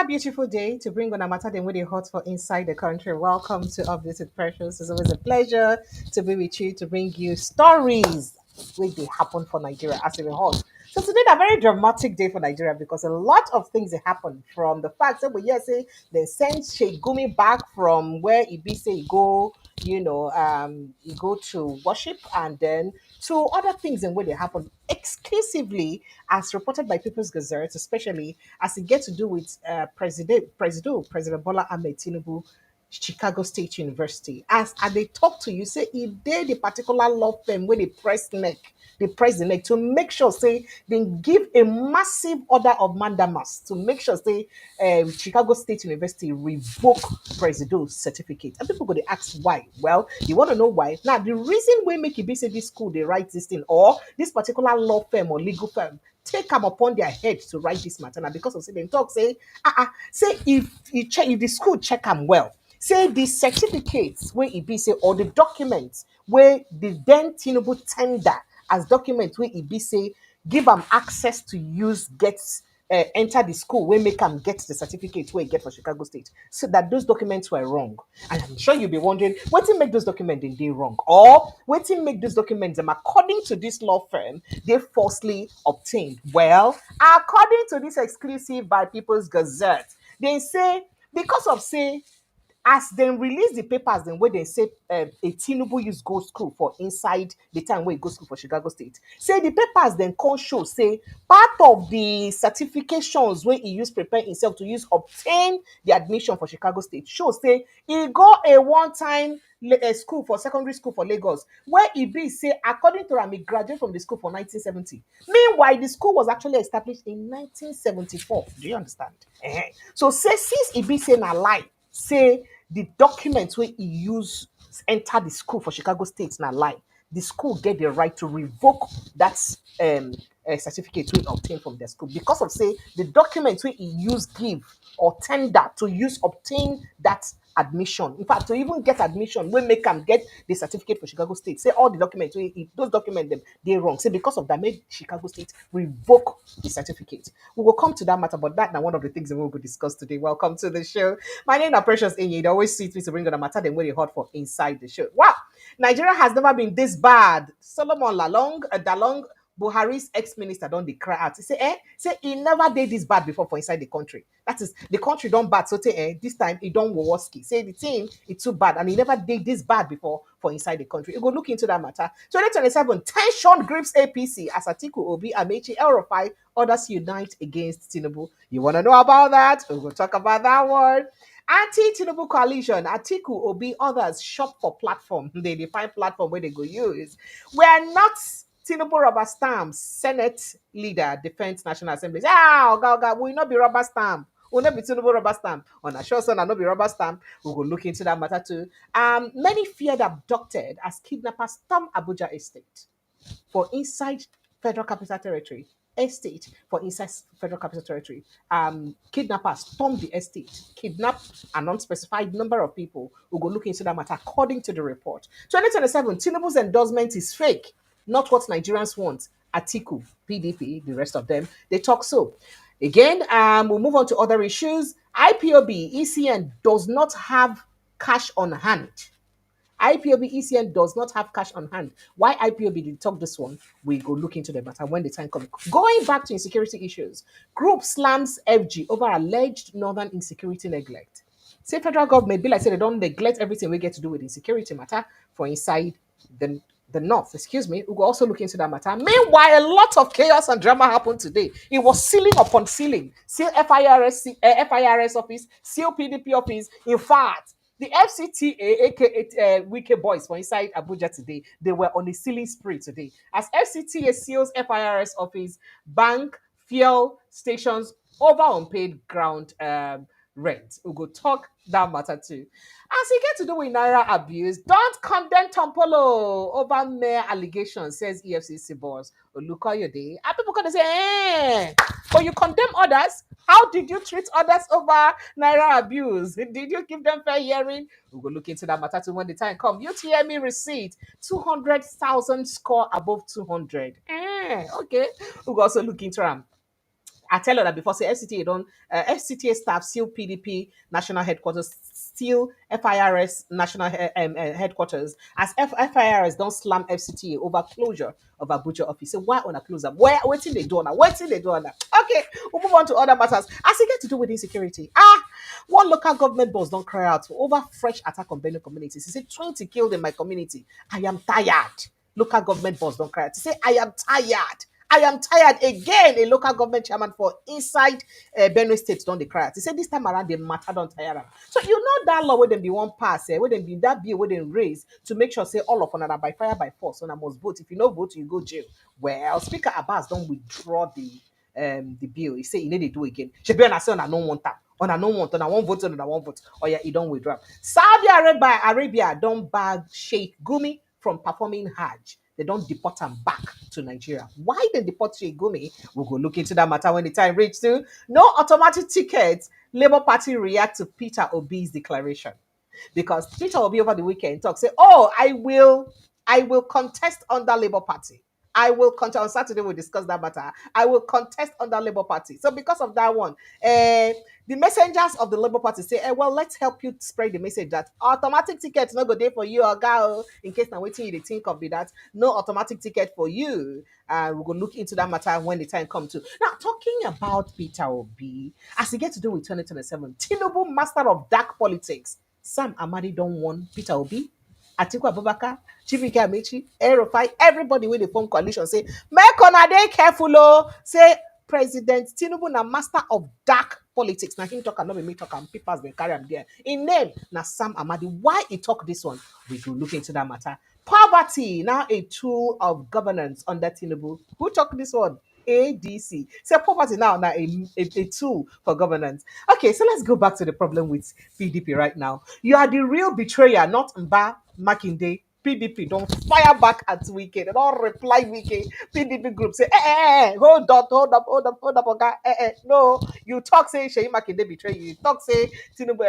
Another beautiful day to bring on a matter than really hot for inside the country. Welcome to Updated Precious. It's always a pleasure to be with you to bring you stories which they happen for Nigeria as it hot. So today a very dramatic day for Nigeria because a lot of things have happened from the fact that we say they sent Sheikh Gumi back from where he be say he go, you go to worship and then to other things and where they happen exclusively as reported by People's Gazette, especially as it gets to do with President Bola Ahmed Tinubu, Chicago State University. As they talk to you, say if they the particular law firm where they press the neck to make sure say they give a massive order of mandamus to make sure say Chicago State University revoke President's certificate. And people go to ask why. Well, you want to know why. Now the reason we make it be say this school they write this thing or this particular law firm or legal firm take them upon their head to write this matter now because of say them talk say say if the school check them well say the certificates where it be say or the documents where the then Tinubu tender as documents where it be say give them access to use gets enter the school where make them get the certificate where you get for Chicago State. So that those documents were wrong. And I'm sure you'll be wondering, what to make those documents they wrong? Or what to make those documents them according to this law firm, they falsely obtained? Well, according to this exclusive by People's Gazette, they say because of say as dem release the papers dem wey dem say a Tinubu use go school for inside the time wey e go school for Chicago State, say the papers dem come show say part of the certifications wey e use prepare himself to use obtain the admission for Chicago State show say e go a one-time school for secondary school for Lagos where e be say according to am e graduate from the school for 1970. Meanwhile the school was actually established in 1974. Do you understand? So say since e be say na lie say the documents wey e use enter the school for Chicago State na lie, the school get the right to revoke that certificate wey e obtain from the school because of say the documents wey e use give or tender to use obtain that admission. In fact, to even get admission, we make am get the certificate for Chicago State. Say all the documents, if those documents them they wrong. Say because of that, made Chicago State revoke the certificate. We will come to that matter, but that now one of the things that we will discuss today. Welcome to the show. My name is Precious Inye. It always suits me to bring on a matter then really hot for inside the show. Wow, Nigeria has never been this bad. Solomon Dalong Buhari's ex-minister don't declare out. He say he never did this bad before for inside the country. That is the country don't bad. So this time he don't Wowoski. Say the thing it's too bad and he never did this bad before for inside the country. You go look into that matter. 2027 tension grips APC as Atiku Obi Amechi El Rufai others unite against Tinubu. You want to know about that? We'll talk about that one. Anti-Tinubu coalition, Atiku Obi others shop for platform. They define platform where they go use. We're not Tinubu rubber stamp, Senate leader, Defense National Assembly. Oga, will not be rubber stamp. Will not be Tinubu rubber stamp. On a short son and not be rubber stamp. We will look into that matter too. Many feared abducted as kidnappers storm Abuja estate for inside Federal Capital Territory. Estate for inside Federal Capital Territory. Kidnappers stormed the estate, kidnapped an unspecified number of people. We'll go look into that matter according to the report. 2027, Tinubu's endorsement is fake, not what Nigerians want. Atiku, PDP, the rest of them, they talk so. Again, we'll move on to other issues. IPOB, ECN does not have cash on hand. IPOB ECN does not have cash on hand. Why IPOB did talk this one? We go look into the matter when the time comes. Going back to insecurity issues, group slams FG over alleged northern insecurity neglect. Say federal government be like say they don't neglect everything we get to do with insecurity matter for inside the north. Excuse me. We will also look into that matter. Meanwhile, a lot of chaos and drama happened today. It was ceiling upon ceiling. Seal FIRS office, seal PDP office. In fact, the FCTA, aka Wike Boys, for inside Abuja today, they were on a ceiling spree today. As FCTA seals FIRS office, bank, fuel stations, over unpaid ground rent. We'll go talk that matter too. As you get to do with Naira abuse, don't condemn Tompolo over mere allegations, says EFCC boss Olukoyede. And people going to say, but you condemn others? How did you treat others over Naira abuse? Did you give them fair hearing? We'll go look into that matter too when the time comes. UTME receipt, 200,000 score above 200. Okay. We'll also look into them. I tell her that before, say FCTA don't, FCTA staff seal PDP national headquarters, steal FIRS national headquarters, as FIRS don't slam FCTA over closure of Abuja office. So why on a close up? Where waiting they do on that? Waiting they do on that? Okay, we'll move on to other matters. As it get to do with insecurity, one local government boss don't cry out for over fresh attack on Benue communities. He said 20 killed in my community. I am tired. Local government boss don't cry out. He said I am tired. I am tired again. A local government chairman for inside Benue State don't declare. He said this time around the matter don't tire am. So you know that law where them be one pass, where them be that bill where them raise to make sure say all of another by fire by force. So I must vote. If you no vote, you go jail. Well, Speaker Abbas don't withdraw the bill. He say he need to do again. She be on say on a no want that. On a no want, on a one vote, on a one vote. Oh yeah, he don't withdraw. Saudi Arabia don't bag Sheikh Gumi from performing Hajj. They don't deport him back to Nigeria. Why they deport Sheikh Gumi? We'll go look into that matter when the time reaches to. No automatic tickets. Labour Party react to Peter Obi's declaration because Peter Obi over the weekend talk say, "Oh, I will contest under Labour Party. I will contest on Saturday. We'll discuss that matter. I will contest under Labour Party." So because of that one, the messengers of the Labour Party say, "Well, let's help you spread the message that automatic tickets no go there for you, or girl. In case now waiting you to think of it, that no automatic ticket for you." And we're gonna look into that matter when the time comes to. Now, talking about Peter Obi, as he gets to do with 2027, Tinubu, master of dark politics. Sam Amadi don't want Peter Obi, Atiku Abubakar, Chibike Amechi, Erofai, everybody with the form coalition say, make una dey careful, oh. Say President Tinubu na master of dark politics. Now him talk and not be me talk and papers been carry am there. In name na Sam Amadi. Why he talk this one? We will look into that matter. Poverty now a tool of governance under Tinubu. Who talk this one? ADC. So poverty now a tool for governance. Okay, so let's go back to the problem with PDP right now. You are the real betrayer, not Mba Makinde. PDP don't fire back at Wike. They don't reply Wike. PDP group say, hold up, okay. No, you talk say Sheyi Makinde betray you. You talk say Tinubu,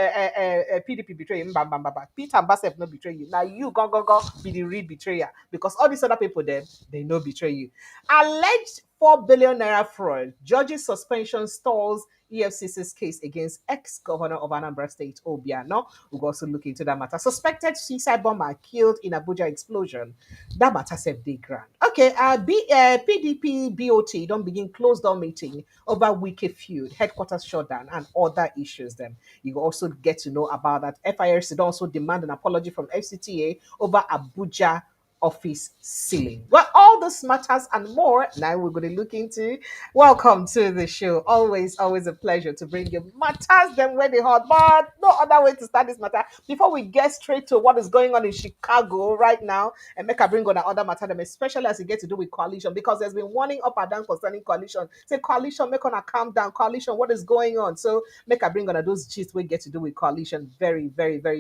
PDP betray you. Bam, bam, bam, bam. Peter Ambassador no betray you. Now you go be the real betrayer because all these other people there they no betray you. Alleged 4 billion naira fraud. Judge's suspension stalls EFCC's case against ex-governor of Anambra State, Obiano. We'll also look into that matter. Suspected suicide bomber killed in Abuja explosion. That matter said day grand. Okay, PDP BOT don't begin closed door meeting over Wike feud, headquarters shutdown, and other issues. Then you will also get to know about that. FIRC don't also demand an apology from FCTA over Abuja office ceiling. Well, all this matters and more now we're going to look into. Welcome to the show. Always a pleasure to bring you matters them where they hot, but no other way to start this matter. Before we get straight to what is going on in Chicago right now, and make a bring on other matter them, especially as it gets to do with coalition, because there's been warning up and down concerning coalition. Say coalition, make on a calm down. Coalition, what is going on? So make a bring on those gist we get to do with coalition very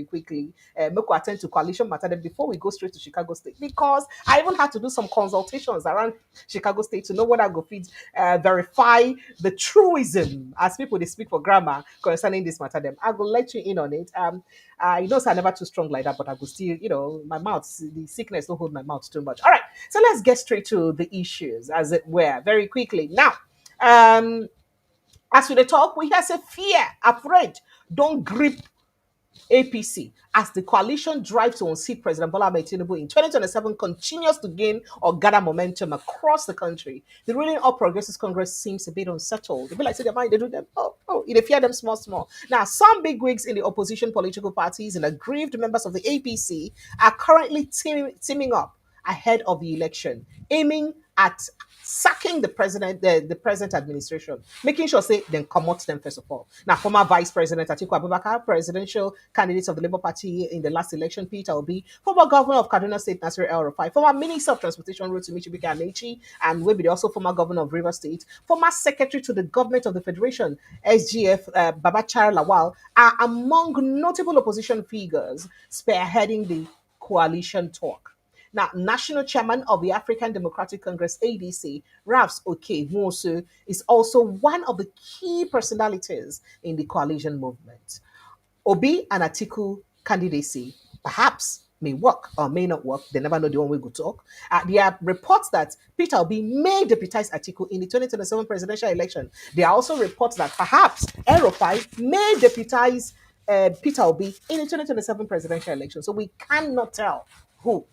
quickly. Make we attend to coalition matter them before we go straight to Chicago State, because I even had to do some consultations around Chicago State to know what I go feed, verify the truism as people they speak for grammar concerning this matter. Them I will let you in on it. You know, so I never too strong like that, but I will still, my mouth, the sickness don't hold my mouth too much. All right, so let's get straight to the issues, as it were, very quickly. Now, as we dey talk, we hear say fear, afraid, don't grip APC as the coalition drive to unseat President Bola Tinubu in 2027 continues to gain or gather momentum across the country. The ruling All Progressives Congress seems a bit unsettled. They be like, say, their mind, they do them. They fear them small. Now, some big wigs in the opposition political parties and aggrieved members of the APC are currently teaming up ahead of the election, aiming at sacking the president, the present administration, making sure say then come them first of all. Now, former Vice President Atiku Abubakar, presidential candidates of the Labour Party in the last election, Peter Obi, former governor of Kaduna State, Nasir El Rufai, former Minister of Transportation, Rotimi Chibike Amechi, and will be also former governor of Rivers State, former Secretary to the Government of the Federation, SGF, Babachar Lawal, are among notable opposition figures spearheading the coalition talk. Now, National Chairman of the African Democratic Congress, ADC, Rafs Oke Nwosu, is also one of the key personalities in the coalition movement. Obi and Atiku candidacy perhaps may work or may not work. They never know the one way go talk. There are reports that Peter Obi may deputize Atiku in the 2027 presidential election. There are also reports that perhaps Erofai may deputize Peter Obi in the 2027 presidential election. So we cannot tell who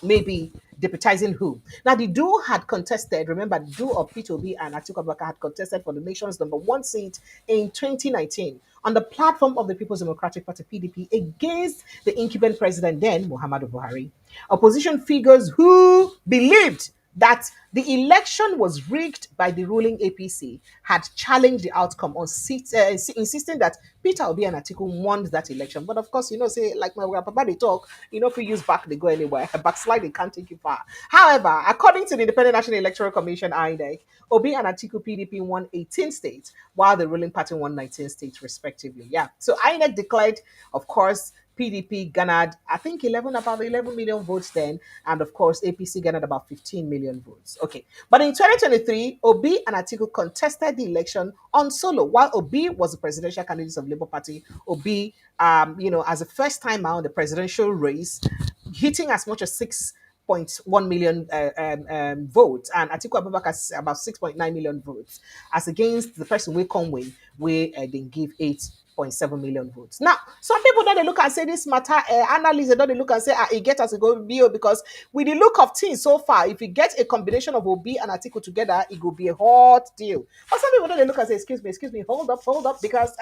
maybe deputizing who. Now, the duo had contested, remember, the duo of P2B and Atiku Abubakar had contested for the nation's number one seat in 2019 on the platform of the People's Democratic Party, PDP, against the incumbent president then, Muhammadu Buhari. Opposition figures who believed that the election was rigged by the ruling APC had challenged the outcome on insisting that Peter Obi and Atiku won that election. But of course, say like my grandpapa they talk, if you use back, they go anywhere. Backslide, they can't take you far. However, according to the Independent National Electoral Commission, INEC, Obi and Atiku PDP won 18 states, while the ruling party won 19 states, respectively. Yeah. So INEC declared, of course, PDP garnered, I think, about 11 million votes then. And of course, APC garnered about 15 million votes. Okay. But in 2023, Obi and Atiku contested the election on solo. While Obi was the presidential candidate of Labour Party, Obi, as a first time out in the presidential race, hitting as much as 6.1 million votes, and Atiku Abubakar about 6.9 million votes, as against the person we come with, where they give 8.7 million votes. Now, some people don't they look and say this matter, analysts don't they look and say, it get us a go BO, because with the look of things so far, if you get a combination of Obi and Atiku together, it will be a hot deal. But some people don't they look and say, excuse me, hold up, because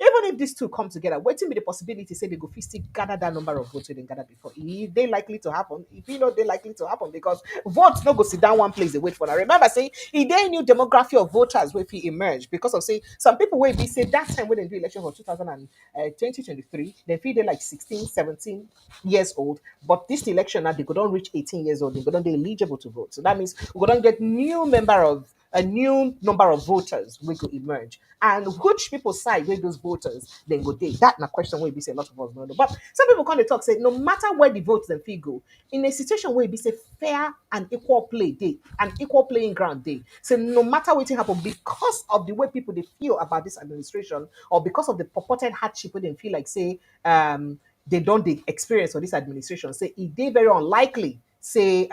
even if these two come together, waiting with the possibility, say they go still gather that number of votes they didn't gather before. If they likely to happen, if you know they likely to happen, because votes no go sit down one place, they wait for that. Remember, say, if they new demography of voters will be emerge, because of say some people will be say that time when they do election for 2023, they feel they're like 16, 17 years old, but this election now they could not reach 18 years old, they could not be eligible to vote. So that means we could not get a new number of voters will go emerge. And which people side with those voters then go take? That na question where be say a lot of us don't know. But some people come to talk say no matter where the votes then fee go, in a situation where it be say fair and equal play day and equal playing ground day. So no matter what happen, because of the way people they feel about this administration, or because of the purported hardship where they feel like say they don't the experience of this administration, say it they very unlikely say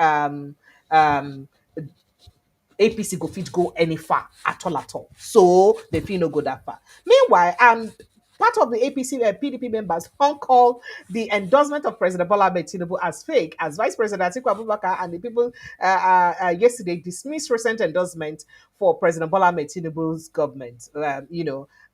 APC go fit go any far at all at all. So they feel no go that far. Meanwhile, part of the APC PDP members call the endorsement of President Bola Tinubu as fake, as Vice President Atiku Abubakar and the people yesterday dismissed recent endorsement for President Bola Tinubu's government,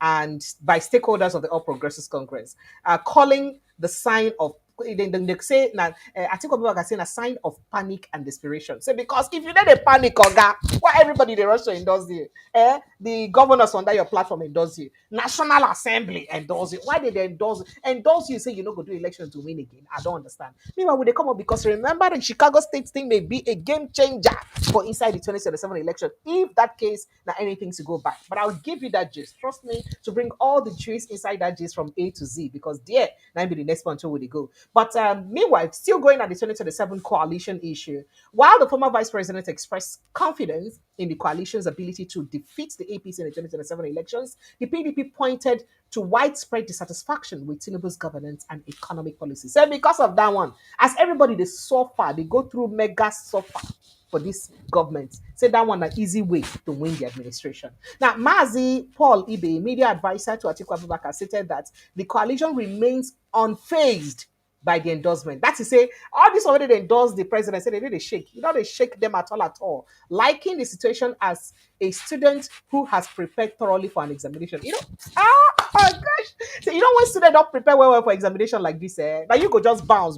and by stakeholders of the All Progressives Congress, calling the sign of they say now Atiku Abubakar saying a sign of panic and desperation. So because if you let a panic or that, why everybody they rush to endorse you? The governors under your platform endorse you. National Assembly endorse you. Why did they endorse you? Say you know go do election to win again. I don't understand. Meanwhile, would they come up because remember the Chicago State thing may be a game changer for inside the 2027 election. If that case, now anything to go back. But I'll give you that gist. Trust me to bring all the gist inside that gist from A to Z, because there now be the next one to where they go. But meanwhile, still going at the 2027 coalition issue, while the former vice president expressed confidence in the coalition's ability to defeat the APC in the 2027 elections, the PDP pointed to widespread dissatisfaction with Tinubu's governance and economic policies. So because of that one, as everybody they suffer, they go through mega suffer for this government. Say that one an easy way to win the administration. Now, Mazi Paul Ibe, media advisor to Atiku Abubakar, stated that the coalition remains unfazed by the endorsement. That is say, all this already they endorsed the president, say they did a shake. You know, they shake them at all. Liking the situation as a student who has prepared thoroughly for an examination. Oh gosh. So you know when students don't prepare well for examination like this, now you go just bounce,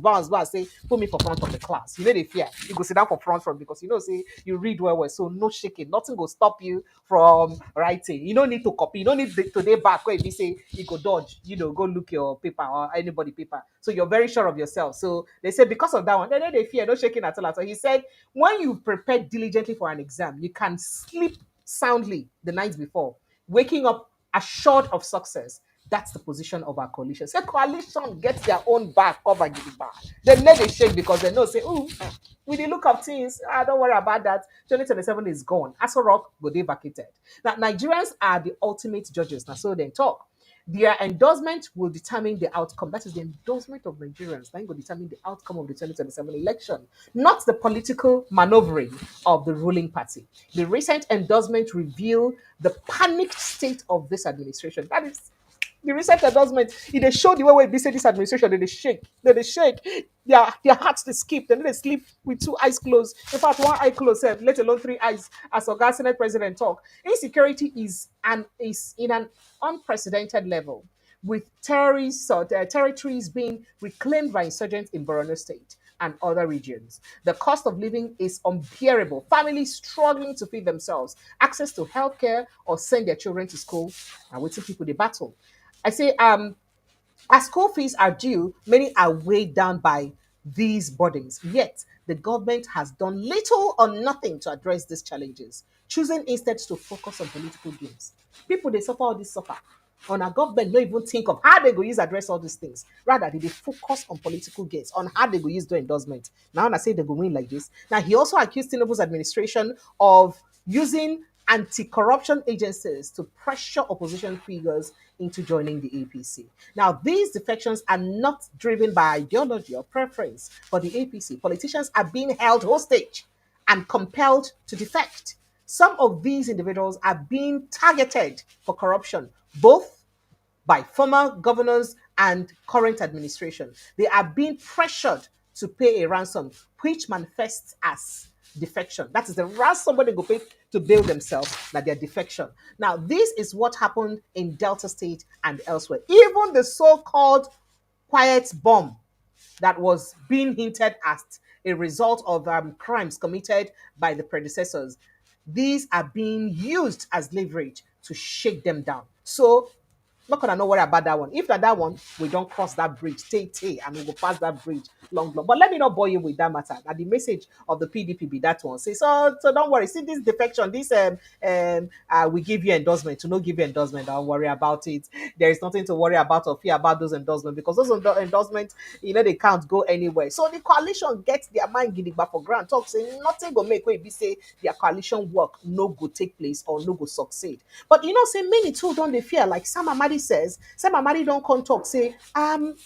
say, put me for front of the class. You know they fear. You go sit down for front because say you read well. So no shaking, nothing will stop you from writing. You don't need to copy, you don't need to day back where if you say you go dodge, go look your paper or anybody paper. So you're very sure of yourself. So they say because of that one, they fear, no shaking at all. So he said, when you prepare diligently for an exam, you can sleep soundly the night before, waking up assured of success. That's the position of our coalition. Say coalition gets their own back cover the bar. They let it shake because they know say, oh, with the look of things, don't worry about that. 2027 is gone. Aso Rock will be vacated. Now Nigerians are the ultimate judges. Now so they talk. Their endorsement will determine the outcome. That is the endorsement of Nigerians. That will determine the outcome of the 2027 election, not the political maneuvering of the ruling party. The recent endorsement reveal the panicked state of this administration. That is the recent endorsement. If they show the way we say this administration, they shake, they shake. Their hearts they skip, then they sleep with two eyes closed. In fact, one eye closed, let alone three eyes, as our Senate President talk. Insecurity is in an unprecedented level, with terrorists or territories being reclaimed by insurgents in Borno State and other regions. The cost of living is unbearable. Families struggling to feed themselves, access to healthcare or send their children to school, and waiting people they battle. I say, as school fees are due, many are weighed down by these burdens. Yet, the government has done little or nothing to address these challenges, choosing instead to focus on political gains. People, they suffer all this suffer. On our government, don't even think of how they go use address all these things. Rather, they focus on political gains, on how they go use the endorsement. Now, when I say they go win like this. Now, he also accused Tinubu's administration of using anti-corruption agencies to pressure opposition figures into joining the APC. Now, these defections are not driven by ideology or preference for the APC. Politicians are being held hostage and compelled to defect. Some of these individuals are being targeted for corruption, both by former governors and current administration. They are being pressured to pay a ransom, which manifests as defection. That is the ransom they go pay to bail themselves, that their defection. Now, this is what happened in Delta State and elsewhere. Even the so-called quiet bomb that was being hinted at a result of crimes committed by the predecessors. These are being used as leverage to shake them down. So not gonna know worry about that one. If that one, we don't cross that bridge, and we go pass that bridge long, long. But let me not bore you with that matter. Now the message of the PDP be that one. Say so don't worry. See this defection, this we give you endorsement to not give you endorsement. Don't worry about it. There is nothing to worry about or fear about those endorsements because those endorsements, they can't go anywhere. So the coalition gets their mind gidigba for grant. Talk say nothing go make way be say their coalition work no go take place or no go succeed. But say many too don't they fear like Sam Amadi says. Sam Amadi don't come talk say Atiku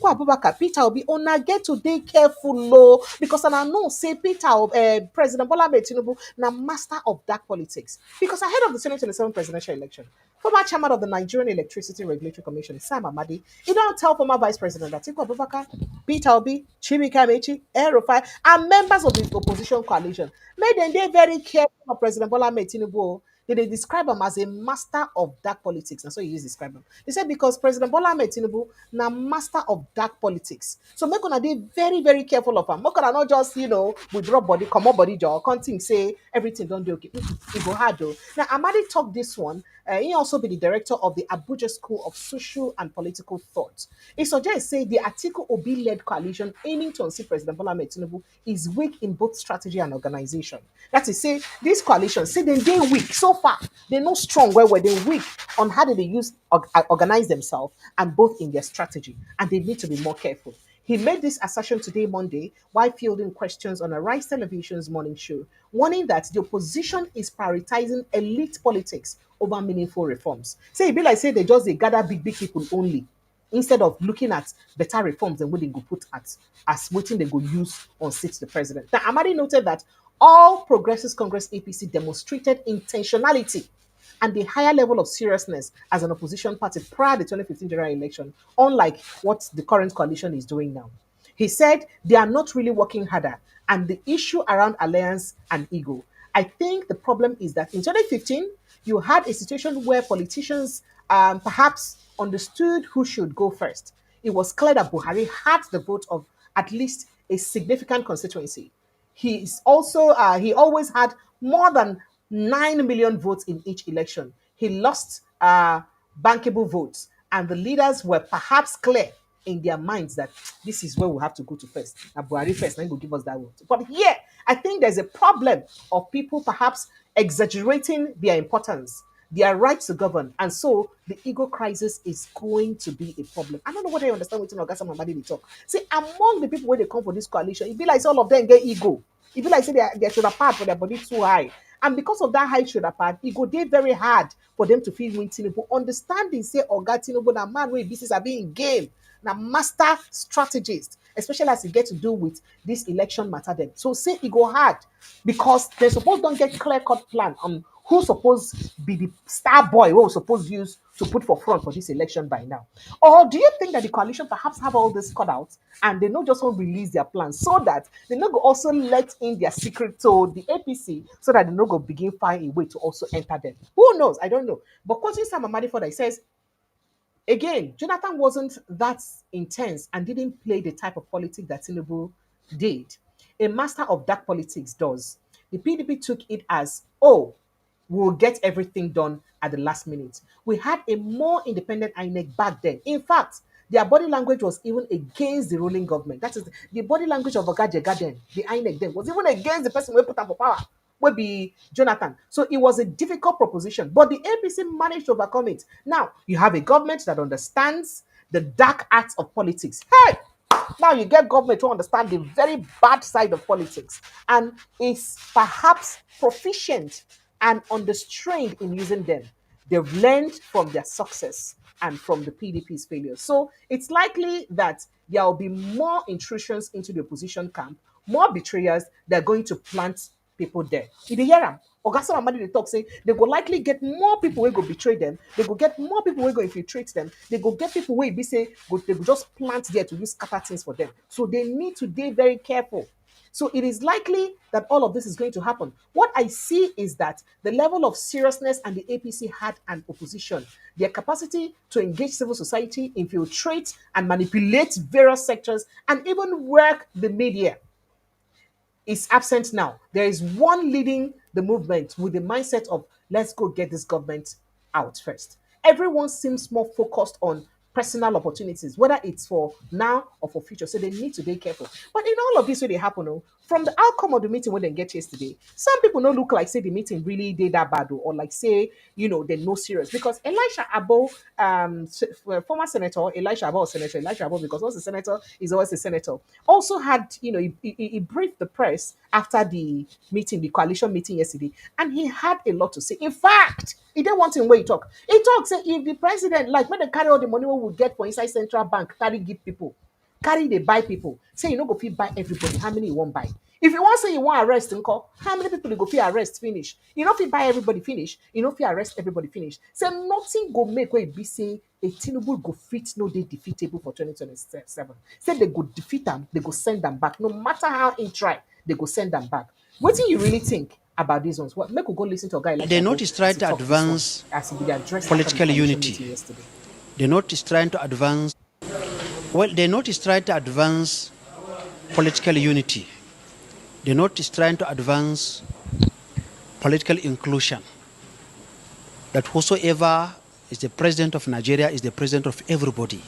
Abubakar Peter Obi una get to dey careful low because I know say President Bola Tinubu na master of dark politics because ahead of the 2027 presidential election, former chairman of the Nigerian Electricity Regulatory Commission Sam Amadi, he don't tell former Vice President Atiku Abubakar, Peter Obi, Chimika Amechi, El-Rufai, and members of the opposition coalition make them dey very careful of President Bola Tinubu. They describe him as a master of dark politics. And so he used to describe him. They said because President Bola Tinubu na master of dark politics. So make una dey very, very careful of him. Make una not just, withdraw body, come up body jaw, can't think say everything don't do okay. It go hard though. Now Amadi talked this one. He also be the director of the Abuja School of Social and Political Thought. He suggests say the Atiku Obi-led coalition aiming to unseat President Bola Tinubu is weak in both strategy and organization. That is say this coalition say they weak so far. They're not strong where they're weak on how do they use organize themselves and both in their strategy, and they need to be more careful. He made this assertion today, Monday, while fielding questions on a Rice Television's morning show, warning that the opposition is prioritizing elite politics over meaningful reforms. Say it be like say they gather big people only, instead of looking at better reforms and what they go put at as waiting they go use on sit the president. Now, Amadi noted that all Progressives Congress APC demonstrated intentionality and the higher level of seriousness as an opposition party prior to the 2015 general election, unlike what the current coalition is doing now. He said they are not really working harder, and the issue around alliance and ego. I think the problem is that in 2015, you had a situation where politicians perhaps understood who should go first. It was clear that Buhari had the vote of at least a significant constituency. He always had more than 9 million votes in each election. He lost bankable votes, and the leaders were perhaps clear in their minds that this is where we have to go to first. Now, Buhari first, then go give us that vote. But here, I think there's a problem of people perhaps exaggerating their importance, their right to govern, and so the ego crisis is going to be a problem. I don't know whether you understand what Oga Samambadi dey talk. See, among the people where they come for this coalition, it be like all of them get ego. It be like say they should have part for their body too high. And because of that high shoulder pad, it go dey very hard for them to feel win Tinubu. Understanding say Oga Tinubu na man wey business are being game, na master strategist, especially as e get to do with this election matter dem. So say e go hard because they suppose don get clear-cut plan on who suppose be the star boy wey we suppose use to put for front for this election by now. Or do you think that the coalition perhaps have all this cut out and they no just want release their plans so that they no go also let in their secret to the APC so that they no go begin find a way to also enter them? Who knows? I don't know. But quoting Sam Amadi for that, he says, again, Jonathan wasn't that intense and didn't play the type of politics that Tinubu did. A master of dark politics does. The PDP took it as, oh, we'll get everything done at the last minute. We had a more independent INEC back then. In fact, their body language was even against the ruling government. That is the body language of Oga Garden, the INEC then, was even against the person who put up for power, would be Jonathan. So it was a difficult proposition, but the APC managed to overcome it. Now, you have a government that understands the dark arts of politics. Hey! Now you get government to understand the very bad side of politics and is perhaps proficient and unrestrained in using them. They've learned from their success and from the PDP's failure. So it's likely that there will be more intrusions into the opposition camp, more betrayers that are going to plant people there. In the year, Oga Amadi dey talk say they go likely get more people wey go betray them. They go get more people wey go infiltrate them. They go get people wey be say they go just plant there to use scatter things for them. So they need to be very careful. So it is likely that all of this is going to happen. What I see is that the level of seriousness and the APC had an opposition, their capacity to engage civil society, infiltrate and manipulate various sectors, and even work the media is absent now. There is one leading the movement with the mindset of let's go get this government out first. Everyone seems more focused on personal opportunities, whether it's for now or for future. So they need to be careful. But in all of this, what they happen, from the outcome of the meeting when they get yesterday, some people don't look like say the meeting really did that bad, or like say, they're no serious. Because Elisha Abo, former senator, Elisha Abo, senator, Elisha Abo, because once a senator is always a senator, also had, he briefed the press after the meeting, the coalition meeting yesterday, and he had a lot to say. In fact, he didn't want him where he talk. He talks say if the president, like when they carry all the money we will get for inside central bank, carry give people, carry they buy people. Say you know go fit buy everybody. How many you won't buy? If you want say you want arrest and call, how many people you go fit arrest finish? You know if you buy everybody finish, you know if you arrest everybody finish. Say nothing go make where it be say a Tinubu go fit no they defeatable for 2027. Say they go defeat them, they go send them back. No matter how he try, they go send them back. What do you really think about these ones? What make we go listen to a guy like They not is trying to advance political unity. They not is trying to advance. Well, they not is trying to advance political unity. They not is trying to advance political inclusion. That whosoever is the president of Nigeria is the president of everybody.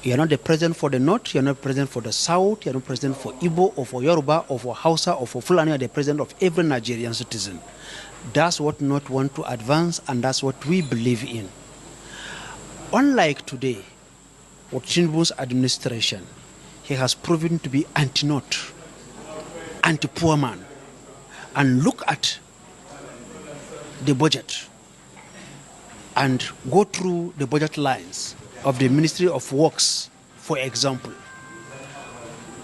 You are not the president for the North, you are not president for the South, you are not president for Igbo or for Yoruba or for Hausa or for Fulani, you are the president of every Nigerian citizen. That's what not want to advance, and that's what we believe in. Unlike today, with Tinubu's administration, he has proven to be anti-North, anti-poor man. And look at the budget and go through the budget lines of the Ministry of Works, for example.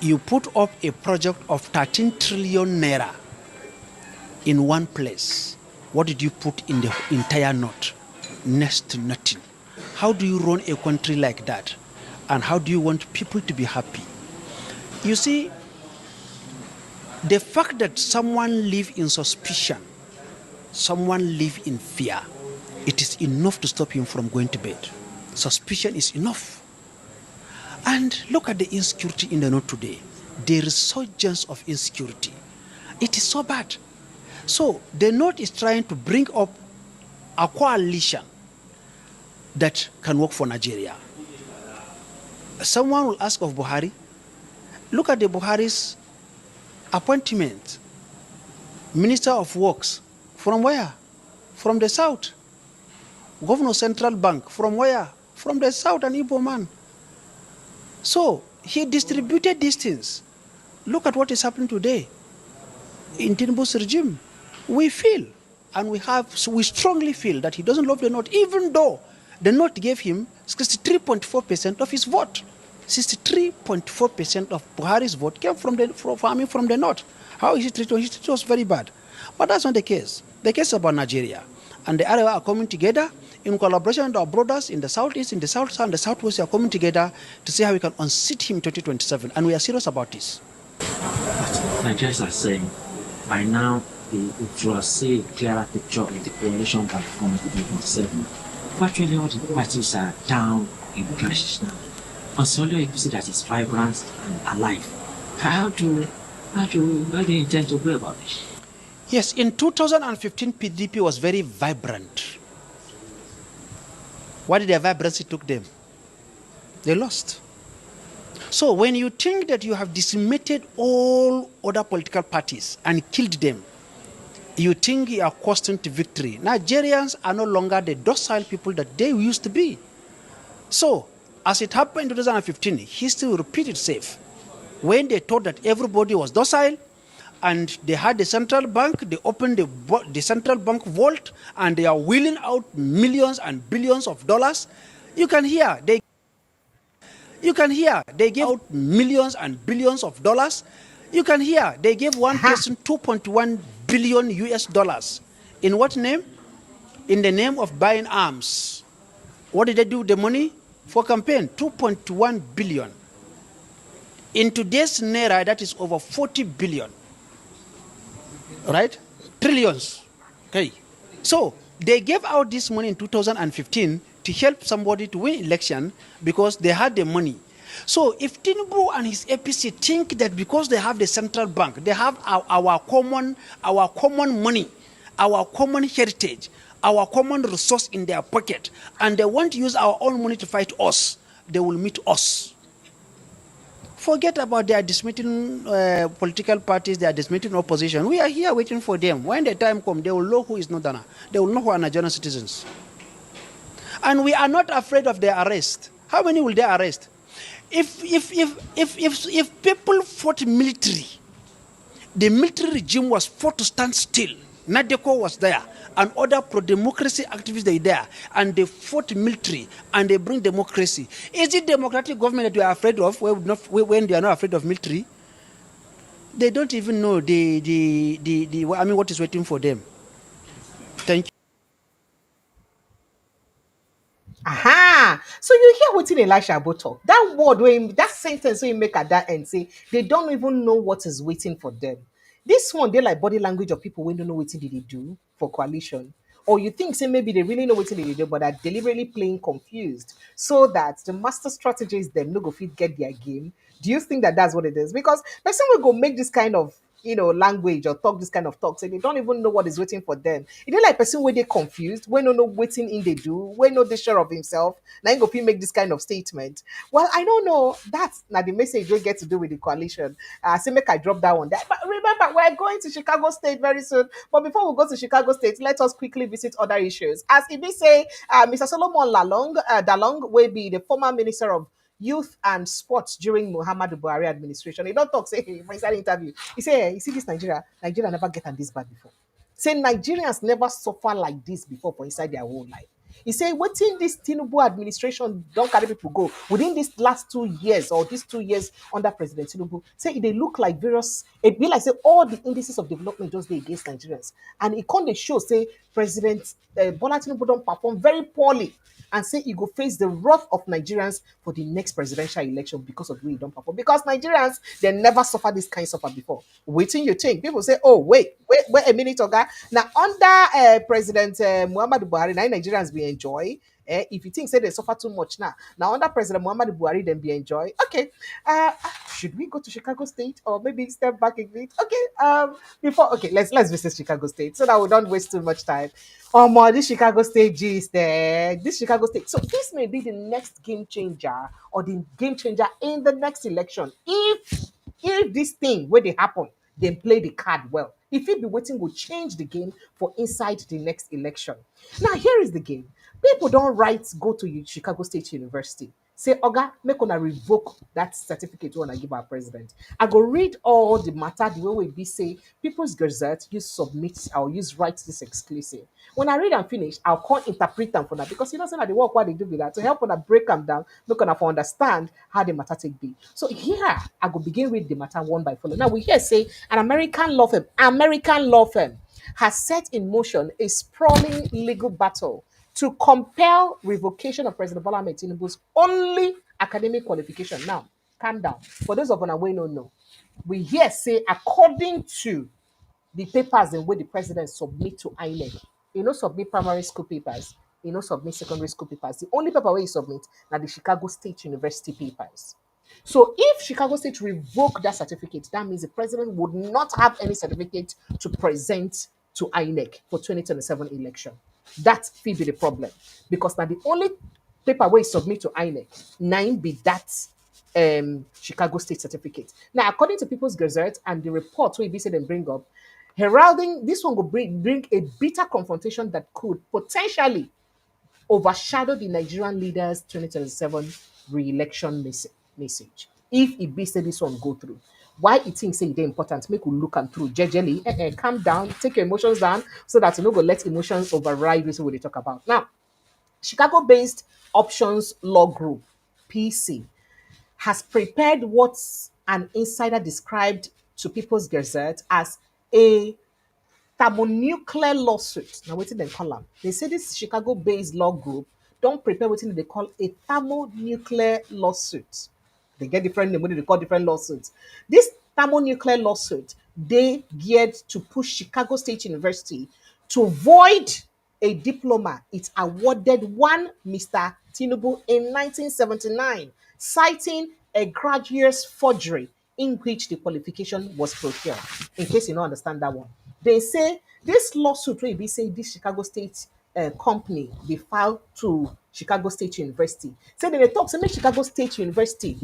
You put up a project of 13 trillion naira in one place. What did you put in the entire North? Next to nothing. How do you run a country like that? And how do you want people to be happy? You see, the fact that someone live in suspicion, someone live in fear, it is enough to stop him from going to bed. Suspicion is enough. And look at the insecurity in the North today. The resurgence of insecurity. It is so bad. So the North is trying to bring up a coalition that can work for Nigeria. Someone will ask of Buhari, look at the Buhari's appointment. Minister of Works, from where? From the South. Governor Central Bank, from where? From the South, an Igbo man. So he distributed these things. Look at what is happening today in Tinubu's regime. We feel, and we strongly feel that he doesn't love the North, even though the North gave him 63.4% of his vote. 63.4% of Buhari's vote came from the North. How is he treated? He treated us very bad. But that's not the case. The case is about Nigeria. And the Arewa are coming together in collaboration with our brothers in the Southeast, in the South, and the Southwest are coming together to see how we can unseat him in 2027. And we are serious about this. Nigerians are saying by now we should see a clearer picture of the coalition by coming to 2027. Virtually all the parties are down in clashes now. On Sunday, you see that it's vibrant and alive. How do you intend to go about this? Yes, in 2015, PDP was very vibrant. Why did their vibrancy took them? They lost. So when you think that you have decimated all other political parties and killed them, you think you are costing to victory. Nigerians are no longer the docile people that they used to be. So, as it happened in 2015, history will repeat itself. When they thought that everybody was docile, and they had the central bank, they opened the central bank vault, and they are wheeling out millions and billions of dollars. You can hear they gave out millions and billions of dollars. You can hear they gave one person 2.1 billion US dollars. In what name? In the name of buying arms. What did they do with the money? For campaign, 2.1 billion. In today's naira, that is over 40 billion. Right? Trillions. Okay. So they gave out this money in 2015 to help somebody to win election because they had the money. So if Tinubu and his APC think that because they have the central bank, they have our common money, our common heritage, our common resource in their pocket, and they want to use our own money to fight us, they will meet us. Forget about their dismissing political parties, their dismissing opposition. We are here waiting for them. When the time comes, they will know who is Northerner. They will know who are Nigerian citizens. And we are not afraid of their arrest. How many will they arrest? If people fought military, the military regime was forced to stand still. Nadeko was there, and other pro-democracy activists they there, and they fought military, and they bring democracy. Is it democratic government that we are afraid of when they are not afraid of military? They don't even know what is waiting for them. Thank you. Aha! So you hear what in Elisha Abo talk. That word, that sentence when you make at that end, say they don't even know what is waiting for them. This one, they like body language of people when don't know what did they do for coalition. Or you think, say, maybe they really know what they do, but are deliberately playing confused so that the master strategy is them no go fit get their game. Do you think that that's what it is? Because person will go make this kind of language or talk this kind of talk, so they don't even know what is waiting for them. It is like person where they confused, when no waiting in they do, when no they sure of himself. Now go fit make this kind of statement. Well, I don't know. That's now the message we get to do with the coalition. Say make I drop that one there. But remember, we're going to Chicago State very soon. But before we go to Chicago State, let us quickly visit other issues. As it be say, Mr. Solomon Dalong will be the former minister of youth and sports during Muhammadu Buhari administration. He don't talk, say, for inside interview. He say, you see this Nigeria never get on this bad before. Say Nigerians never suffer like this before for inside their whole life. He say, within this Tinubu administration, don't carry people go. Within these last 2 years or these 2 years under President Tinubu, say they look like various, it be like say all the indices of development just they against Nigerians. And it can't show, say, President Bola Tinubu don't perform very poorly and say he go face the wrath of Nigerians for the next presidential election because of the way he don't perform. Because Nigerians, they never suffer this kind of suffer before. Waiting you think. People say, oh, wait a minute, Oga. Now, under President Muhammadu Buhari, now Nigerians be enjoy. If you think say they suffer too much now under President Muhammadu Buhari, then be enjoy. Okay, should we go to Chicago State or maybe step back a bit? Okay, before let's visit Chicago State so that we don't waste too much time. This Chicago State gist there. This Chicago State. So this may be the next game changer or the game changer in the next election. If this thing where they happen, then play the card well. If it be waiting will change the game for inside the next election. Now here is the game. People don't write go to Chicago State University. say, Oga, make una revoke that certificate when I give our president. I go read all the matter the way we be say People's Gazette, you submit, I'll use write this exclusive. When I read and finish, I'll call interpret them for that because you know say that the work what they do with that to help una break them down, make una for understand how the matter take be. So here I go begin read the matter one by follow. Now we hear say American law firm has set in motion a sprawling legal battle to compel revocation of President Bola Tinubu's only academic qualification. Now, calm down. For those of you who don't know, we here say according to the papers in which the president submit to INEC, he no submit primary school papers, he no submit secondary school papers. The only paper where he submit now the Chicago State University papers. So if Chicago State revoke that certificate, that means the president would not have any certificate to present to INEC for 2027 election. That will be the problem because now the only paper where he submit to INEC, nine be that Chicago State certificate. Now, according to People's Gazette and the report where BC then bring up, heralding this one will bring a bitter confrontation that could potentially overshadow the Nigerian leaders' 2027 re-election message. If it be say this one go through, why it thinks say it important, make we look and through jejely, calm down, take your emotions down so that you no go let emotions override what they talk about. Now, Chicago-based Options Law Group, PC, has prepared what an insider described to People's Gazette as a thermonuclear lawsuit. Now, what they call them? They say this Chicago-based law group don't prepare what they call a thermonuclear lawsuit. They get different name, what they call different lawsuits. This thermonuclear lawsuit, they geared to push Chicago State University to void a diploma it awarded one Mr. Tinubu in 1979, citing egregious forgery in which the qualification was procured. In case you don't understand that one, they say this lawsuit will be say this Chicago State company they filed to Chicago State University. Say they talk say make Chicago State University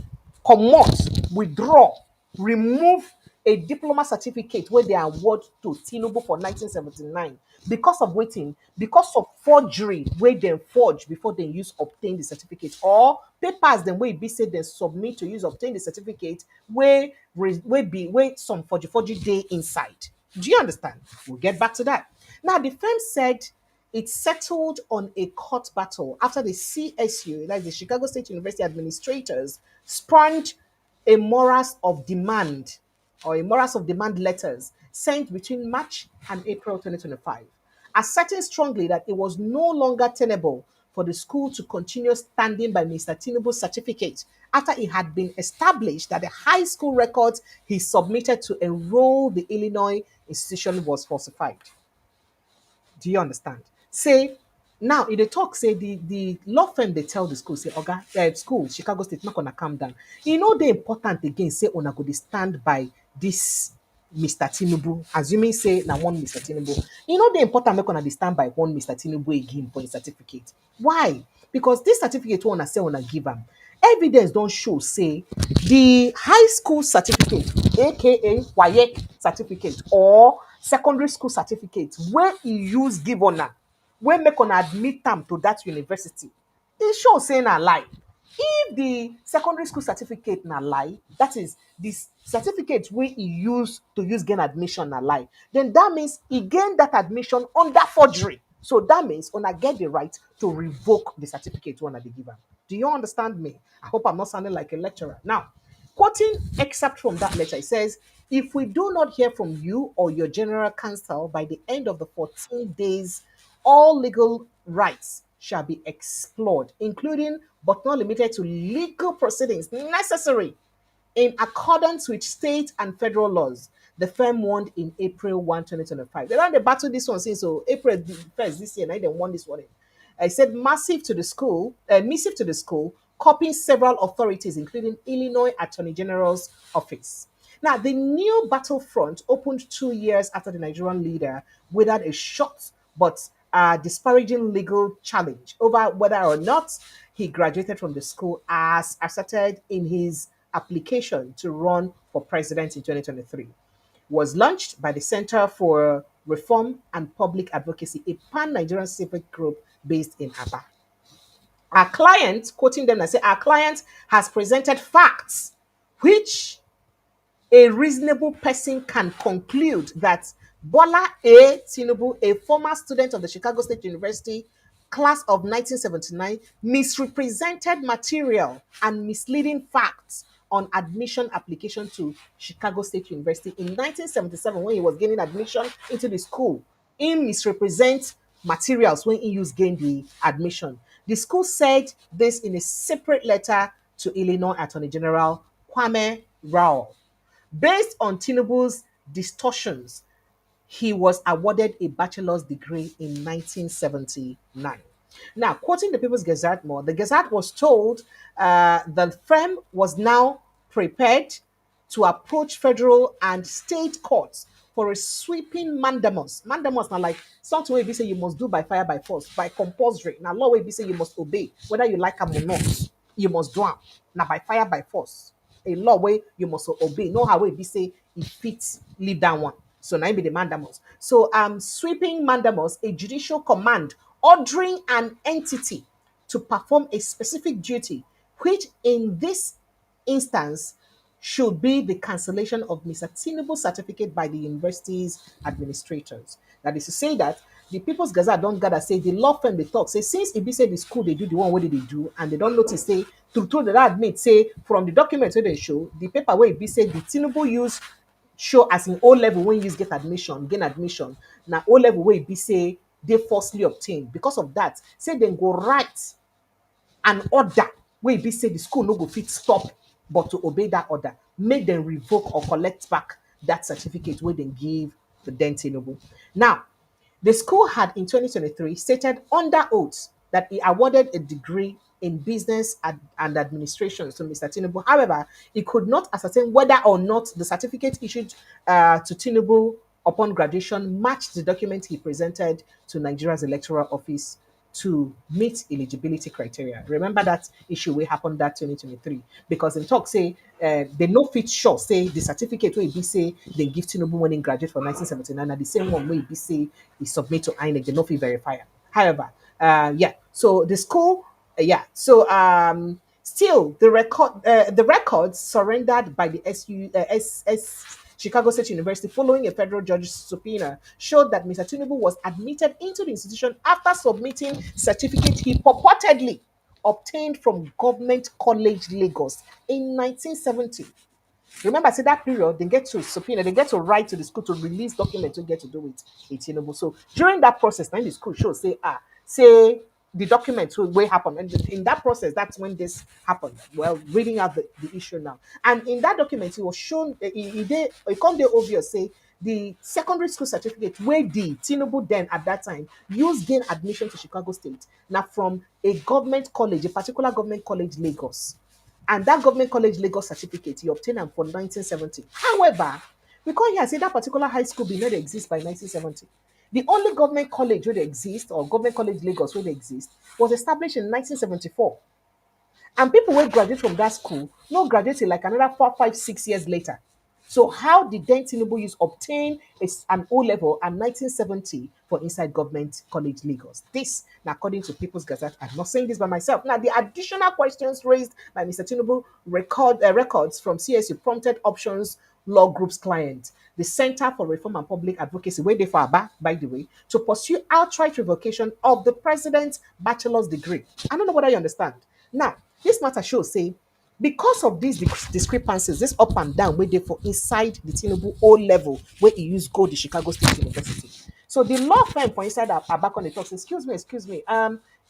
comot, withdraw, remove a diploma certificate where they award to Tinubu for 1979 because of waiting, because of forgery where they forge before they use obtain the certificate or papers then where be say they submit to use obtain the certificate where some forgery day inside. Do you understand? We'll get back to that. Now the firm said it settled on a court battle after the CSU, like the Chicago State University administrators, spurned a morass of demand or a morass of demand letters sent between March and April 2025, asserting strongly that it was no longer tenable for the school to continue standing by Mr. Tinubu's certificate after it had been established that the high school records he submitted to enroll the Illinois institution was falsified. Do you understand? Say now in the talk, say the law firm they tell the school, say, Oga, school, Chicago State, not gonna calm down. You know the important again, say una go dey stand by this Mr. Tinubu, assuming say na one Mr. Tinubu. You know the important make una dey stand by one Mr. Tinubu again for the certificate. Why? Because this certificate wey una say una give am, evidence don't show say the high school certificate, aka WAEC certificate or secondary school certificate where e use give una, wey make una admit am to that university, e show say na lie. If the secondary school certificate na lie, that is this certificate wey e use to use gain admission na lie, then that means e gain that admission under forgery. So that means una get the right to revoke the certificate when they give am. Do you understand me? I hope I'm not sounding like a lecturer. Now, quoting excerpt from that letter, it says, if we do not hear from you or your general counsel by the end of the 14 days, all legal rights shall be explored, including but not limited to legal proceedings necessary in accordance with state and federal laws. The firm warned in April 1, 2025. They ran the battle this one since so April 1st this year, and they won this one. I said missive to the school, copying several authorities, including Illinois Attorney General's office. Now, the new battlefront opened 2 years after the Nigerian leader withered a short but disparaging legal challenge over whether or not he graduated from the school as asserted in his application to run for president in 2023. Was launched by the Center for Reform and Public Advocacy, a pan-Nigerian civic group based in Aba. Our client, quoting them, and say, our client has presented facts which a reasonable person can conclude that Bola A. Tinubu, a former student of the Chicago State University class of 1979, misrepresented material and misleading facts on admission application to Chicago State University in 1977 when he was gaining admission into the school. He misrepresent materials when he used gain the admission. The school said this in a separate letter to Illinois Attorney General Kwame Rao. Based on Tinubu's distortions, he was awarded a bachelor's degree in 1979. Now, quoting the People's Gazette more, the Gazette was told the firm was now prepared to approach federal and state courts for a sweeping mandamus. Mandamus now like something where be say you must do by fire by force, by compulsory. Now law where be say you must obey, whether you like them or not, you must do them. Now by fire by force. A law where you must obey. No how it be say it fits leave that one. So now be the mandamus. So sweeping mandamus, a judicial command ordering an entity to perform a specific duty, which in this instance should be the cancellation of Mr. Tinubu's certificate by the university's administrators. That is to say that the People's Gazette don't gather say the law firm they talk say since it be say the school they do the one what did they do and they don't notice say through they don't admit say from the documents where they show the paper where it be say the Tinubu use show as in O level when you use get admission gain admission now O level where it be say they falsely obtained because of that say then go right an order wey be say the school no go fit stop but to obey that order make them revoke or collect back that certificate wey dem give to den Tinubu. Now the school had in 2023 stated under oath that he awarded a degree in business and administration to Mr. Tinubu. However, he could not ascertain whether or not the certificate issued to Tinubu upon graduation matched the document he presented to Nigeria's electoral office to meet eligibility criteria. Remember that issue wey happen that 2023 because in talk say they no fit sure say the certificate wey be say they give Tinubu when he graduate for 1979 na the same one wey be say he submit to INEC they no fit verify am. However, yeah, so the school, yeah, so still the records surrendered by the Chicago State University following a federal judge's subpoena showed that Mr. Tinubu was admitted into the institution after submitting certificate he purportedly obtained from Government College Lagos in 1970. Remember, say that period, they get to subpoena, they get to write to the school to release documents to get to do with Tinubu. So during that process, now the school show say, say the documents will happen. And in that process, that's when this happened. Well, reading out the issue now. And in that document, it was shown, it can't be obvious, say, the secondary school certificate where the Tinubu then at that time used gain admission to Chicago State. Now from a government college, a particular government college, Lagos. And that government college Lagos certificate, he obtained them for 1970. However, we can't hear say that particular high school did not exist by 1970. The only government college where they exist, or government college Lagos where they exist, was established in 1974. And people will graduate from that school, no graduate like another 4, 5, 6 years later. So how did then Tinubu use obtain an O level and 1970 for inside government college Lagos? This, now according to People's Gazette, I'm not saying this by myself. Now the additional questions raised by Mr. Tinubu records from CSU prompted options law group's client, the Center for Reform and Public Advocacy, where they far back, by the way, to pursue outright revocation of the president's bachelor's degree. I don't know whether you understand. Now, this matter shows, say, because of these discrepancies, this up and down, where they for inside the Tinubu O level, where he used go to Chicago State University. So the law firm for inside our back on the talks, excuse me, if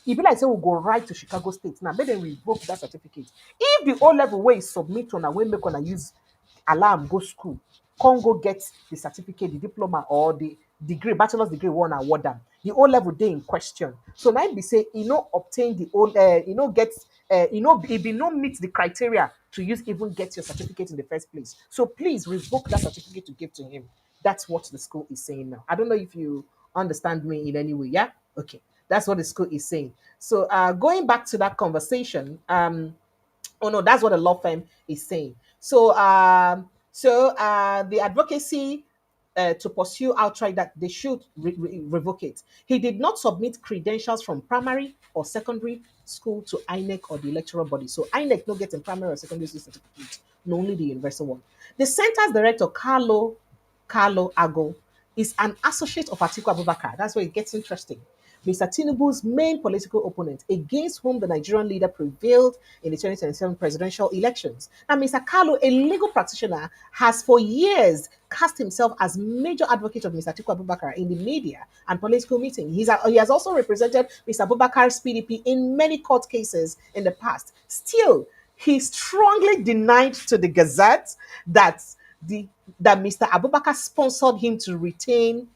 you like say we'll go right to Chicago State now, make them revoke that certificate. If the O level way is submit on a way make on a use alarm go school, can't go get the certificate, the diploma, or the degree, bachelor's degree one award them. The O level day in question. So now be say you know obtain the O, you know get it be no meet the criteria to use even get your certificate in the first place. So please revoke that certificate to give to him. That's what the school is saying now. I don't know if you understand me in any way. Yeah, okay. That's what the school is saying. So going back to that conversation, oh no, that's what the law firm is saying. So the advocacy to pursue outright that they should revoke it. He did not submit credentials from primary or secondary school to INEC or the electoral body. So INEC no get in primary or secondary school certificate, no only the university one. The center's director, Carlo Ago, is an associate of Atiku Abubakar. That's where it gets interesting. Mr. Tinubu's main political opponent, against whom the Nigerian leader prevailed in the 2027 presidential elections. And Mr. Carlo, a legal practitioner, has for years cast himself as major advocate of Mr. Atiku Abubakar in the media and political meetings. He has also represented Mr. Abubakar's PDP in many court cases in the past. Still, he strongly denied to the Gazette that the that Mr. Abubakar sponsored him to retain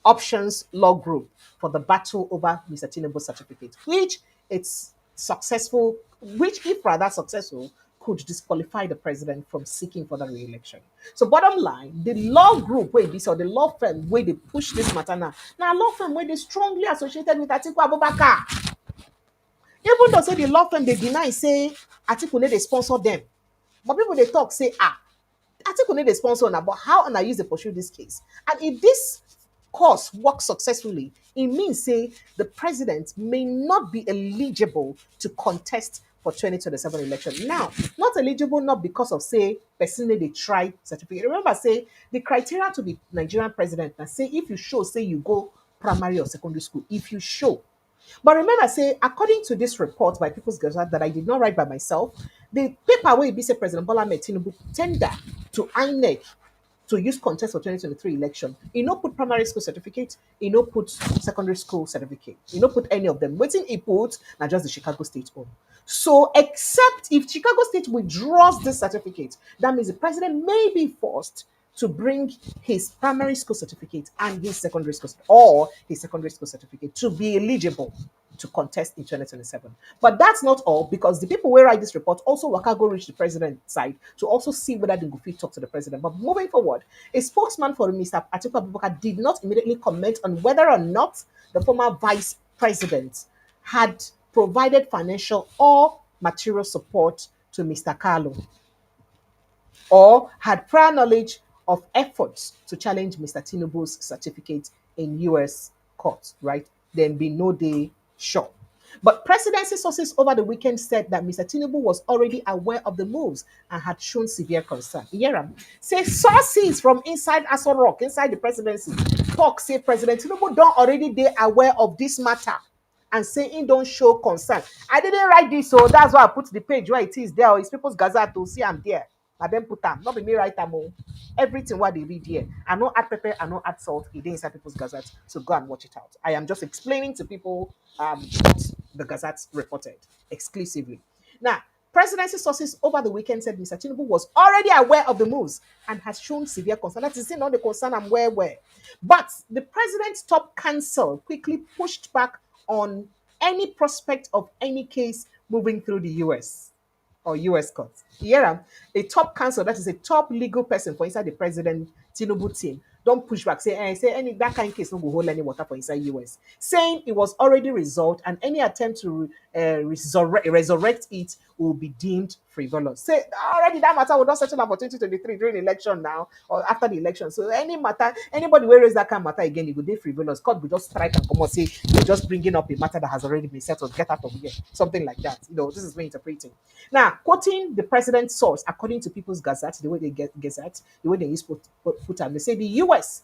options law group for the battle over Mr. Tinubu's certificate, which it's successful, which if rather successful, could disqualify the president from seeking further re-election. So bottom line, the law group where this or the law firm where they push this matter now law firm where they strongly associated with Atiku Abubakar. Even though say the law firm they deny say Atiku they sponsor them, but people they talk say Atiku need a sponsor now, but how and I use to pursue this case? And if this course works successfully, it means say the president may not be eligible to contest for 2027 election. Now, not eligible not because of say personally they try certificate. Remember, say the criteria to be Nigerian president now say if you show, say you go primary or secondary school, if you show. But remember, say, according to this report by People's Gazette that I did not write by myself, the paper where be say President Bola Tinubu tender to INEC to use contest for 2023 election. He no put primary school certificate, he no put secondary school certificate, he no put any of them. Waiting he put now just the Chicago State one. So except if Chicago State withdraws this certificate, that means the president may be forced to bring his primary school certificate and his secondary school or his secondary school certificate to be eligible to contest in 2027. But that's not all, because the people who write this report also waka go reach the president's side to also see whether they go fit talk to the president. But moving forward, a spokesman for Mr. Atiku Abubakar did not immediately comment on whether or not the former vice president had provided financial or material support to Mr. Carlo or had prior knowledge of efforts to challenge Mr. Tinubu's certificate in US courts, right? Then be no day sure. But presidency sources over the weekend said that Mr. Tinubu was already aware of the moves and had shown severe concern. Yeram say sources from inside Aso Rock, inside the presidency, talk say President Tinubu don't already they aware of this matter and say he don't show concern. I didn't write this, so that's why I put the page where it is there. Or it's People's Gazette to see I'm there. I then put them. Not be me write them all. Everything what they read here. I know add pepper, I know add salt. It is inside People's Gazette. So go and watch it out. I am just explaining to people what the Gazette reported exclusively. Now, presidency sources over the weekend said Mr. Tinubu was already aware of the moves and has shown severe concern. That is not the concern I'm where. But the president's top counsel quickly pushed back on any prospect of any case moving through the US or US courts. Yeah, a top counsel, that is a top legal person for inside the President Tinubu team, don't push back, say any that kind of case no go hold any water for inside US, saying it was already resolved and any attempt to resurrect it will be deemed frivolous. Say already that matter will not settle down for 2023 during the election now or after the election. So any matter, anybody will raise that kind of matter again, it will be frivolous. Court will just strike and come and say you're just bringing up a matter that has already been settled. Get out of here, something like that. This is me interpreting. Now, quoting the president's source, according to People's Gazette, the way they get Gazette, the way they use put them, they say the US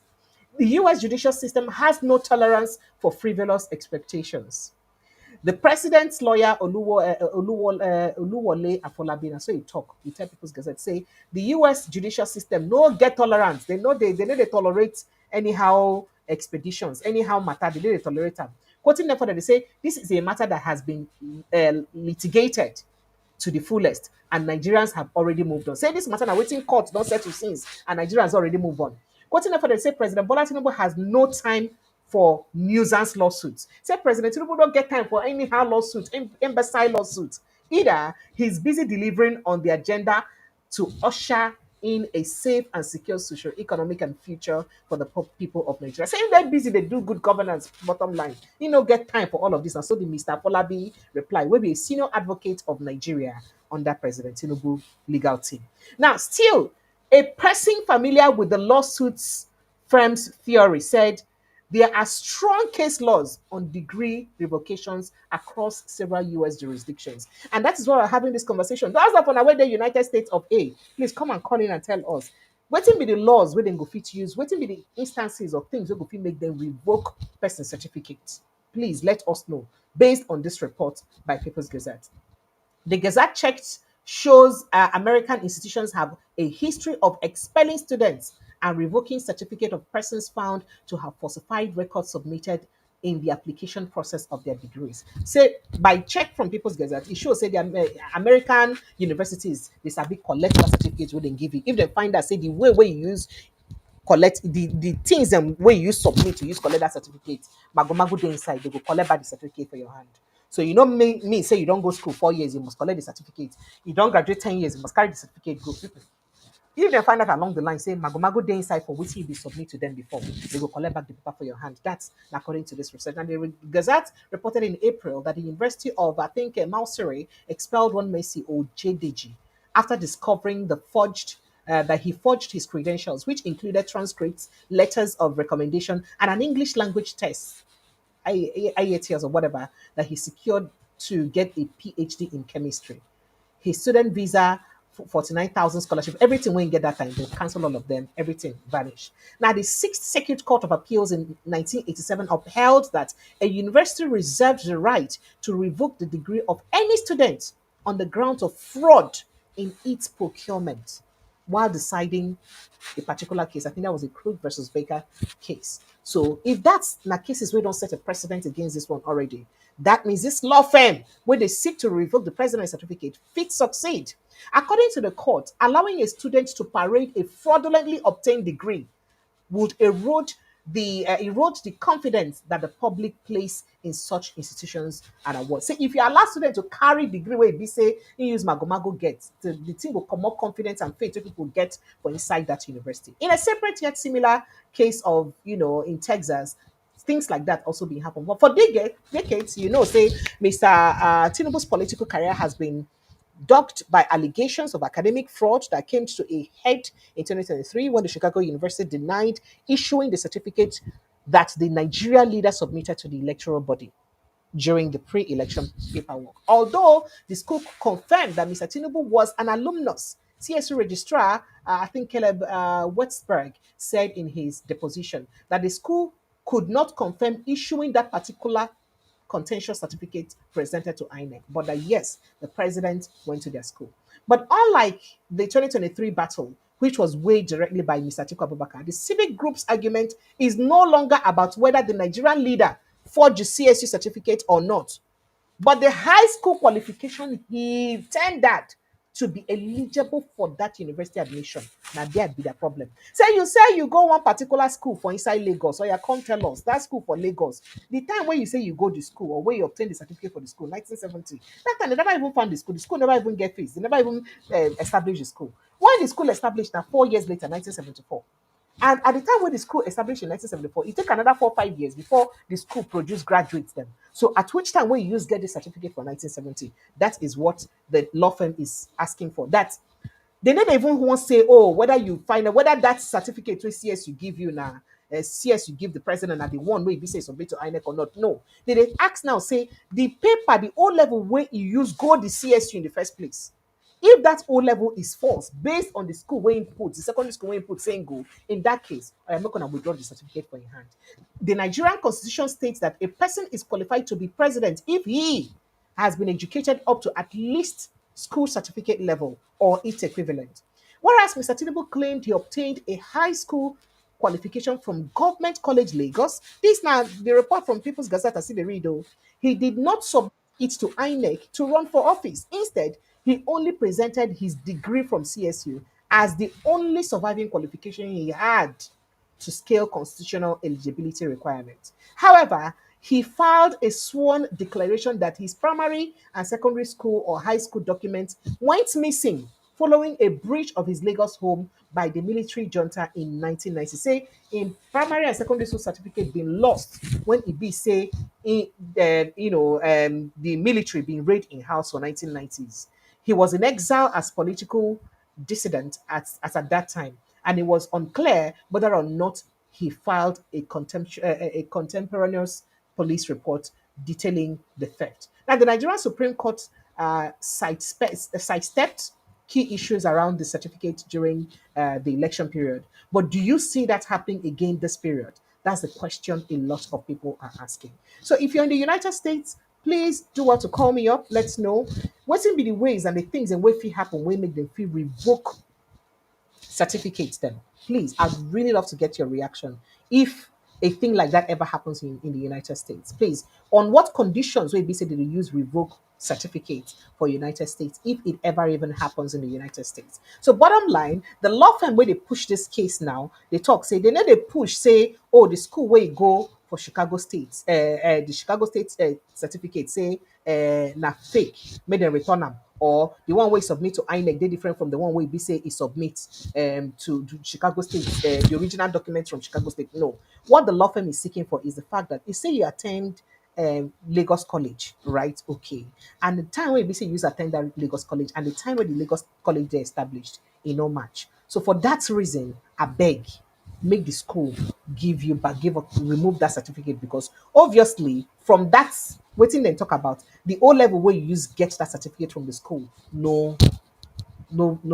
judicial system has no tolerance for frivolous expectations. The president's lawyer, Oluwole Afolabina, so he talk, he tell People's Gazette, say the US judicial system no get tolerance. They know they tolerate anyhow expeditions, anyhow matter, they know they tolerate them. Quoting them further, they say this is a matter that has been litigated to the fullest, and Nigerians have already moved on. Say this matter now waiting court don't settle since, and Nigerians already move on. Quoting them for they say President Bola Tinubu has no time for nuisance lawsuits. Say President Tinubu don't get time for anyhow lawsuits, imbecile lawsuits. Either he's busy delivering on the agenda to usher in a safe and secure social, economic, and future for the people of Nigeria. Saying they're busy, they do good governance, bottom line. You know, get time for all of this. And so the Mr. Folabi reply, will be a senior advocate of Nigeria under President Tinubu legal team. Now, still, a person familiar with the lawsuits firm's theory said there are strong case laws on degree revocations across several US jurisdictions. And that is why we're having this conversation. Those up on our way the United States of A, please come and call in and tell us. What will be the laws where they go fit use? What will be the instances of things that go fit make them revoke person certificates? Please let us know based on this report by People's Gazette. The Gazette checked shows American institutions have a history of expelling students and revoking certificate of persons found to have falsified records submitted in the application process of their degrees. Say by check from People's Gazette, it shows say the American universities they sabi collect that certificate wey dem give you. If they find out say the way you use collect the things where you use submit to use collect that certificate, mago dey inside, they go collect back the certificate for your hand. So you know me say you don't go school 4 years, you must collect the certificate. You don't graduate 10 years, you must carry the certificate go. If they find out along the line, say mago dey inside for which you be submit to them before, they will collect back the paper for your hand. That's according to this research. And the Gazette reported in April that the University of, I think, Mausere expelled one Messi or JDG after discovering that he forged his credentials, which included transcripts, letters of recommendation, and an English language test, IELTS or whatever, that he secured to get a PhD in chemistry. His student visa, 49,000 scholarship, everything when you get that time, they cancel all of them, everything vanish. Now, the Sixth Circuit Court of Appeals in 1987 upheld that a university reserved the right to revoke the degree of any student on the grounds of fraud in its procurement while deciding a particular case. I think that was a Krug versus Baker case. So if that's na cases we don't set a precedent against this one already, that means this law firm, where they seek to revoke the president's certificate, fit succeed. According to the court, allowing a student to parade a fraudulently obtained degree would erode the confidence that the public place in such institutions and awards. Say if you allow students to carry degree where be say you use mago get, the thing will come more confidence and faith people get for inside that university. In a separate yet similar case of in Texas, things like that also been happen. But for decades, say Mr. Tinubu's political career has been dogged by allegations of academic fraud that came to a head in 2023 when the Chicago University denied issuing the certificate that the Nigerian leader submitted to the electoral body during the pre-election paperwork. Although the school confirmed that Mr. Tinubu was an alumnus, CSU registrar, I think Caleb Westberg, said in his deposition that the school could not confirm issuing that particular contentious certificate presented to INEC, but that yes, the president went to their school. But unlike the 2023 battle, which was waged directly by Mr. Atiku Abubakar, the civic group's argument is no longer about whether the Nigerian leader forged the CSU certificate or not, but the high school qualification he tendered to be eligible for that university admission. Now there be the problem. Say you go one particular school for inside Lagos, or you come tell us that school for Lagos. The time when you say you go to school or when you obtain the certificate for the school, 1970, that time they never even found the school. The school never even get fees. They never even established the school. When the school established, now 4 years later, 1974. And at the time when the school established in 1974, it took another 4 or 5 years before the school produced graduates then. So at which time when you use get the certificate for 1970, that is what the law firm is asking for. That they never even want to say, oh, whether you find out whether that certificate with CSU give you now, CSU give the president and the one way be say submit to INEC or not. No. They ask now, say the paper, the O level way you use go the CSU in the first place. If that O level is false based on the school where input, the secondary school where input saying go, in that case, I am not going to withdraw the certificate for your hand. The Nigerian constitution states that a person is qualified to be president if he has been educated up to at least school certificate level or its equivalent. Whereas Mr. Tinubu claimed he obtained a high school qualification from Government College Lagos. This now the report from People's Gazette, I see the read though. He did not submit it to INEC to run for office. Instead, he only presented his degree from CSU as the only surviving qualification he had to scale constitutional eligibility requirements. However, he filed a sworn declaration that his primary and secondary school or high school documents went missing following a breach of his Lagos home by the military junta in 1990. Say in primary and secondary school certificate been lost when it be say the military being raided in house for 1990s. He was in exile as political dissident at that time, and it was unclear whether or not he filed a contemporaneous police report detailing the theft. Now, the Nigerian Supreme Court sidestepped key issues around the certificate during the election period. But do you see that happening again this period? That's the question a lot of people are asking. So if you're in the United States, please do want to call me up. Let's know what's in be the ways and the things and what feel happen, we make them feel revoke certificates them. Please, I'd really love to get your reaction. If a thing like that ever happens in the United States, please, on what conditions will be said that they use revoke certificates for United States if it ever even happens in the United States. So bottom line, the law firm where they push this case now, they talk, say they know they push, say, oh, the school where you go for Chicago State, the Chicago State certificate say na fake, made them return them, or the one way submit to INEC they different from the one way be say is submit to Chicago State, the original documents from Chicago State. No, what the law firm is seeking for is the fact that you say you attend Lagos College, right? Okay, and the time when you say you attend that Lagos College and the time when the Lagos College they established, no match. So for that reason, I beg, make the school give you back, give up, remove that certificate, because obviously from that waiting then talk about the O level where you use get that certificate from the school. No,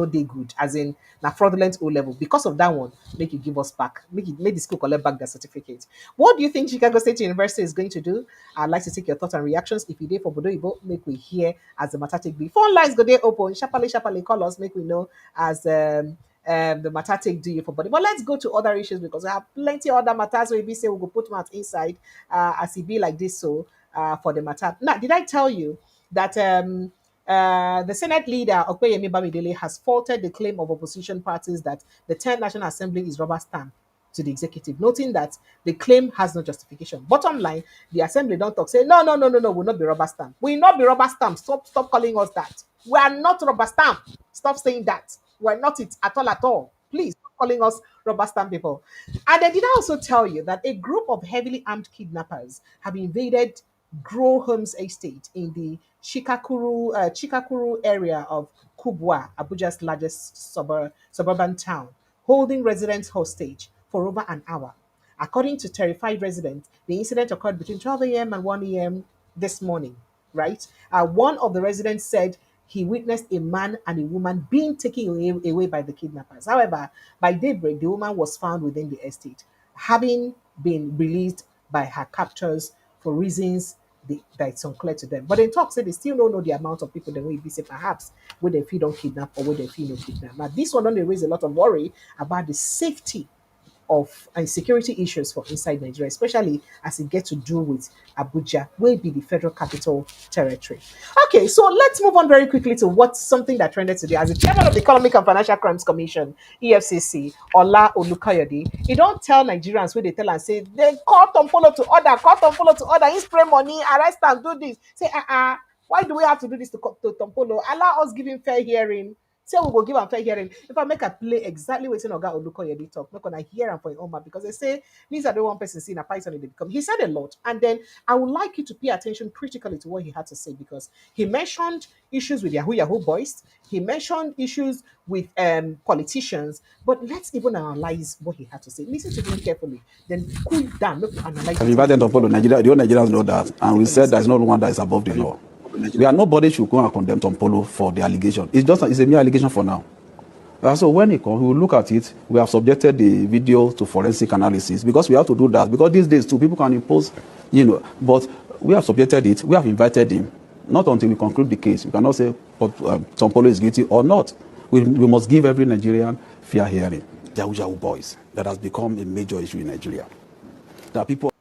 they good. As in na fraudulent O level. Because of that one, make you give us back. Make the school collect back the certificate. What do you think Chicago State University is going to do? I'd like to take your thoughts and reactions. If you did for Bodo Ibo, make we hear as the matter take be. Phone lines go there open. Sharply call us, make we know as the matter take do you for body. But let's go to other issues because I have plenty of other matters where we say we'll go put mouth inside as it be like this. So for the matter. Now, did I tell you that the Senate leader, Okoyemi Bamidele, has faulted the claim of opposition parties that the 10th National Assembly is rubber stamp to the executive, noting that the claim has no justification. Bottom line, the assembly don't talk, say, no, will not be rubber stamp. We will not be rubber stamp. Stop calling us that. We are not rubber stamp. Stop saying that. We're not it at all. Please stop calling us rubber stamp people. And they did also tell you that a group of heavily armed kidnappers have invaded Grow Homes Estate in the Chikakuru area of Kubwa, Abuja's largest suburban town, holding residents hostage for over an hour. According to terrified residents, the incident occurred between 12 a.m. and 1 a.m. this morning, right? One of the residents said he witnessed a man and a woman being taken away by the kidnappers. However, by daybreak, the woman was found within the estate, having been released by her captors for reasons that it's unclear to them. But in talk, say they still don't know the amount of people that will be say perhaps where they feel don't kidnap or where they feel no kidnap. Now, this one only raise a lot of worry about the safety of and security issues for inside Nigeria, especially as it gets to do with Abuja, will be the federal capital territory. Okay, so let's move on very quickly to what's something that trended today. As the chairman of the Economic and Financial Crimes Commission, EFCC, Ola Olukayode, he don't tell Nigerians where they tell and say they call Tompolo to order, he spray money, arrest and do this. Say, why do we have to do this to Tompolo? Allow us give him fair hearing. Say we will give am fair hearing. If I make a play exactly what Oga Olukoyede talk, not gonna hear him for your own mouth because they say these are the one person seeing a python they become. He said a lot, and then I would like you to pay attention critically to what he had to say because he mentioned issues with Yahoo boys. He mentioned issues with politicians, but let's even analyze what he had to say. Listen to him carefully, then cool down. Look, analyze. Have invited to follow Nigeria. The Nigerians know that, and we said there's no one that is above the law. We are nobody should go and condemn Tom Polo for the allegation. It's a mere allegation for now. So when he comes, we will look at it. We have subjected the video to forensic analysis because we have to do that. Because these days, too, people can impose, but we have subjected it. We have invited him. Not until we conclude the case. We cannot say Tom Polo is guilty or not. We must give every Nigerian fair hearing. Yahoo boys, that has become a major issue in Nigeria. There are people.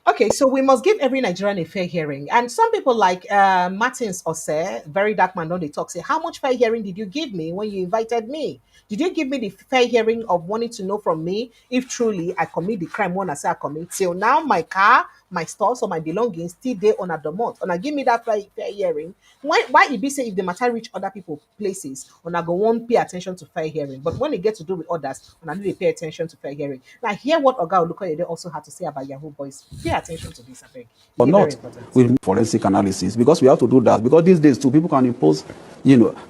Okay, so we must give every Nigerian a fair hearing. And some people like Martins Ose, very dark man, don't they talk, say, how much fair hearing did you give me when you invited me? Did you give me the fair hearing of wanting to know from me if truly I commit the crime when I say I commit? Till now, my car, my stores, or my belongings still there on a domot. And I give me that fair hearing. Why it be say if the matter reach other people places, and I go won't pay attention to fair hearing. But when it get to do with others, and I need to pay attention to fair hearing. Now hear what Oga Olukoyede also had to say about Yahoo boys. Pay attention to this, I beg. Or not with forensic analysis because we have to do that because these days too people can impose,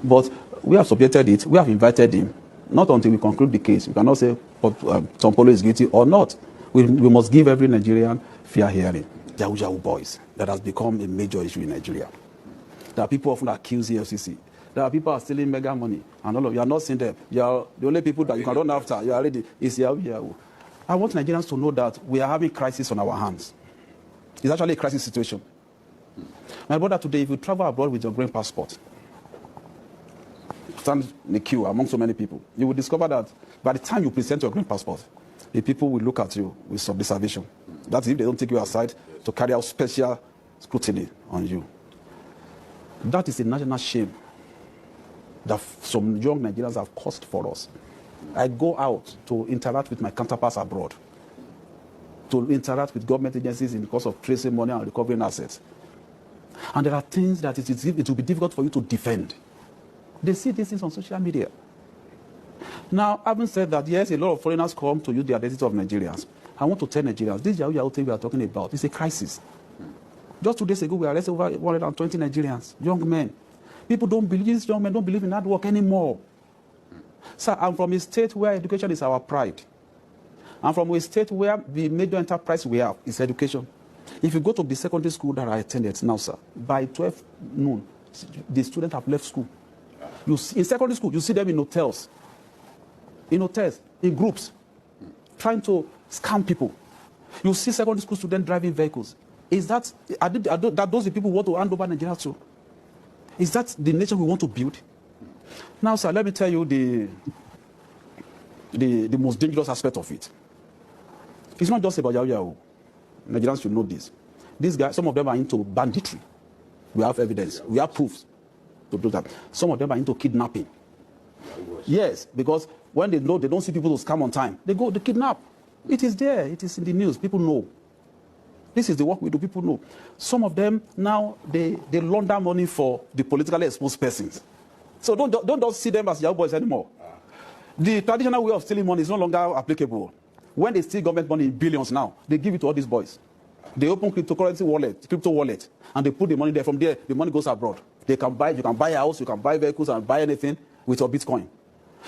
but we have subjected it. We have invited him. Not until we conclude the case. We cannot say Tom Polo is guilty or not. We must give every Nigerian fair hearing. Yahoo Yahoo boys, that has become a major issue in Nigeria. There are people often accuse the FCC. There are people who are stealing mega money, and all of you are not seeing them. You are the only people that you can run after. You are ready. It's Yahoo Yahoo. I want Nigerians to know that we are having crisis on our hands. It's actually a crisis situation. My brother, today, if you travel abroad with your green passport, stand in the queue among so many people, you will discover that by the time you present your green passport, the people will look at you with some observation. That's if they don't take you aside to carry out special scrutiny on you. That is a national shame that some young Nigerians have caused for us. I go out to interact with my counterparts abroad, to interact with government agencies in the course of tracing money and recovering assets. And there are things that it will be difficult for you to defend. They see these things on social media. Now, having said that, yes, a lot of foreigners come to use the identity of Nigerians. I want to tell Nigerians, this Yahoo Yahoo thing we are talking about is a crisis. Just 2 days ago, we arrested over 120 Nigerians, young men. People don't believe, these young men don't believe in hard work anymore. Sir, I'm from a state where education is our pride. I'm from a state where the major enterprise we have is education. If you go to the secondary school that I attended now, sir, by 12 noon, the students have left school. You see, in secondary school, you see them in hotels, in groups, trying to scam people. You see secondary school students driving vehicles. Are those the people who want to hand over Nigeria to? Is that the nation we want to build? Now, sir, let me tell you the most dangerous aspect of it. It's not just about Yahoo Yahoo. Nigerians should know this. These guys, some of them are into banditry. We have evidence. We have proofs to do that. Some of them are into kidnapping. Yes, because when they know they don't see people to scam on time, they kidnap. It is there. It is in the news. People know. This is the work we do. People know. Some of them now, they launder money for the politically exposed persons. So don't just see them as Yahoo boys anymore. The traditional way of stealing money is no longer applicable. When they steal government money in billions now, they give it to all these boys. They open crypto wallet, and they put the money there. From there, the money goes abroad. You can buy a house, you can buy vehicles, and buy anything with your Bitcoin.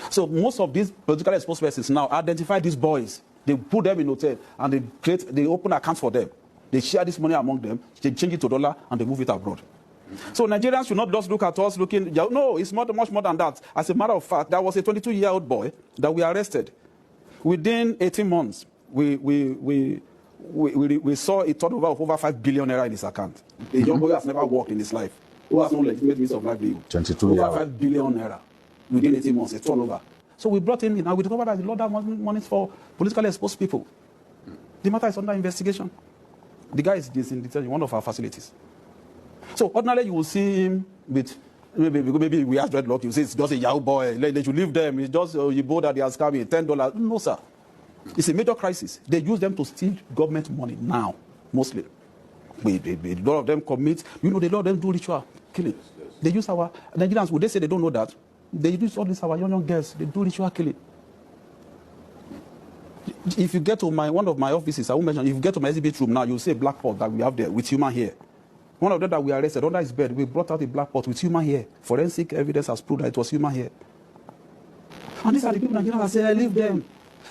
So most of these politically exposed persons now identify these boys. They put them in hotel, and they open accounts for them. They share this money among them, they change it to dollar, and they move it abroad. So Nigerians should not just look at us looking, no, it's much more than that. As a matter of fact, there was a 22-year-old boy that we arrested. Within 18 months, we saw a turnover of over 5 billion naira in his account. A young boy has never worked in his life, who has no legitimate means of livelihood. 22 over 5 billion naira within 18 months, a turnover. So we brought him in, and we discovered that a lot of money for politically exposed people. The matter is under investigation. The guy is in detention in one of our facilities. So ordinarily you will see him with maybe we have dreadlock. You say it's just a Yahoo boy. They should leave them. It's just you both that they are scamming $10. No, sir. It's a major crisis. They use them to steal government money now, mostly. A lot of them commit. A lot of them do ritual killing. They use our Nigerians. Would they say they don't know that? They use all these our young girls. They do ritual killing. If you get to one of my offices, I won't mention. If you get to my exhibit room now, you'll see a black pot that we have there with human hair. One of them that we arrested under his bed, we brought out a black pot with human hair. Forensic evidence has proved that it was human hair. And these are the people Nigerians that say, leave them.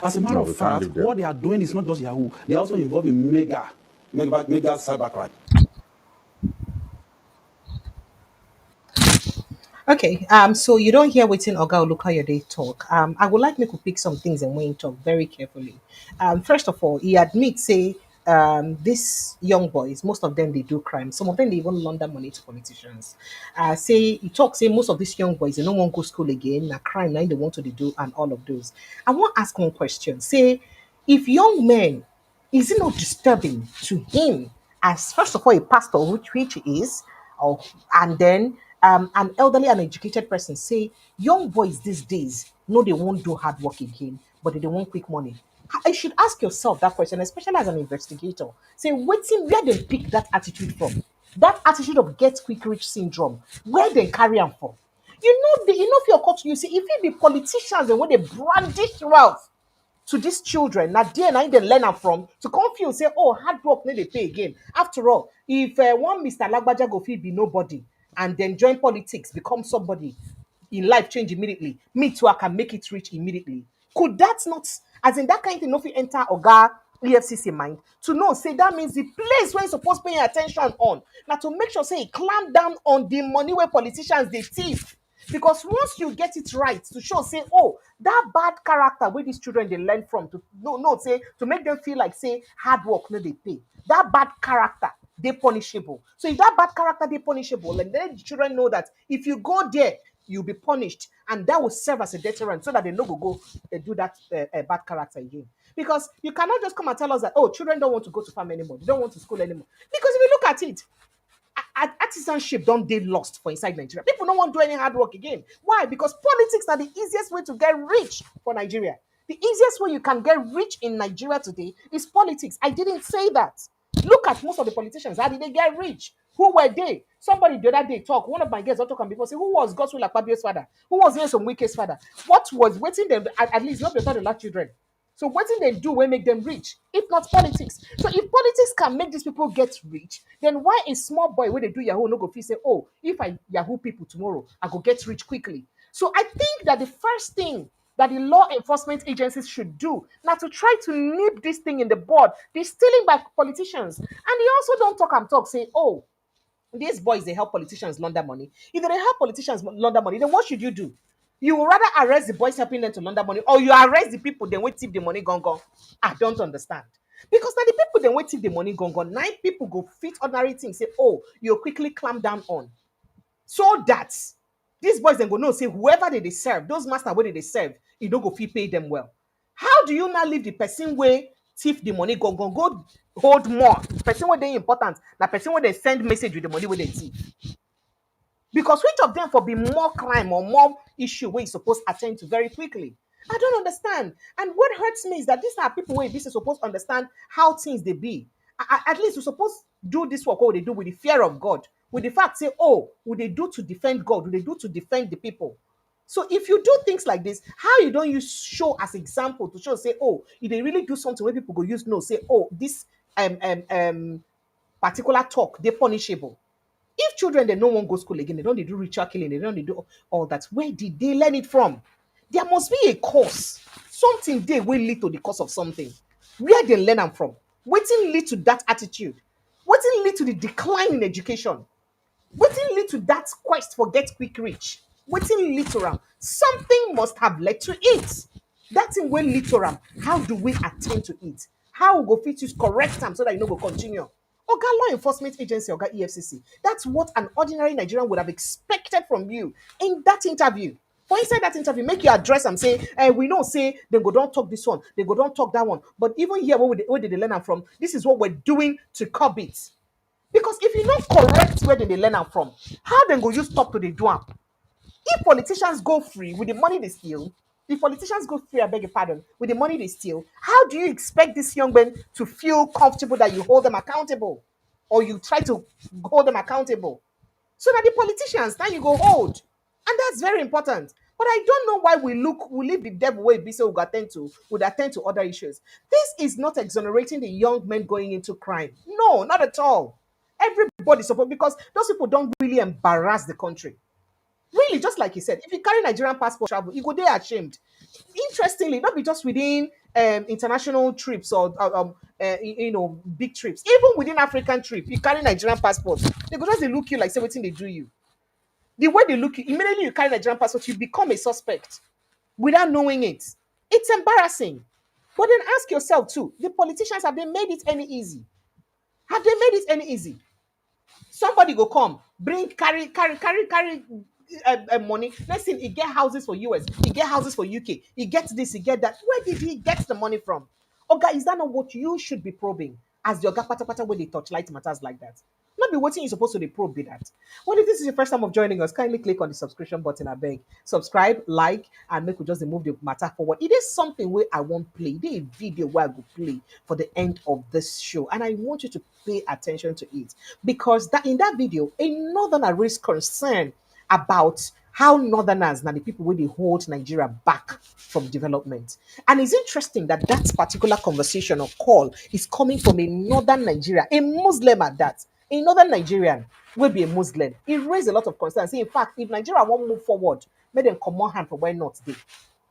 As a matter of fact, what they are doing is not just Yahoo. They are also involved in mega cybercrime. Okay, so you don't hear waiting Oga Olukayode talk. I would like me to pick some things and Wayne talk very carefully. First of all, he admits, say, these young boys, most of them they do crime. Some of them they even launder money to politicians. Say he talks, say most of these young boys they don't want to go school again, na crime, now they want to do and all of those. I want to ask one question. Say, if young men, is it not disturbing to him as first of all a pastor, which he is, or and then an elderly and educated person say young boys these days no they won't do hard work again, but they want quick money. I should ask yourself that question, especially as an investigator. Say, waiting where they pick that attitude from. That attitude of get quick rich syndrome, where they carry them from. If your culture, you see, if it be politicians and when they brandish wealth to these children, now there now they learn am from to confuse, say, oh, hard work, no, they pay again. After all, if one Mr. Lagbaja go fit be nobody and then join politics, become somebody, in life change immediately, me too, I can make it rich immediately. Could that not, as in that kind of thing, no fit enter Oga EFCC mind to know, say that means the place where you supposed pay attention on, now to make sure say he clamp down on the money where politicians they thief. Because once you get it right to show, say, oh, that bad character where these children they learn from, to no say to make them feel like say hard work no they pay. That bad character they punishable. So if that bad character they punishable, and then the children know that if you go there, you'll be punished, and that will serve as a deterrent so that they no go do that bad character again. Because you cannot just come and tell us that, oh, children don't want to go to farm anymore, they don't want to school anymore. Because if you look at it, artisanship don't they lost for inside Nigeria. People don't want to do any hard work again. Why? Because politics are the easiest way to get rich for Nigeria. The easiest way you can get rich in Nigeria today is politics. I didn't say that. Look at most of the politicians. How did they get rich? Who were they? Somebody the other day talk. One of my guests also come before say, who was Godswill Akpabio's father? Who was Nyesom Wike's father? What was waiting them at least not before the last children? So what did they do will make them rich, if not politics? So if politics can make these people get rich, then why a small boy when they do Yahoo no go feel say, oh, if I Yahoo people tomorrow, I go get rich quickly. So I think that the first thing that the law enforcement agencies should do now to try to nip this thing in the bud, they're stealing by politicians. And they also don't talk and talk, say, oh, these boys they help politicians launder money. If they help politicians launder money, then what should you do? You would rather arrest the boys helping them to launder money, or you arrest the people then wait tip the money gone gone. I don't understand. Because now the people then wait tip the money gone gone. 9 people go fit ordinary things, say, oh, you quickly clamp down on. So that these boys then go no say whoever they serve, those master where they serve, you don't go fee pay them well. How do you now leave the person where thief the money go hold more? Person where they important, now person where they send message with the money where they thief. Because which of them for be more crime or more issue where you supposed to attend to very quickly? I don't understand. And what hurts me is that these are people where this is supposed to understand how things they be. At least we're supposed to do this work what they do with the fear of God. With the fact say, oh, what they do to defend God, what they do to defend the people. So if you do things like this, how you don't use show as example to show say, oh, if they really do something where people go use no say, oh, this particular talk they punishable. If children they no one go school again, they don't they do ritual killing, they don't they do all that. Where did they learn it from? There must be a cause. Something they will lead to the cause of something. Where they learn them from? Waiting lead to that attitude. Waiting lead to the decline in education. Waiting lead to that quest for get quick rich. Waiting lead to am. Something must have led to it. That thing will lead to am. How do we attend to it? How we go fit use correct time so that you know go continue? Oga Law Enforcement Agency, Oga EFCC. That's what an ordinary Nigerian would have expected from you in that interview. For inside that interview, make your address and say, we know say they go don't talk this one, they go don't talk that one. But even here, where did they learn am from? This is what we're doing to curb it. Because if you don't correct where they learn am from, how then go you stop to the do am? If politicians go free with the money they steal, if politicians go free, I beg your pardon, with the money they steal, how do you expect these young men to feel comfortable that you hold them accountable? Or you try to hold them accountable? So that the politicians, now you go hold. And that's very important. But I don't know why we leave the devil where be so would attend to other issues. This is not exonerating the young men going into crime. No, not at all. Everybody support because those people don't really embarrass the country. Really, just like you said, if you carry Nigerian passport travel, you go there ashamed. Interestingly, not be just within international trips or big trips. Even within African trip, you carry Nigerian passport. They go just they look you like say what they do you. The way they look you, immediately you carry Nigerian passport, you become a suspect without knowing it. It's embarrassing. But then ask yourself too: the politicians, have they made it any easy? Have they made it any easy? Somebody go come, bring carry money. Next thing, he get houses for US, he get houses for UK, he gets this, he get that. Where did he get the money from? Oga, is that not what you should be probing as the Oga pata pata when they touchlight matters like that? Not be waiting you're supposed to be probe be that. Well, if this is your first time of joining us, kindly click on the subscription button, I beg. Subscribe, like, and make we just move the matter forward. It is something where I won't play. It is a video where I go play for the end of this show. And I want you to pay attention to it. Because that in that video, a northerner raised concern about how northerners now the people where they hold Nigeria back from development. And it's interesting that that particular conversation or call is coming from a northern Nigeria, a Muslim at that, in northern Nigerian will be a Muslim. It raised a lot of concerns. In fact, if Nigeria won't move forward, make them come on hand for why not they.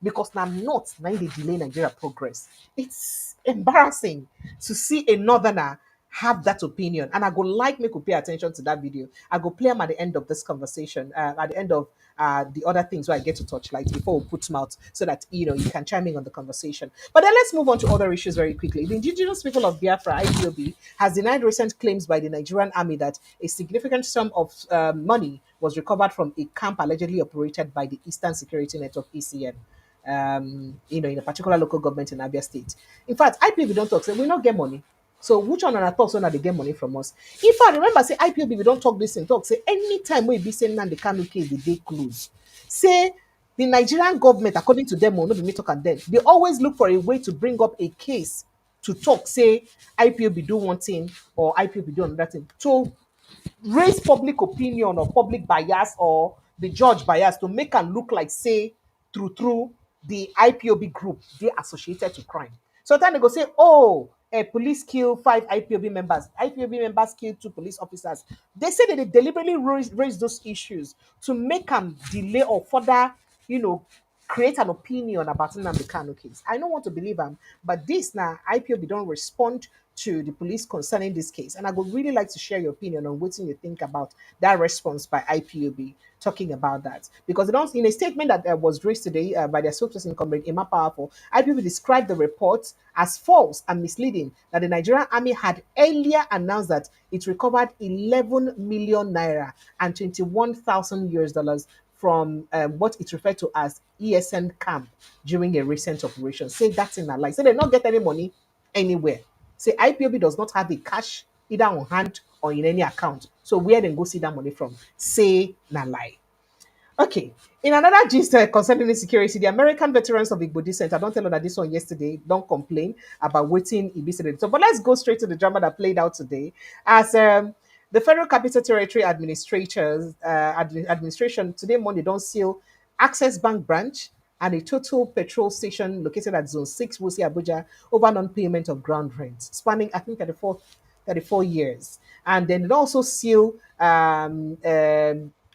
Because now not now they delay Nigeria progress. It's embarrassing to see a northerner have that opinion. And I go like me to pay attention to that video. I go play them at the end of this conversation, at the end of the other things where I get to touch light before we put mouth so that you can chime in on the conversation. But then let's move on to other issues very quickly. The indigenous people of Biafra, IPOB, has denied recent claims by the Nigerian army that a significant sum of money was recovered from a camp allegedly operated by the Eastern Security Network (ECN). In a particular local government in Abia State. In fact, IPOB don't talk, say we not get money. So which one on our thoughts when they get money from us? If I remember, say IPOB, we don't talk this and talk, say anytime we be saying that the Kanu case, the day close. Say the Nigerian government, according to them, will not be me talk and then they always look for a way to bring up a case to talk, say IPOB do one thing or IPOB do another thing. To raise public opinion or public bias or the judge bias to make and look like say through the IPOB group they associated to crime. So then they go say, oh, a police killed 5 IPOB members. IPOB members killed 2 police officers. They say that they deliberately raise those issues to make them delay or further, create an opinion about Nnamdi Kanu case. I don't want to believe them, but this now IPOB don't respond to the police concerning this case. And I would really like to share your opinion on what you think about that response by IPOB talking about that. Because in a statement that was raised today by their spokesperson, Comrade Emma Powerful, IPOB described the report as false and misleading that the Nigerian army had earlier announced that it recovered 11 million naira and 21,000 US dollars from what it referred to as ESN camp during a recent operation. Say that's in a lie. Say they not get any money anywhere. Say IPOB does not have the cash either on hand or in any account. So where then go see that money from? Say na lie. Okay. In another gist concerning insecurity, the American Veterans of Igbo Descent, I don't tell you that this one yesterday, don't complain about waiting Ibisede. So, but let's go straight to the drama that played out today. As the Federal Capital Territory administration today morning don't seal Access Bank branch and a total petrol station located at Zone 6, Wusi, Abuja, over non-payment of ground rent, spanning, I think, 34 years. And then it also seal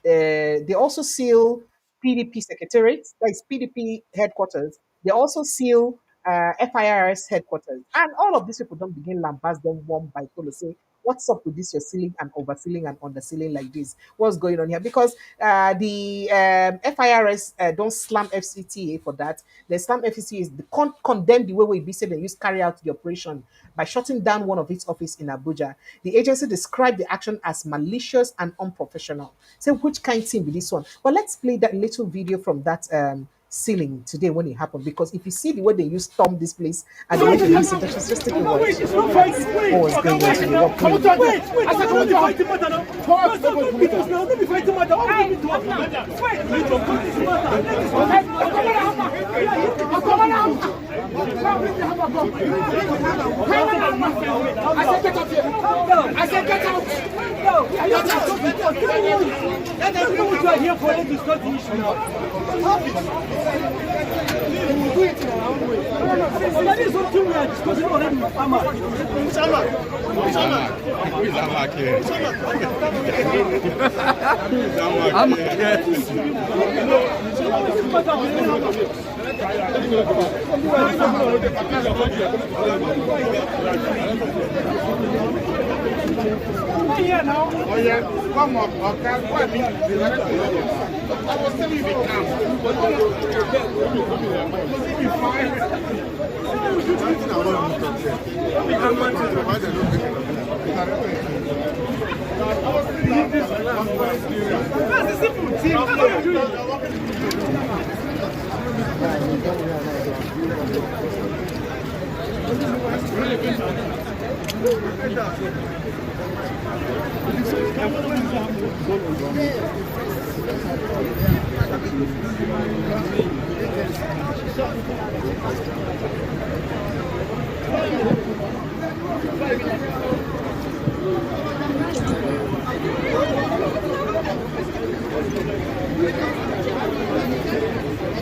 they also seal PDP Secretariat, that is PDP headquarters. They also seal FIRS headquarters. And all of these people don't begin lambast them one by one to say, what's up with this? You're sealing and oversealing and undersealing like this. What's going on here? Because the FIRS don't slam FCTA for that. They slam FCTA is condemn the way we be said and use carry out the operation by shutting down one of its office in Abuja. The agency described the action as malicious and unprofessional. So which kind of thing be this one? But let's play that little video from that ceiling today when it happened, because if you see the way they use storm this place and the way they use it, just take a watch. What was going on today? What played? Wait, I said, don't be fighting matter now. Because now, don't be fighting matter. All you need to I said, get out here. I said, get out. No, I don't know what you are here for. Let's discuss the issue now. We will do it in our own way. No. That is something we are discussing already with Amma. Here now. Oh yeah, come up, okay. What mean? I was telling you the camp. That's a simple thing. That's what you're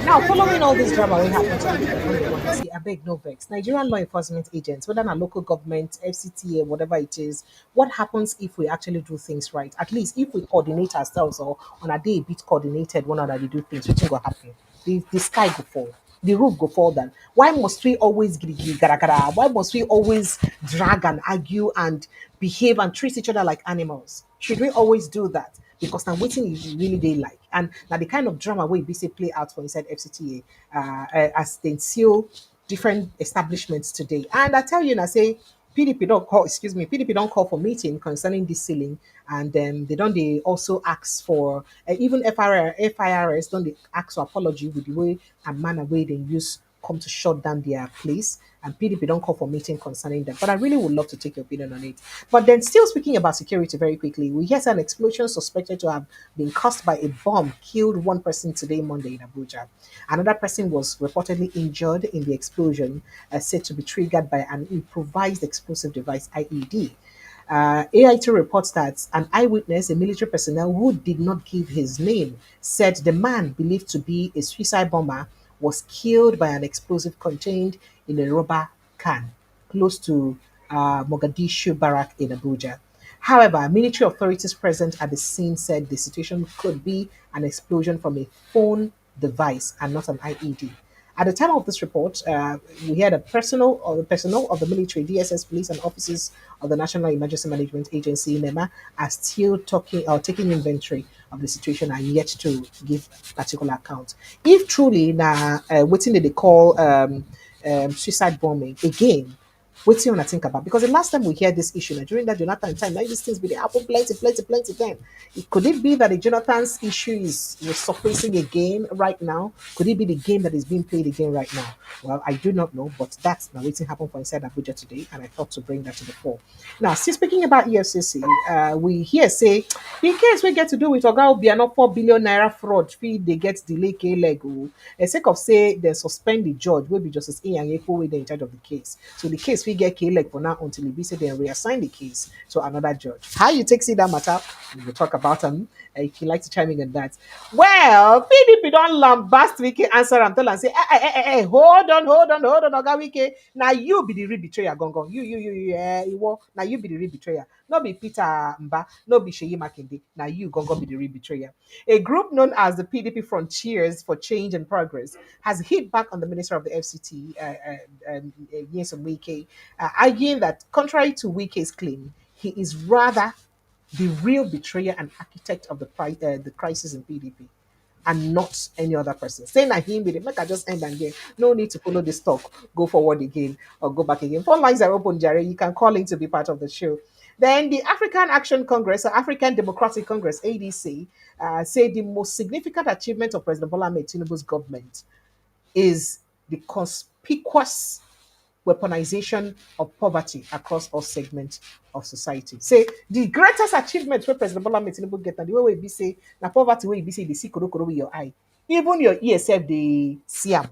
Now, following all this drama we happen to be on the one, see, I beg no vex. Nigerian law enforcement agents, whether not local government, FCTA, whatever it is, what happens if we actually do things right? At least if we coordinate ourselves or on a day a bit coordinated, one another they do things, which will happen. The sky go fall. The roof go fall down. Why must we always giri gara gara? Why must we always drag and argue and behave and treat each other like animals? Should we always do that? Because now waiting is really they like. And now the kind of drama we be say play out for inside FCTA as they seal different establishments today. And I tell you, and I say PDP don't call, excuse me, PDP don't call for meeting concerning this ceiling, and they don't they also ask for even FIRS don't they ask for apology with the way and manner way they use come to shut down their place. And PDP don't call for meeting concerning them. But I really would love to take your opinion on it. But then, still speaking about security very quickly, we hear an explosion suspected to have been caused by a bomb killed one person today, Monday, in Abuja. Another person was reportedly injured in the explosion, said to be triggered by an improvised explosive device, IED. AIT reports that an eyewitness, a military personnel who did not give his name, said the man believed to be a suicide bomber was killed by an explosive contained in a rubber can close to Mogadishu barrack in Abuja. However, military authorities present at the scene said the situation could be an explosion from a phone device and not an IED. At the time of this report, we had a personnel or the personnel of the military, DSS, police, and officers of the National Emergency Management Agency (NEMA) are still talking or taking inventory of the situation and yet to give particular account. If truly now, waiting they call suicide bombing again, what's you want to think about? Because the last time we heard this issue, now, during that Jonathan time, like these things be the happen plenty, plenty, plenty then. Could it be that the Jonathan's issue is resurfacing again right now? Could it be the game that is being played again right now? Well, I do not know, but that's now waiting happen for inside Abuja today, and I thought to bring that to the fore. Now, still speaking about EFCC, we hear say the case we get to do with Oga Obiano 4 billion naira fraud fee they get delay K leg. A sake of say they suspend the judge, will be Justice Iyan Ekpo wey dey in charge of the case. So the case we get K leg for now until it be say they reassign the case to another judge. How you take see that matter? We will talk about them. If you like to chime in on that. Well, PDP don't lambast Wiki answer and tell and say, hold on, Oga Wiki. Now you be the real betrayer, gong. Now you be the real betrayer. No be Peter Mba, no be Sheyi Makinde. Now you gongo be the real betrayer. A group known as the PDP Frontiers for Change and Progress has hit back on the Minister of the FCT, Nyesom Wike, arguing that contrary to Wike's claim, he is rather the real betrayer and architect of the crisis in PDP and not any other person. Saying that him with it, make I just end and get no need to follow this talk, go forward again or go back again. Phone lines are open, Jerry. You can call in to be part of the show. Then the African Action Congress, or African Democratic Congress, ADC, say the most significant achievement of President Bola Tinubu's government is the conspicuous weaponization of poverty across all segments of society. Say the greatest achievement where President Bola Tinubu get and the way we be say na poverty where you be say they see koro with your eye. Even your ear self they see am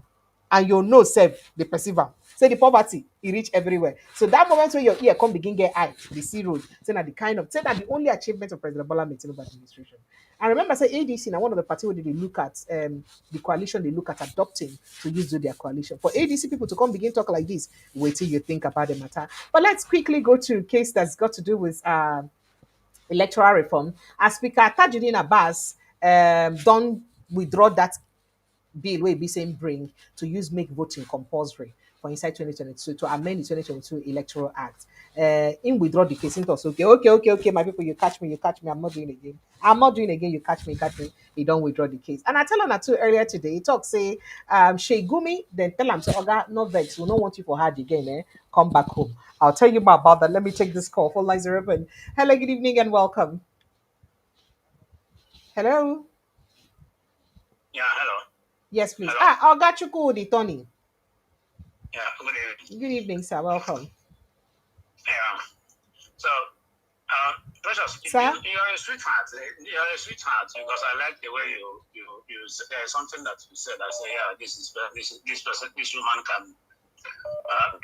and your nose self they perceive am. Say the poverty it reach everywhere. So that moment when your ear come begin get eye, the see road. Say that the kind of say that the only achievement of President Bola Tinubu administration. I remember say ADC now one of the party where they look at the coalition they look at adopting to use to their coalition. For ADC people to come begin talk like this, wait till you think about the matter. But let's quickly go to a case that's got to do with electoral reform. As Speaker Tajuddin Abbas don't withdraw that bill wey be saying bring to use make voting compulsory for inside 2022 to amend the 2022 Electoral Act. In withdraw the case into okay, my people, you catch me, I'm not doing it again. I'm not doing it again, you catch me. He don't withdraw the case. And I tell her too earlier today, he talk say, Sheikh Gumi, then tell him, say, Oga, no vex, we don't want you for hard again, come back home. I'll tell you more about that. Let me take this call. Phone lines are open. Hello, good evening and welcome. Hello? Yeah, hello. Yes, please. Hello. Oga Chukwudi, Tony. Yeah, good evening. Good evening, sir. Welcome. Yeah. So, Precious, Sir? you're a sweetheart. You're a sweetheart because I like the way there's something that you said. I say, yeah, this person, this woman can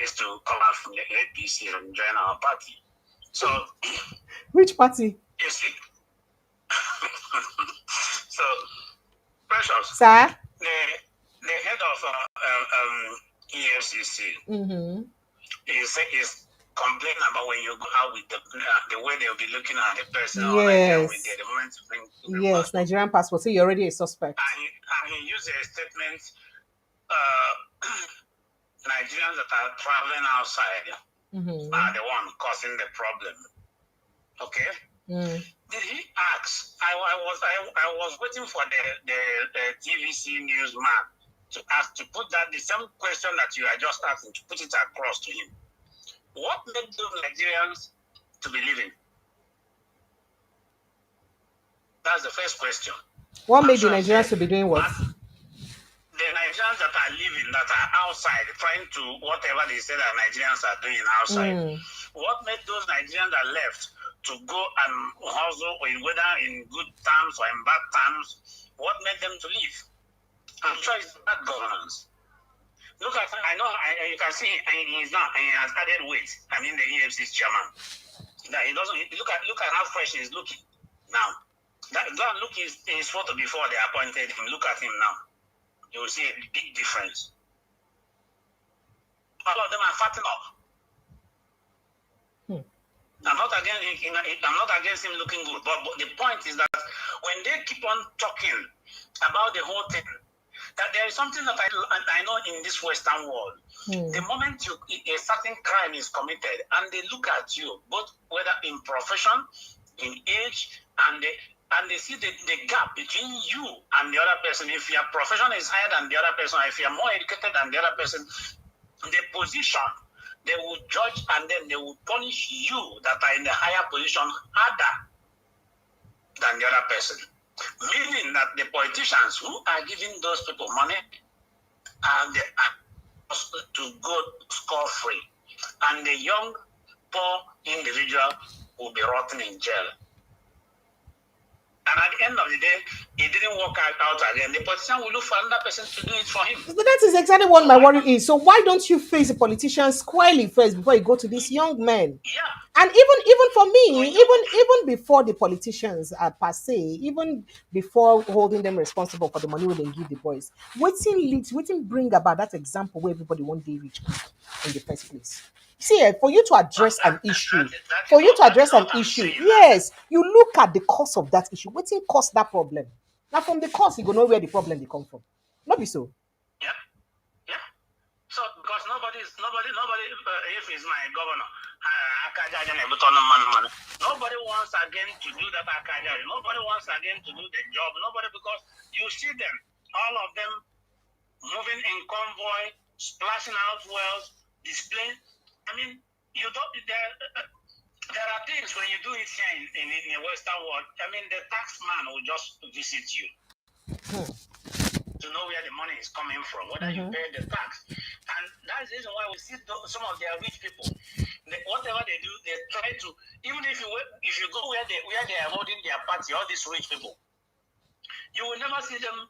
is to come out from the APC and join our party. So, Which party? you see, so Precious, Sir? the the head of EFCC Mm-hmm. is complaining about when you go out with the way they'll be looking at the person or Nigerian with Yes. the moment to bring the Yes, passport. Nigerian passport. So you're already a suspect. And he used a statement, uh, Nigerians that are traveling outside Mm-hmm. are the one causing the problem. Okay? Mm. Did he ask? I was waiting for the TVC newsman to ask to put that the same question that you are just asking to put it across to him. What made those Nigerians to be living? That's the first question. What made the Nigerians to be doing what? The Nigerians that are living, that are outside, trying to whatever they say that Nigerians are doing outside. Mm. What made those Nigerians that left to go and hustle, whether in good terms or in bad terms? What made them to leave? I'm sure it's bad governance. Look at, I know, you can see he's not, he has added weight. I mean, the EFC's chairman. That he doesn't look at how fresh he's looking now. That go and look his photo before they appointed him. Look at him now. You will see a big difference. All of them are fatting up. I'm not against him looking good, but the point is that when they keep on talking about the whole thing, that there is something that I know in this Western world. The moment a certain crime is committed, and they look at you, both whether in profession, in age, and they see the gap between you and the other person. If your profession is higher than the other person, if you're more educated than the other person, the position, they will judge and then they will punish you that are in the higher position harder than the other person. Meaning that the politicians who are giving those people money are to go score-free. And the young, poor individual will be rotting in jail. And at the end of the day, it didn't work out again. The politician will look for another person to do it for him. But that is exactly what my worry is. So why don't you face the politicians squarely first before you go to these young men? Yeah. And even for me, even before the politicians per se, even before holding them responsible for the money when they give the boys, waiting bring about that example where everybody one day reach in the first place. See, for you to address an issue, yes, you look at the cause of that issue. Waiting cause that problem. Now from the cause, you go know where the problem they come from. Not be so. Yeah. Yeah. So because nobody, if he's my governor, nobody wants again to do that. Nobody wants again to do the job. Nobody, because you see them, all of them moving in convoy, splashing out wells, displaying. I mean, you don't. There are things when you do it here in the Western world. I mean, the tax man will just visit you to know where the money is coming from, whether you pay the tax. And that's the reason why we see some of their rich people, whatever they do, they try to, even if you go where they are holding their party, all these rich people, you will never see them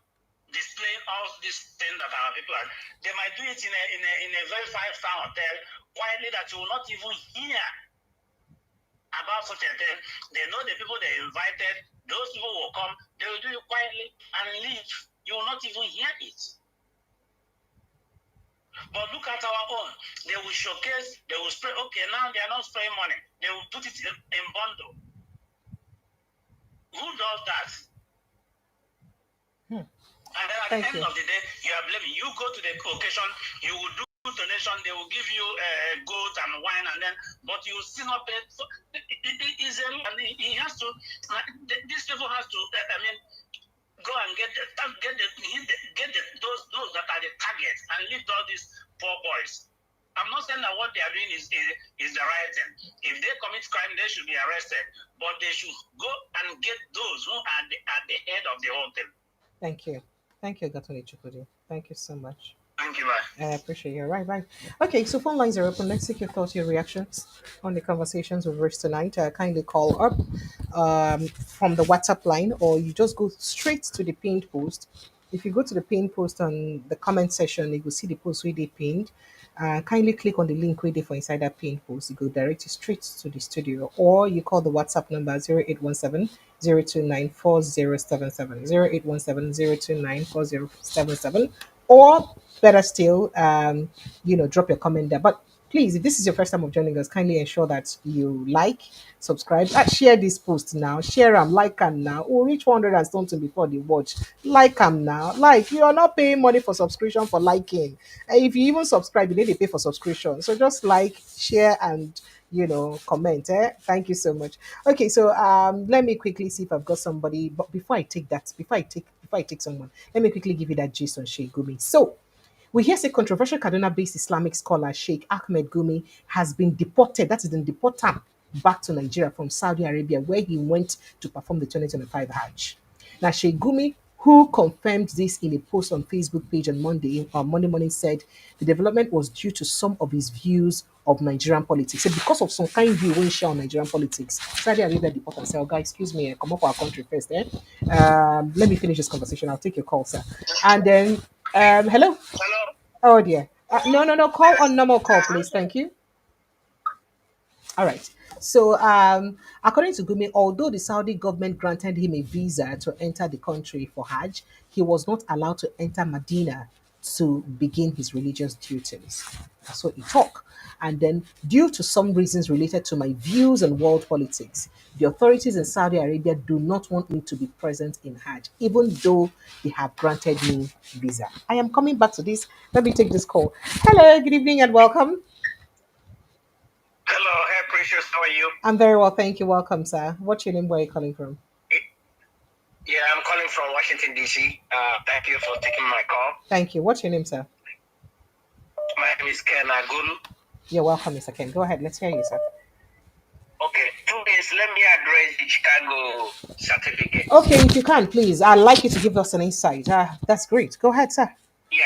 displaying all these things that our people are. They might do it in a very five-star hotel, quietly, that you will not even hear about such a thing. They know the people they invited, those people will come, they will do it quietly and leave. You will not even hear it. But look at our own. They will showcase, they will spray. Okay, now they are not spraying money. They will put it in bundle. Who does that? And then at the end of the day, you are blaming. You go to the occasion, you will do donation, they will give you goat and wine, and then, but you still not pay. So it is he has to. These people has to. I mean, go and get those that are the targets and leave all these poor boys. I'm not saying that what they are doing is the right thing. If they commit crime, they should be arrested. But they should go and get those who are at the head of the whole thing. Thank you. Thank you, Gatoni Chukudi. Thank you so much. Thank you, bye. I appreciate you. Right. Okay, so phone lines are open. Let's take your thoughts, your reactions on the conversations we've reached tonight. Kindly call up from the WhatsApp line, or you just go straight to the pinned post. If you go to the pinned post on the comment section, you will see the post where they pinned. Kindly click on the link where they for inside that pinned post. It will direct you straight to the studio, or you call the WhatsApp number 0817 029 4077 0817 029 4077. Or better still, drop your comment there. But please, if this is your first time of joining us, kindly ensure that you like, subscribe, share this post now, share them, like them now. We'll reach 100 and something before they watch. Like them now. Like, you are not paying money for subscription for liking. If you even subscribe, you need to pay for subscription. So just like, share, and comment. Thank you so much. Okay, so let me quickly see if I've got somebody. But before I take someone, let me quickly give you that gist on Sheikh Gumi. So we hear say controversial Kaduna-based Islamic scholar Sheikh Ahmad Gumi has been deported. That is, been deported back to Nigeria from Saudi Arabia, where he went to perform the 2025 Hajj. Now, Sheikh Gumi, who confirmed this in a post on Facebook page on Monday morning, said the development was due to some of his views of Nigerian politics. So because of some kind view when share on Nigerian politics, Saudi Arabia deport and say, "Oh, guys, excuse me, come up our country first." Let me finish this conversation. I'll take your call, sir. And then, hello. Hello. Oh dear. No, no, no. Call on normal call, please. Thank you. All right. So, according to Gumi, although the Saudi government granted him a visa to enter the country for Hajj, he was not allowed to enter Medina to begin his religious duties. That's what he talked. And then, due to some reasons related to my views on world politics, the authorities in Saudi Arabia do not want me to be present in Hajj, even though they have granted me visa. I am coming back to this. Let me take this call. Hello, good evening, and welcome. Hello, hey Precious, how are you? I'm very well, thank you. Welcome, sir. What's your name? Where are you calling from? Yeah, I'm calling from Washington, D.C. Thank you for taking my call. Thank you. What's your name, sir? My name is Ken Agulu. You're welcome, Mr. Ken. Go ahead. Let's hear you, sir. Okay, two days, let me address the Chicago certificate. Okay, if you can, please. I'd like you to give us an insight. That's great. Go ahead, sir. Yeah,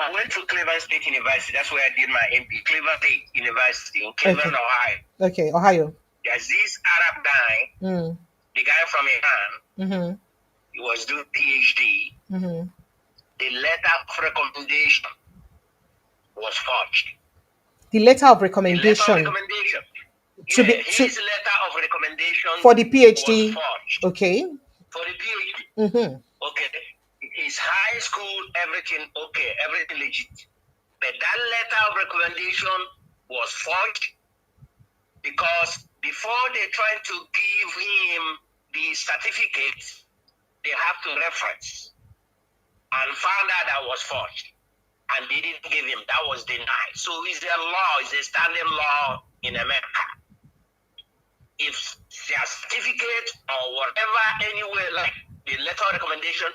I went to Cleveland State University. That's where I did my MD. Cleveland State University in Cleveland, Okay. Ohio. Okay, Ohio. There's this Arab guy, the guy from Iran. Mm-hmm. He was doing PhD. Mm-hmm. The letter of recommendation was forged. The letter of The letter recommendation of recommendation. to Yeah, be his letter of recommendation for the PhD. was forged. Okay. For the PhD. Mm-hmm. Okay. His high school, everything okay, everything legit. But that letter of recommendation was forged because before they tried to give him the certificate, they have to reference and found out that was forged. And they didn't give him. That was denied. So it's a law, it's a standing law in America. If their certificate or whatever, anywhere, like the letter of recommendation,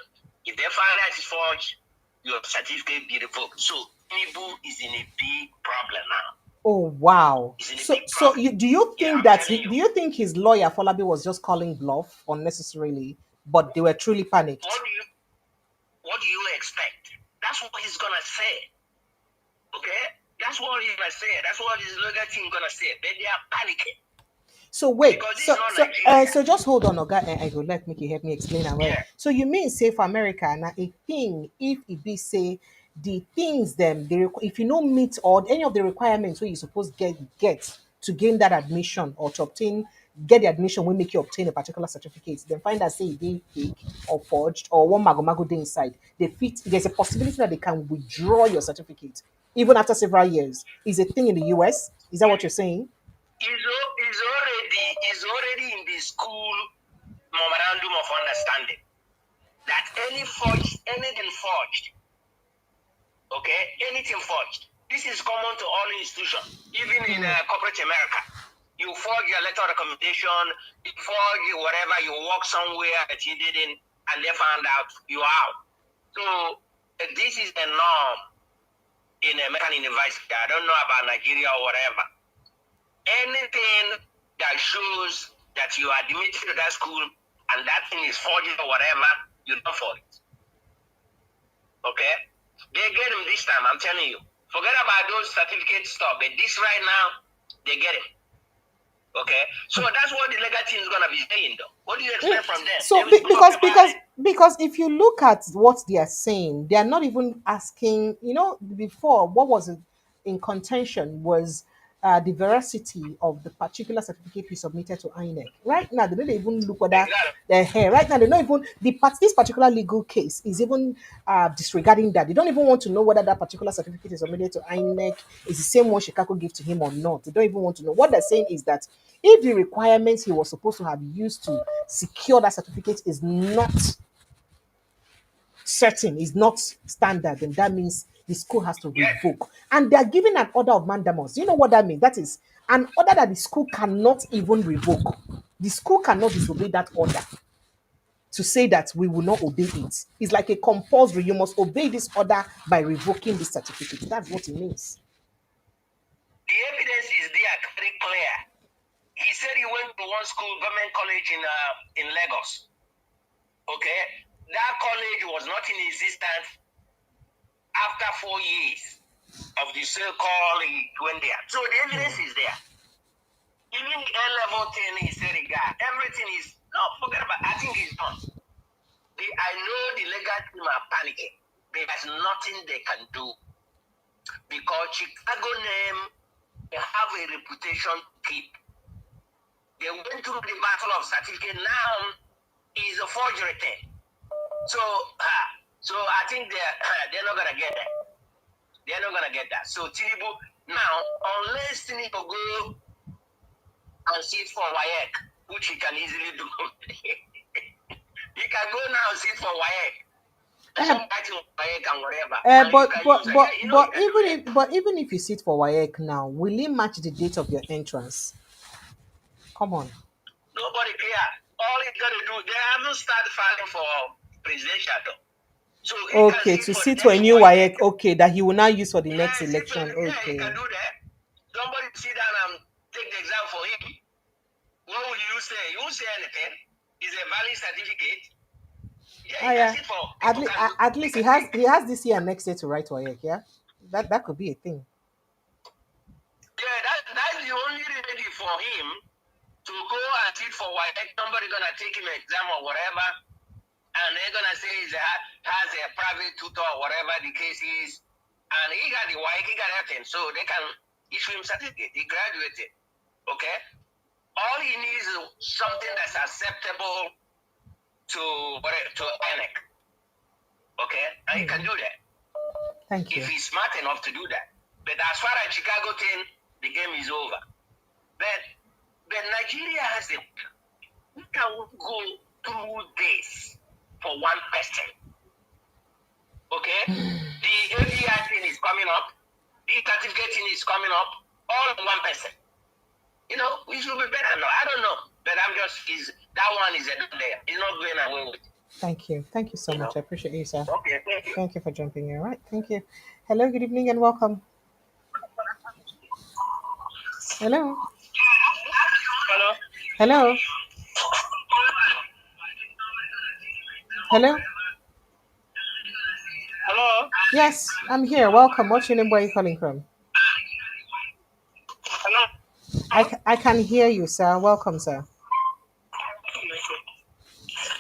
if they find that it's forged, your certificate be revoked. So Tinubu is in a big problem now. Oh wow. So do you think you. do you think his lawyer Folabi was just calling bluff unnecessarily, but they were truly panicked? What do you expect? That's what he's gonna say. Okay? That's what he's gonna say. That's what his legal team gonna say. But they are panicking. So wait, Because so just hold on, Oga, and I go let Mickey help me explain and well. Yeah. So you mean say for America now a thing if it be say the things them if you don't meet or any of the requirements where you supposed get to gain that admission or to obtain get the admission will make you obtain a particular certificate, then find out say it being fake or forged or one magomago day inside. They fit there's a possibility that they can withdraw your certificate even after several years. Is a thing in the US. Is that what you're saying? Is already in the school memorandum of understanding that anything forged, okay, anything forged. This is common to all institutions, even in corporate America. You forge your letter of recommendation, you forge whatever, you work somewhere that you didn't, and they found out you are out. So this is a norm in American university. I don't know about Nigeria or whatever. Anything that shows that you are admitted to that school and that thing is forged or whatever, you don't for it. Okay? They get him this time, I'm telling you. Forget about those certificate stuff, but this right now, they get him. Okay? So that's what the legal team is going to be saying, though. What do you expect from them? So because if you look at what they are saying, they are not even asking. Before what was in contention was the veracity of the particular certificate he submitted to INEC. Right now, they don't even look whether they're here. Right now, they don't even this particular legal case is even disregarding that. They don't even want to know whether that particular certificate is submitted to INEC is the same one Chicago gave to him or not. They don't even want to know. What they're saying is that if the requirements he was supposed to have used to secure that certificate is not certain, is not standard, then that means the school has to revoke. And they are giving an order of mandamus. You know what that means? That is an order that the school cannot even revoke. The school cannot disobey that order to say that we will not obey it. It's like a compulsory. You must obey this order by revoking this certificate. That's what it means. The evidence is there, very clear. He said he went to one school, government college in Lagos. Okay, that college was not in existence after 4 years of the so-called he went there. So the evidence is there. Even the A-level thing he said, everything is, no, forget about it. I think it's done. I know the legal team are panicking. There's nothing they can do. Because Chicago name, they have a reputation to keep. They went through the battle of certificate. Now is a forgery thing. So I think they're not gonna get that. They're not gonna get that. So Tinubu now, unless Tinubu go and sit for WAEC, which he can easily do, he can go now and sit for WAEC. But even if you sit for WAEC now, will it match the date of your entrance? Come on. Nobody care. All he's gonna do, they haven't started filing for presidential though. So okay, to sit for a new WAEC, okay, that he will now use for the next election. Okay. He can do that. Somebody sit down and take the exam for him. What will you say? You won't say anything. It's a valid certificate. Yeah, at least he has this year and next year to write WAEC, yeah? That could be a thing. Yeah, that's the only remedy for him to go and sit for WAEC. Somebody gonna take him an exam or whatever, and they're gonna say he has a private tutor or whatever the case is, and he got the WAEC, he got everything, so they can issue him certificate. He graduated. Okay? All he needs is something that's acceptable to INEC. Okay? And he can do that. Thank you. If he's smart enough to do that. But as far as Chicago thing, the game is over. But Nigeria has we can go through this for one person. Okay? The API thing is coming up. The certificate thing is coming up. All in one person. You know, we should be better now. I don't know. But that one is there. It's not going away with it. Thank you. Thank you so much. I appreciate you, sir. Okay, thank you. Thank you for jumping in. All right. Thank you. Hello, good evening and welcome. Hello. Hello. Hello. Hello. Hello. Yes, I'm here. Welcome. What's your name? Where are you calling from? Hello. I can hear you, sir. Welcome, sir.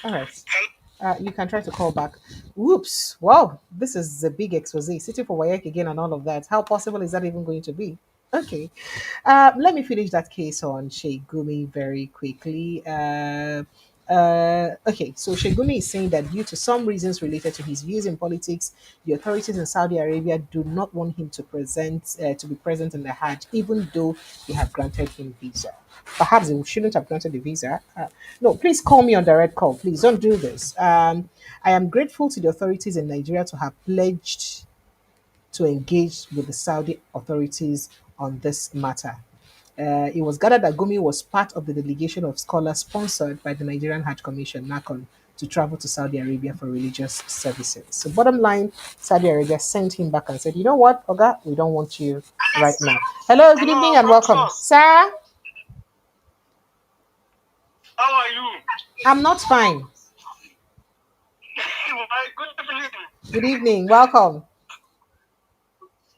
All right. You can try to call back. Whoops. Wow. This is a big expose. Sitting for WAEC again and all of that. How possible is that even going to be? Okay. Let me finish that case on Sheikh Gumi very quickly. Okay, so Sheikh Gumi is saying that due to some reasons related to his views in politics, the authorities in Saudi Arabia do not want him to be present in the Hajj, even though they have granted him visa. Perhaps they shouldn't have granted the visa. No, please call me on direct call. Please don't do this. I am grateful to the authorities in Nigeria to have pledged to engage with the Saudi authorities on this matter. It was gathered that Gumi was part of the delegation of scholars sponsored by the Nigerian Hajj Commission, NACON, to travel to Saudi Arabia for religious services. So bottom line, Saudi Arabia sent him back and said, you know what, Oga, we don't want you right now. Hello, good evening and welcome. Sir? How are you? I'm not fine. Good evening. Good evening, welcome.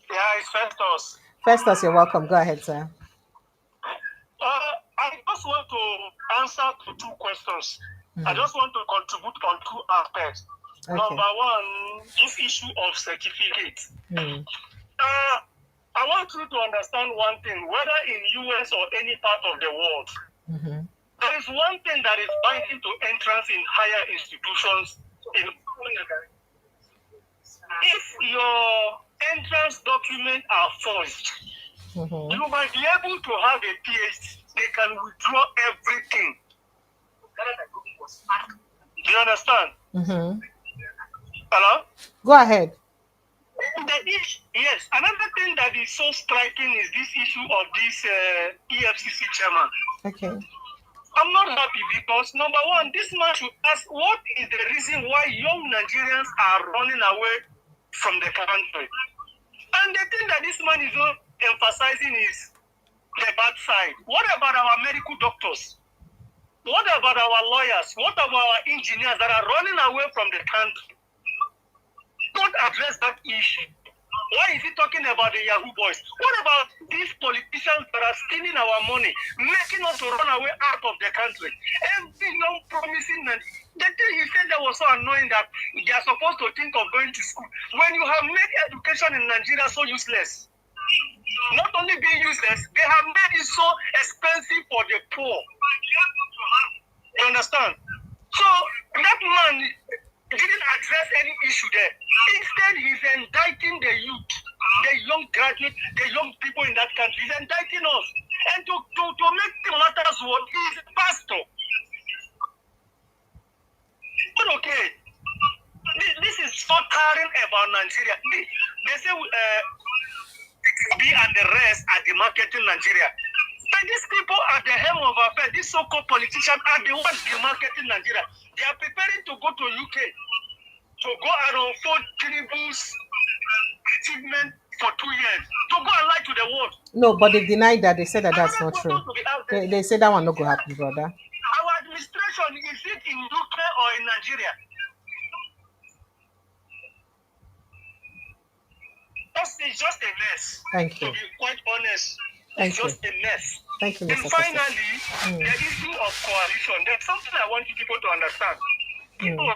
Yeah, it's Festus. Festus, you're welcome. Go ahead, sir. I just want to answer to two questions. I just want to contribute on two aspects. Okay. Number one, this issue of certificate. I want want you to understand one thing, whether in US or any part of the world, there is one thing that is binding to entrance in higher institutions. If your entrance documents are forged, you might be able to have a PhD. They can withdraw everything. Do you understand? Hello? Go ahead. Yes, another thing that is so striking is this issue of this EFCC chairman. Okay. I'm not happy because, number one, this man should ask what is the reason why young Nigerians are running away from the country. And the thing that this man is emphasizing is the bad side. What about our medical doctors? What about our lawyers? What about our engineers that are running away from the country? Don't address that issue. Why is he talking about the Yahoo boys? What about these politicians that are stealing our money, making us to run away out of the country? Every young promising, and the thing he said that was so annoying that they are supposed to think of going to school. When you have made education in Nigeria so useless, not only being useless, they have made it so expensive for the poor. You understand? So that man didn't address any issue there. Instead, he's indicting the youth, the young graduates, the young people in that country. He's indicting us. And to make the matters worse, he's a pastor. But okay, this is so tiring about Nigeria. They say be and the rest are the marketing Nigeria. But these people at the helm of affairs, these so-called politicians are the ones demarketing Nigeria. They are preparing to go to UK to go and unfold Tinubu's achievement for 2 years, to go and lie to the world. No, but they denied that. They said that that's not true. They said that one not going to happen, brother. Our administration, is it in UK or in Nigeria? It's just a mess. Thank you. To be quite honest, Thank it's you. just a mess. Thank you, And Mr. finally, the issue of coalition. There's something I want you people to understand. People.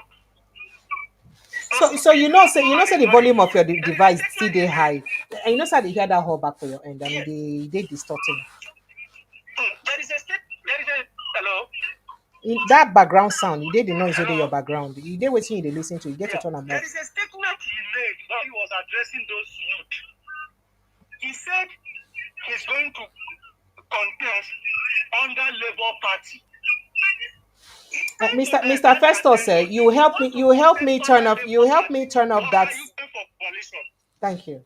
So you know, say the volume of your device still they high. And you know, say they hear that whole back for your end. I mean, they distorting. Hello. In that background sound, you did the noise over your background. You did what you need to listen to. You get to turn on There that. is a statement he made when he was addressing those youth. He said he's going to contest under Labour Party. Mr. Festus, you help me turn off that. Thank you.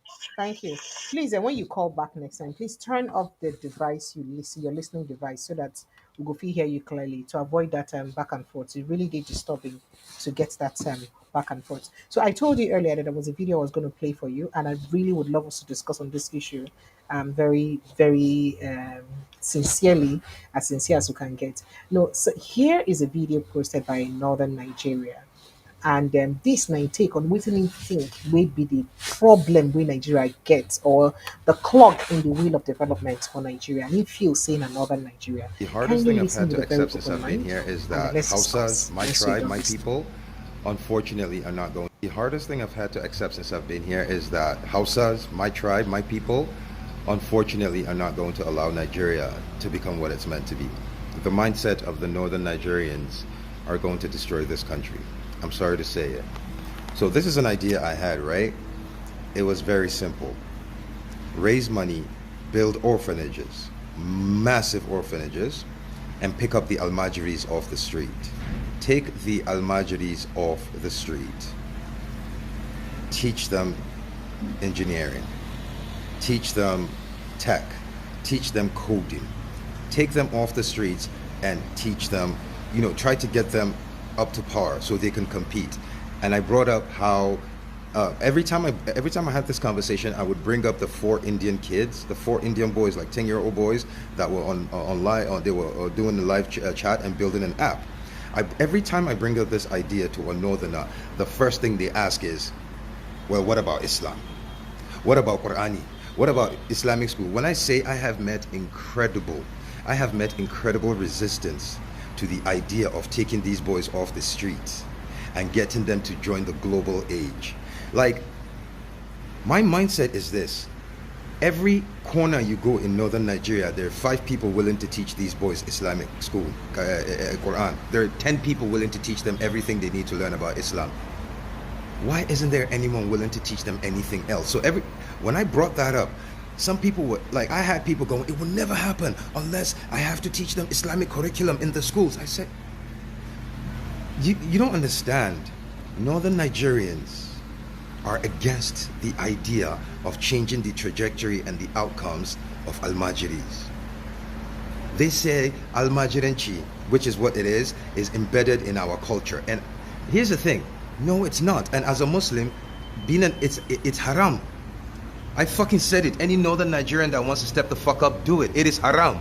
Please, and when you call back next time, please turn off the device your listening device, so that we go hear you clearly, to avoid that back and forth. It really did disturbing to get that back and forth. So I told you earlier that there was a video I was going to play for you, and I really would love us to discuss on this issue, very, very sincerely, as sincere as you can get. No, so here is a video posted by Northern Nigeria. And this my take on what you think may be the problem we Nigeria gets, or the clog in the wheel of development for Nigeria. And he feels saying another Nigeria. The hardest thing I've had to accept since I've been here is that Hausas, my tribe, my people, unfortunately are not going. The hardest thing I've had to accept since I've been here is that Hausas, my tribe, my people, unfortunately are not going to allow Nigeria to become what it's meant to be. The mindset of the northern Nigerians are going to destroy this country. I'm sorry to say it. So this is an idea I had, right? It was very simple. Raise money, build orphanages, massive orphanages, and pick up the Almajiris off the street. Take the Almajiris off the street. Teach them engineering. Teach them tech. Teach them coding. Take them off the streets and teach them, try to get them up to par so they can compete. And I brought up how every time I had this conversation, I would bring up the 4 Indian kids, the 4 Indian boys, like 10-year-old boys that were online, they were doing the live chat and building an app. Every time I bring up this idea to a northerner, the first thing they ask is, well, what about Islam? What about Qur'ani? What about Islamic school? When I say I have met incredible resistance to the idea of taking these boys off the streets and getting them to join the global age. Like, my mindset is this: Every corner you go in northern Nigeria, there are 5 people willing to teach these boys Islamic school, Quran. There are 10 people willing to teach them everything they need to learn about Islam. Why isn't there anyone willing to teach them anything else? So when I brought that up, some people were like, I had people going, it will never happen unless I have to teach them Islamic curriculum in the schools. I said, you don't understand. Northern Nigerians are against the idea of changing the trajectory and the outcomes of Almajiris. They say Almajiranchi, which is what it is embedded in our culture. And here's the thing, no, it's not. And as a Muslim, it's haram. I fucking said it. Any northern Nigerian that wants to step the fuck up, do it. It is haram.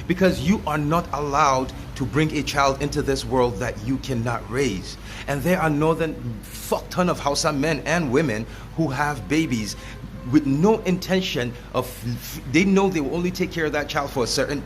Because you are not allowed to bring a child into this world that you cannot raise. And there are northern fuck ton of Hausa men and women who have babies with no intention of, they know they will only take care of that child to a certain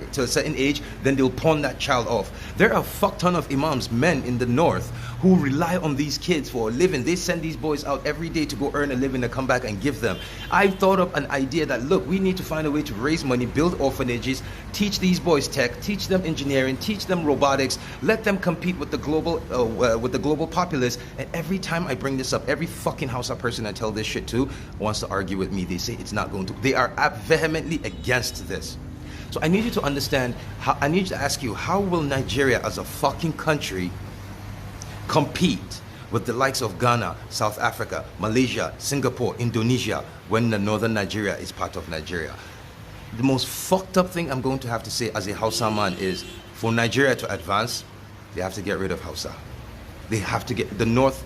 age, then they'll pawn that child off. There are a fuck ton of imams, men in the north, who rely on these kids for a living. They send these boys out every day to go earn a living to come back and give them. I thought up an idea that, look, we need to find a way to raise money, build orphanages, teach these boys tech, teach them engineering, teach them robotics, let them compete with the global populace. And every time I bring this up, every fucking Hausa person I tell this shit to wants to argue with me. They say it's not going to. They are vehemently against this. So I need you to understand, I need to ask you, how will Nigeria as a fucking country compete with the likes of Ghana, South Africa, Malaysia, Singapore, Indonesia, when the northern Nigeria is part of Nigeria? The most fucked up thing I'm going to have to say as a Hausa man is, for Nigeria to advance, they have to get rid of Hausa. They have to get the north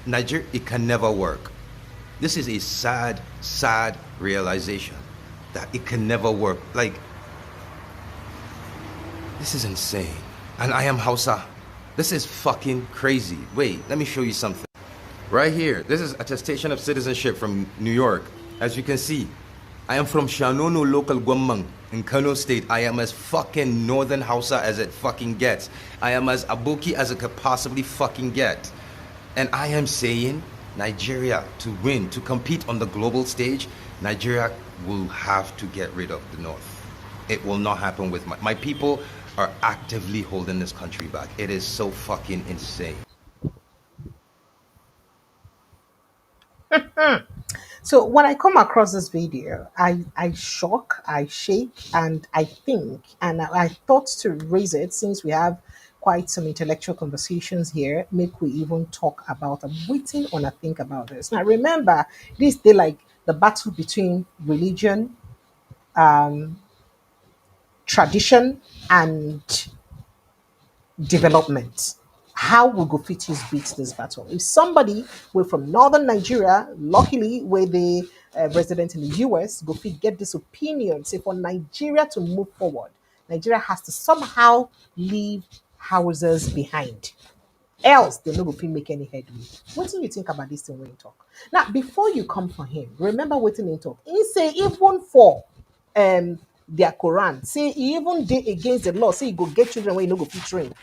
Nigeria, it can never work. This is a sad realization that it can never work. Like, this is insane. And I am Hausa. This is fucking crazy. Wait, let me show you something. Right here, this is attestation of citizenship from New York. As you can see, I am from Shanono local Gwamang in Kano State. I am as fucking northern Hausa as it fucking gets. I am as Aboki as it could possibly fucking get. And I am saying, Nigeria, to win, to compete on the global stage, Nigeria will have to get rid of the North. It will not happen with my people are actively holding this country back. It is so fucking insane. So when I come across this video, I shock, I shake, and I think, and I thought to raise it since we have quite some intellectual conversations here. Make we even talk about. I'm waiting on a think about this. Now remember, this day like the battle between religion, tradition, and development. How will go fit use beat this battle? If somebody were from northern Nigeria, luckily where the resident in the US, go fit get this opinion, say for Nigeria to move forward, Nigeria has to somehow leave houses behind. Else they no go fit make any headway. What do you think about this thing when you talk? Now, before you come for him, remember what he talk. He say even for their Quran, say he even dey against the law, say you go get children when you no go fit train.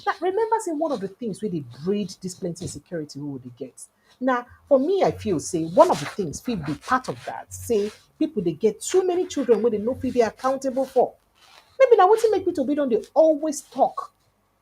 Now, remember, say one of the things where they breed this plenty insecurity, who would they get? Now, for me, I feel say one of the things feel be part of that. Say people they get too many children where they no feel they accountable for. Maybe now what make people be don't they always talk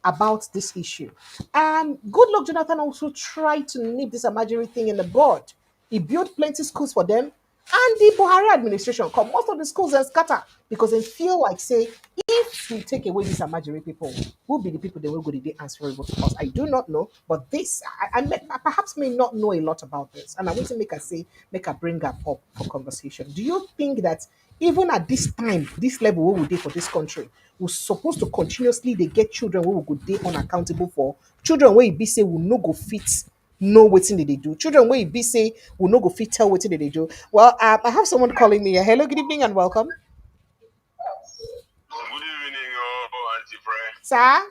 about this issue. Good luck, Jonathan also tried to nip this imaginary thing in the bud. He built plenty schools for them, and the Buhari administration come most of the schools and scatter because they feel like say if we take away these imaginary people, who be the people that will go to be answerable to us? I do not know, but this I perhaps may not know a lot about this, and I want to make a bring up for conversation. Do you think that even at this time, this level where we did for this country, we're supposed to continuously they get children where we could they unaccountable for children where it be say will no go fit know what thing they do. Children where it be say will no go fit tell what thing they do. Well, I have someone calling me. Hello, good evening and welcome. Good evening, Auntie Fred. Sir,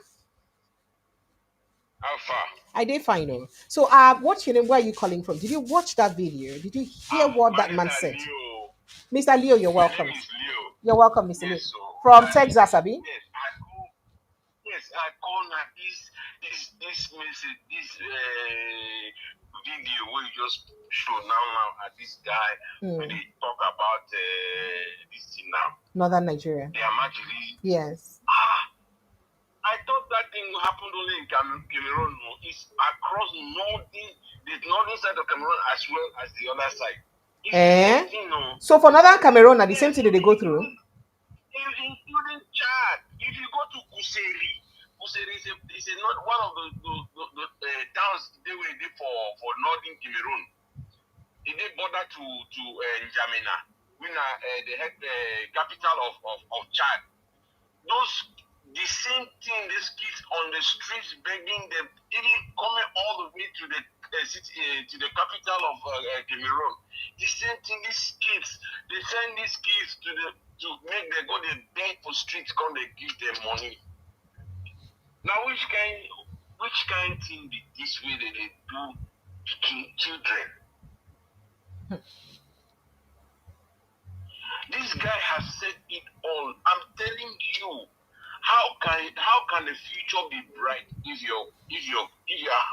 How far? I did fine. Oh. So, what's your name? Where are you calling from? Did you watch that video? Did you hear what that man said? Leo. Mr. Leo, you're My welcome. name is Leo. You're welcome, Mr. Leo. Yes, so From Texas, Abi? I call now this message, this video where you just show now at this guy when they talk about this thing now. Northern Nigeria. They are actually. Yes. I thought that thing happened only in Cameroon. No, it's across the northern side of Cameroon as well as the other side. It's thing, no. So for Northern Cameroon, the same thing that they go through? Including Chad. If you go to Kuseri is not one of the towns they were there for northern Cameroon. They border to N'Djamena, which the capital of Chad. The same thing, these kids on the streets begging them, even coming all the way to the city, to the capital of Cameroon. The same thing, these kids, they send these kids to make them go, they beg for streets, come they give them money. Now, which kind thing be this way that they do to children? This guy has said it all. I'm telling you. How can the future be bright if you're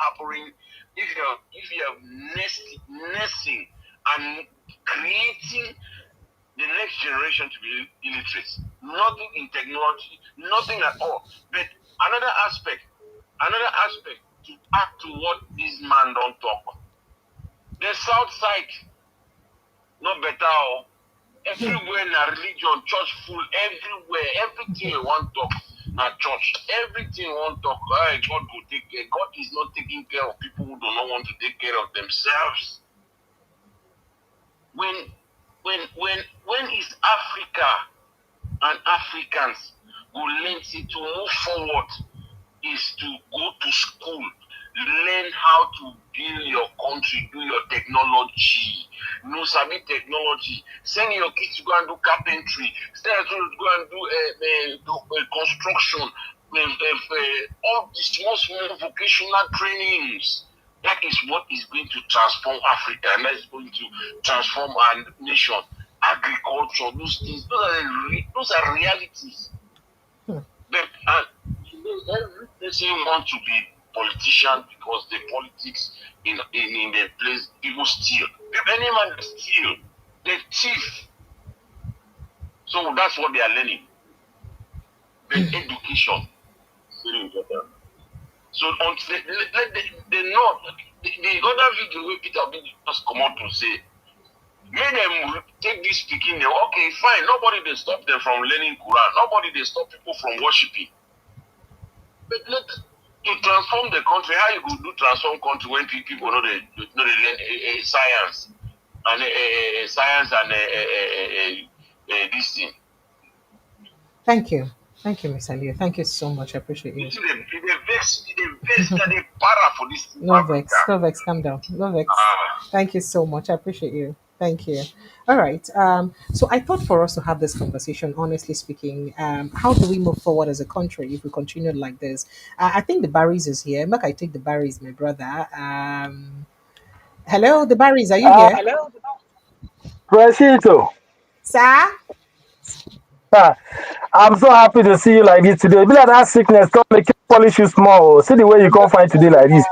harboring, if you're nesting and creating the next generation to be illiterate? Nothing in technology, nothing at all. But another aspect to add to what this man don't talk. The south side, not better. Everywhere na religion, church full everywhere. Everything you want talk na church. Everything you want talk. God will take care. God is not taking care of people who do not want to take care of themselves. When is Africa and Africans who learn to move forward is to go to school, learn how to build your country, do your technology. No sabi technology. Send your kids to go and do carpentry. Send them to go and do construction. All these small vocational trainings. That is what is going to transform Africa, and that is going to transform our nation. Agriculture, those things, those are realities. But every person wants to be politician because the politics in the place, people steal. If any man steal, they thief. So that's what they are learning. The education is very important. So until they know the other video where Peter just come out to say, make them take this speaking. Okay, fine. Nobody they stop them from learning Quran. Nobody they stop people from worshiping. But to transform the country, how you could do transform country when people know they learn science and this thing. Thank you, Mr. Leo. Thank you so much. I appreciate you. No vex, calm down. No vex. Thank you so much. I appreciate you. Thank you. All right. So I thought for us to have this conversation, honestly speaking, how do we move forward as a country if we continue like this? I think the Barrys is here. Make I take the Barrys, my brother. Hello, the Barrys, are you here? Hello. President. Sir? I'm so happy to see you like this today. Be like that sickness, don't make you polish you small. See the way you come find today like this.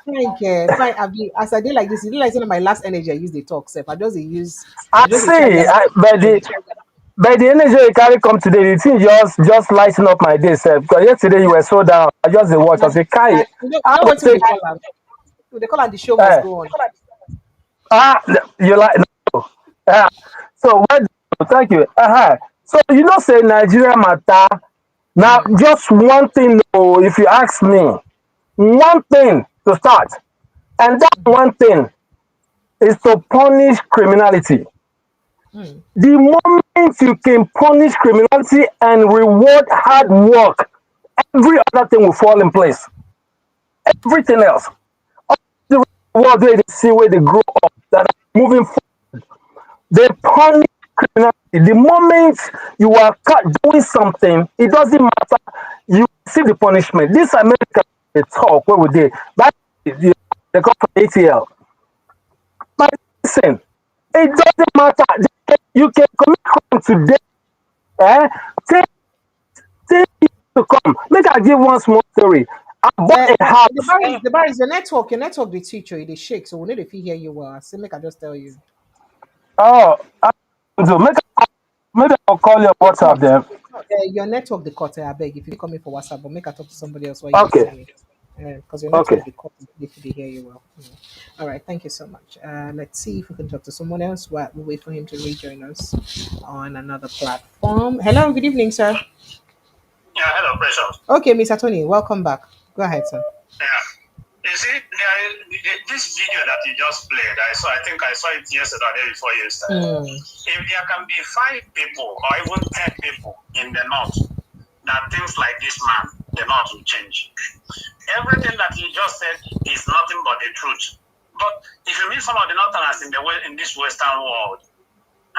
Thank you. Fine. As I did like this, you did like some of my last energy I use the talk. Self. I just use. I see. By the energy you carry come today, the thing just lighten up my day, sir. Because yesterday you were so down. I just the watch. I say, Kai, You I know go what they take. call them? They call them the show must go on. Ah, you like no. So well, thank you. So you know, say Nigeria matter. Now, just one thing, though, if you ask me, one thing to start, and that one thing is to punish criminality. The moment you can punish criminality and reward hard work, every other thing will fall in place. Everything else, the world where they see where they grow up, that are moving forward, they punish criminality. The moment you are caught doing something, it doesn't matter. You see the punishment. This America, they talk where we did, but they come from ATL. But listen, it doesn't matter. You can commit crime today. Take years to come. Make I give one small story. I bought a house. The bar is your network the teacher, it is shake, so we need if you hear you well. So make I just tell you. Oh, so maybe I'll call you on The WhatsApp cut. then. Your network the cut, I beg. If you call me for WhatsApp, but make I talk to somebody else while you see Okay, me. Because your okay. network the cut if they hear you well. All right, thank you so much. Let's see if we can talk to someone else while we wait for him to rejoin us on another platform. Hello, good evening, sir. Yeah, hello, Precious. Okay, Mr. Tony, welcome back. Go ahead, sir. Yeah. You see, this video that you just played, I think I saw it yesterday or day before yesterday. If there can be 5 people or even 10 people in the north that things like this man, the north will change. Everything that you just said is nothing but the truth. But if you meet some of the northerners in this Western world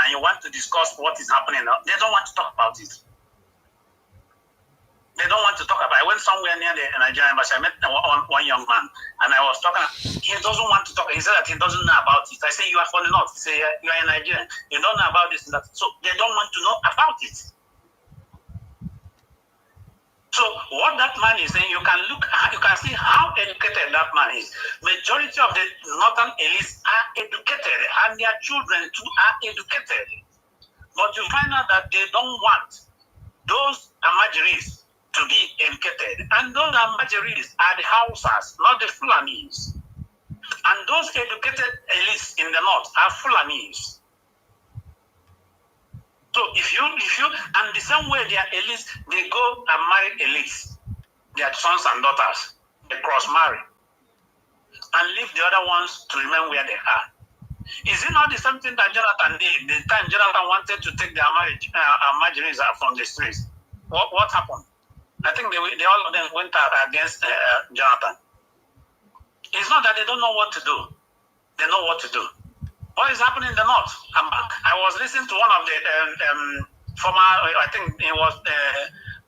and you want to discuss what is happening, they don't want to talk about it. They don't want to talk about it. I went somewhere near the Nigerian embassy. I met one young man, and I was talking. He doesn't want to talk. He said that he doesn't know about it. I say, you are from the north. He said, you are in Nigeria. You don't know about this and that. So they don't want to know about it. So what that man is saying, you can see how educated that man is. Majority of the northern elites are educated, and their children too are educated. But you find out that they don't want those Amajiris to be educated. And those Amajiris are the Hausas, not the Fulanis. And those educated elites in the north are Fulanis. So if you and the same way they are elites, they go and marry elites, their sons and daughters, they cross marry, and leave the other ones to remain where they are. Is it not the same thing that Jonathan did? The time Jonathan wanted to take their marriages from the streets, what happened? I think they all of them went out against Jonathan. It's not that they don't know what to do; they know what to do. What is happening in the north? I was listening to one of the former, I think he was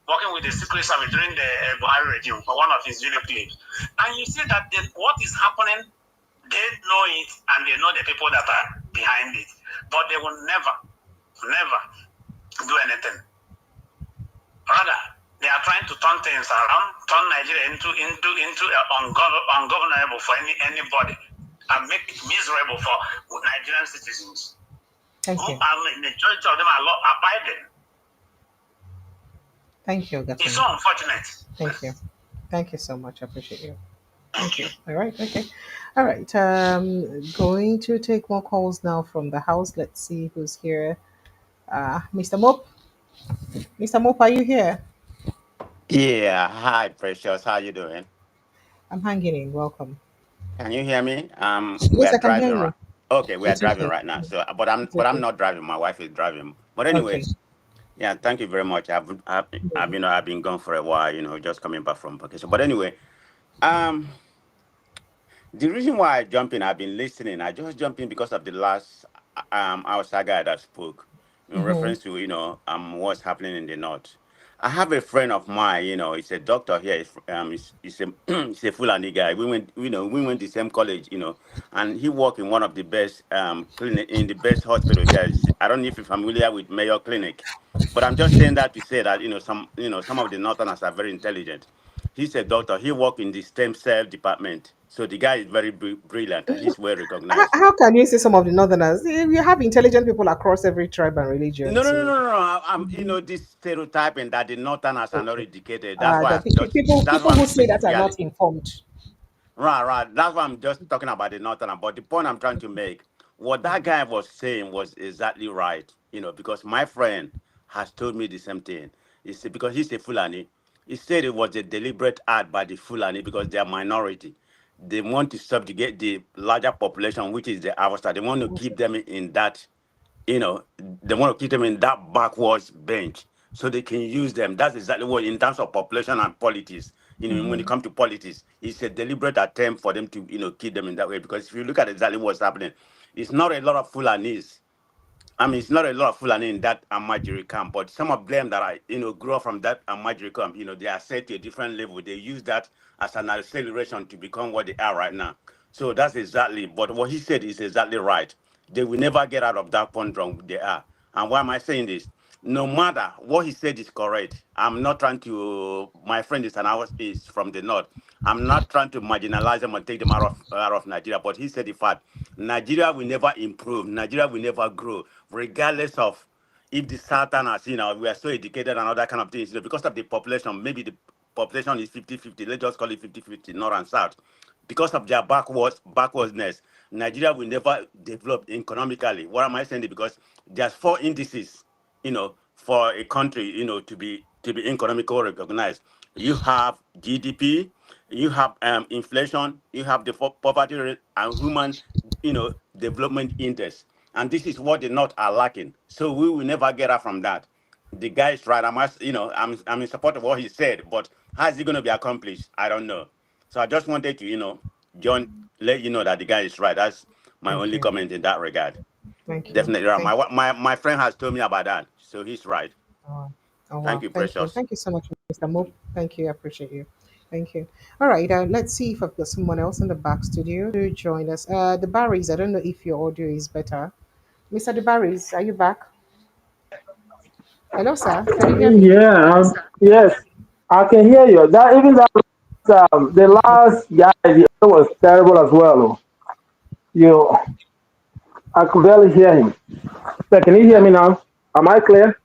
working with the Secret Service during the Buhari regime for one of his video clips. And you see that what is happening, they know it and they know the people that are behind it. But they will never do anything. Rather, they are trying to turn things around, turn Nigeria into ungovernable for anybody. And make it miserable for Nigerian citizens. Thank you. The majority of them are abiding. Thank you, Gatun. It's so unfortunate. Thank you. Thank you so much. I appreciate you. Thank you. All right. Okay. All right. Going to take more calls now from the house. Let's see who's here. Mr. Mop. Mr. Mop, are you here? Yeah, hi Precious, how you doing? I'm hanging in. Welcome. Can you hear me? We Yes, are I can hear driving right. you. Okay, we are It's driving okay. right now. So, but I'm It's but I'm okay. not driving. My wife is driving. But Okay. anyway, yeah, thank you very much. I've been gone for a while. Just coming back from vacation. But anyway, um, the reason why I jump in, I've been listening. I just jumped in because of the last outside guy that spoke in Mm-hmm. reference to what's happening in the north. I have a friend of mine. He's a doctor here. He's a he's a Fulani guy. We went the same college. And he worked in one of the best clinic in the best hospital here. I don't know if you're familiar with Mayo Clinic, but I'm just saying that to say that some of the northerners are very intelligent. He's a doctor. He worked in the stem cell department. So the guy is very brilliant and he's well recognized. How can you say some of the northerners? You have intelligent people across every tribe and religion. No, no, no, So no, no. This stereotyping that the northerners are not okay. educated. That's why The I've just, that's people why I'm who say that are not specifically, informed. right, right. That's why I'm just talking about the northern. But the point I'm trying to make, what that guy was saying was exactly right. Because my friend has told me the same thing. He said because he's a Fulani, he said it was a deliberate act by the Fulani because they are minority. They want to subjugate the larger population, which is the Avesta. They want to keep them in that they want to keep them in that backwards bench so they can use them. That's exactly what, in terms of population and politics, when it comes to politics, it's a deliberate attempt for them to, keep them in that way. Because if you look at exactly what's happening, it's not a lot of Fulanese. I mean, it's not a lot of Fulani in that Amajiri camp, but some of them that are, grew up from that Amajiri camp, they are set to a different level. They use that as an acceleration to become what they are right now. So that's exactly, but what he said is exactly right. They will never get out of that conundrum they are. And why am I saying this? no matter what he said is correct. I'm not trying to. My friend is an hour is from the north. I'm not trying to marginalize them and take them out of Nigeria. But he said the fact Nigeria will never improve. Nigeria will never grow, regardless of if the Southerners, we are so educated and all that kind of things. Because of the population, maybe the population is 50-50. Let's just call it 50-50, north and south. Because of their backwardness, Nigeria will never develop economically. What am I saying? Because there's four indices, for a country, to be economically recognized. You have GDP, you have inflation, you have the poverty rate and human, development index. And this is what the North are lacking. So we will never get out from that. The guy is right. I'm in support of what he said, but how is it going to be accomplished? I don't know. So I just wanted to, John, let you know that the guy is right. That's my Thank only you. comment in that regard. Thank you. Definitely right. Thank My friend has told me about that, so he's right. Oh, oh Thank wow. you, Thank you. Precious. Thank you so much, Mr. Mo. Thank you. I appreciate you. Thank you. All right. Let's see if I've got someone else in the back studio to join us. The Barrys, I don't know if your audio is better. Mr. The Barrys, are you back? Hello, sir. Can you hear me? Yeah, yes, I can hear you. That even that the last guy the other was terrible as well. Oh. You, I could barely hear him. So can you hear Hello? me now? Am I clear?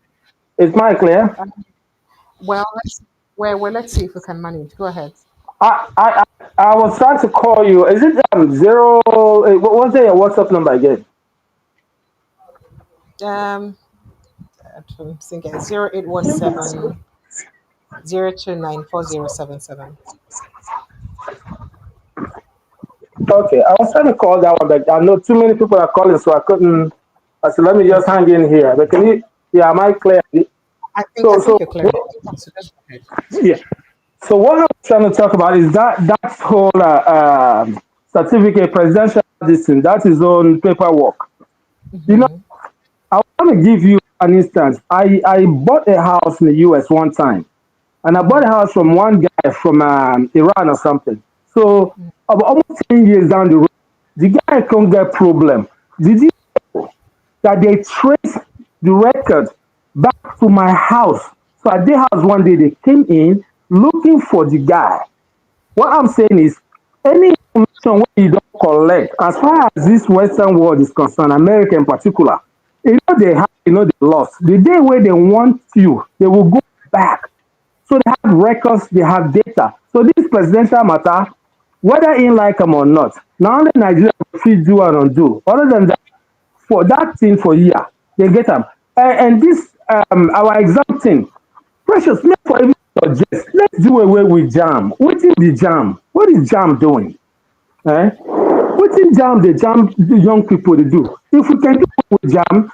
Is mine clear? Um, well, let's see if we can manage. Go ahead. I was trying to call you. Is it zero? What was your WhatsApp number again? Um, I'm thinking 0817 0294077. Okay, I was trying to call that one, but I know too many people are calling, so I couldn't. I said, let me just Okay. hang in here. But can you? Yeah, am I clear? I think So you're clear. So just go ahead. yeah. So what I was trying to talk about is that whole certificate, presidential distance, that's his own paperwork. You know, Mm-hmm. I want to give you an instance. I bought a house in the US one time, and I bought a Mm-hmm. house from one guy from Iran or something. So about almost 10 years down the road, the guy can't get problem. Did you that they trace the record back to my house? So at their house one day they came in looking for the guy. What I'm saying is, any information wey you don't collect, as far as this Western world is concerned, America in particular, they have, they lost. The day where they want you, they will go back. So they have records, they have data. So this presidential matter, whether in like them or not, now only Nigeria fit do and undo. Other than that, for that thing for year, they get them. And this our exam thing, precious, make for even suggest. Let's do away with jam. What is the jam? What is jam doing? Eh? What is jam the jam the young people to do? If we can do away with jam,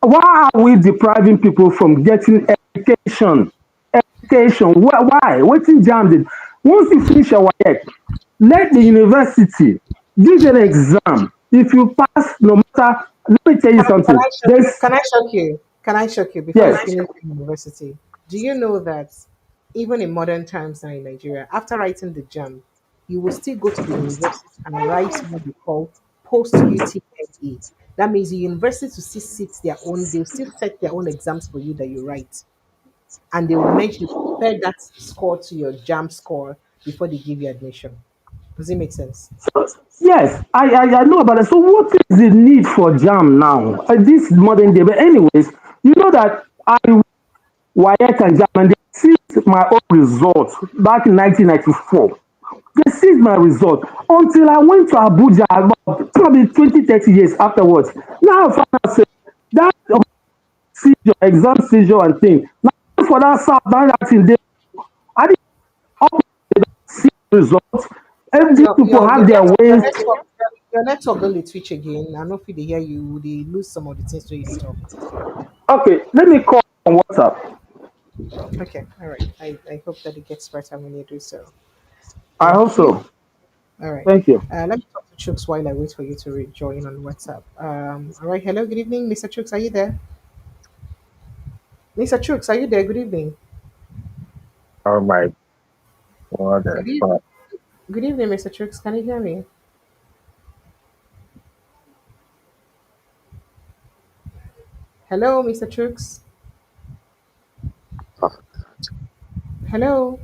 why are we depriving people from getting education? Education. Why? What is jam did? Once you finish your work, let the university give you an exam. If you pass, no matter, let me tell you Can something. I shock? There's Can I shock you? Can I shock you before you yes. finish university? Do you know that even in modern times now in Nigeria, after writing the JAM, you will still go to the university and write what they call post UTME. That means the university to still sit their own. They'll still set their own exams for you that you write, and they will mention compare that score to your JAM score before they give you admission. Does it make sense? Yes, I know about it. So what is the need for jam now? This modern day. But anyways, you know that I Wyatt and jam and they seized my own result back in 1994. They seized my result until I went to Abuja about probably 20, 30 years afterwards. Now I found out say, that seizure, exam seizure and thing. Now for that South, that thing, I didn't see the results. And these Your people your have your their network your ways. network your network don dey twitch again. I no fit dey hear you. They lose some of the things wey you dey talk. Okay, let me call on WhatsApp. Okay, all right. I hope that it gets better when you do so. I hope Thank you. so. All right. Thank you. Let me talk to Chooks while I wait for you to rejoin on WhatsApp. All right. Hello. Good evening, Mr. Chooks. Are you there? Mr. Chooks, are you there? Good evening. Oh my God. Good evening. Good evening, Mr. Chooks. Can you hear me? Hello, Mr. Chooks. Hello.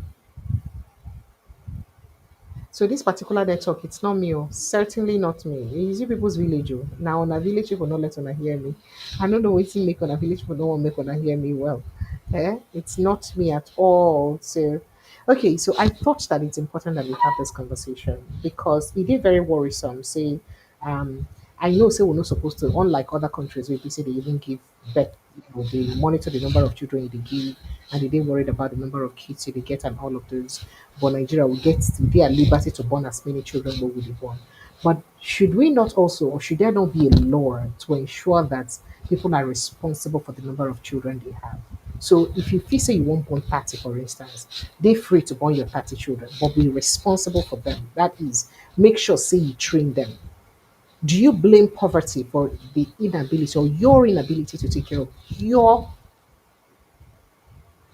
So this particular network, it's not me. Oh. Certainly not me. It's you people's village. Oh. Now on a village people not let on hear me. I don't know what to make on a village people don't want make on hear me well. It's not me at all. So okay, so I thought that it's important that we have this conversation because it is very worrisome. Say um I know say we're not supposed to, unlike other countries where they say they even give birth, they monitor the number of children they give and they didn't worried about the number of kids they get and all of those. But Nigeria will get their liberty to born as many children what we born. But should we not also, or should there not be a law to ensure that people are responsible for the number of children they have? So if you feel say you want born 30, for instance, they're free to born your 30 children, but be responsible for them. That is, make sure say you train them. Do you blame poverty for the inability or your inability to take care of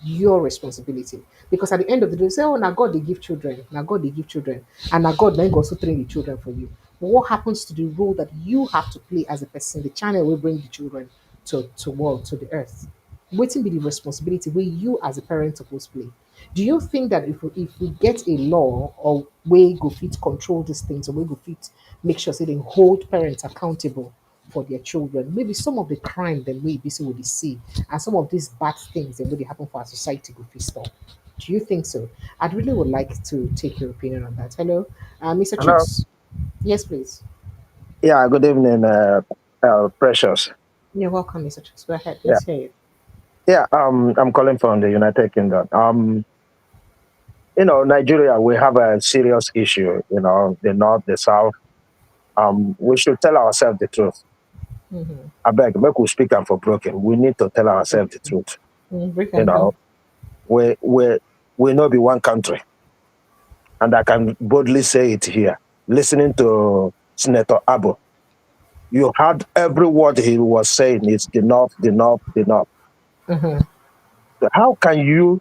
your responsibility? Because at the end of the day, you say, oh, now God they give children, now God they give children, and now God then goes to train the children for you. But what happens to the role that you have to play as a person? The channel will bring the children to world, to the earth. Waiting be the responsibility where you as a parent supposed to play. Do you think that if we get a law or way go fit control these things or way go fit make sure say they hold parents accountable for their children, maybe some of the crime then we be would see and some of these bad things that really happen for our society go fit stop. Do you think so? I'd really would like to take your opinion on that. Hello, Mr. Hello. Chooks. Yes, please. Yeah, good evening, Precious. You're welcome, Mr. Chooks. Go ahead. Yeah, Let's hear it. yeah. I'm calling from the United Kingdom. Nigeria, we have a serious issue. The north, the south. We should tell ourselves the truth. Mm-hmm. I beg, make we speak and for broken. We need to tell ourselves the truth. Break You and know, down. we not be one country, and I can boldly say it here. Listening to Senator Abu, you heard every word he was saying. It's the north, the north, the north. Mm-hmm. So how can you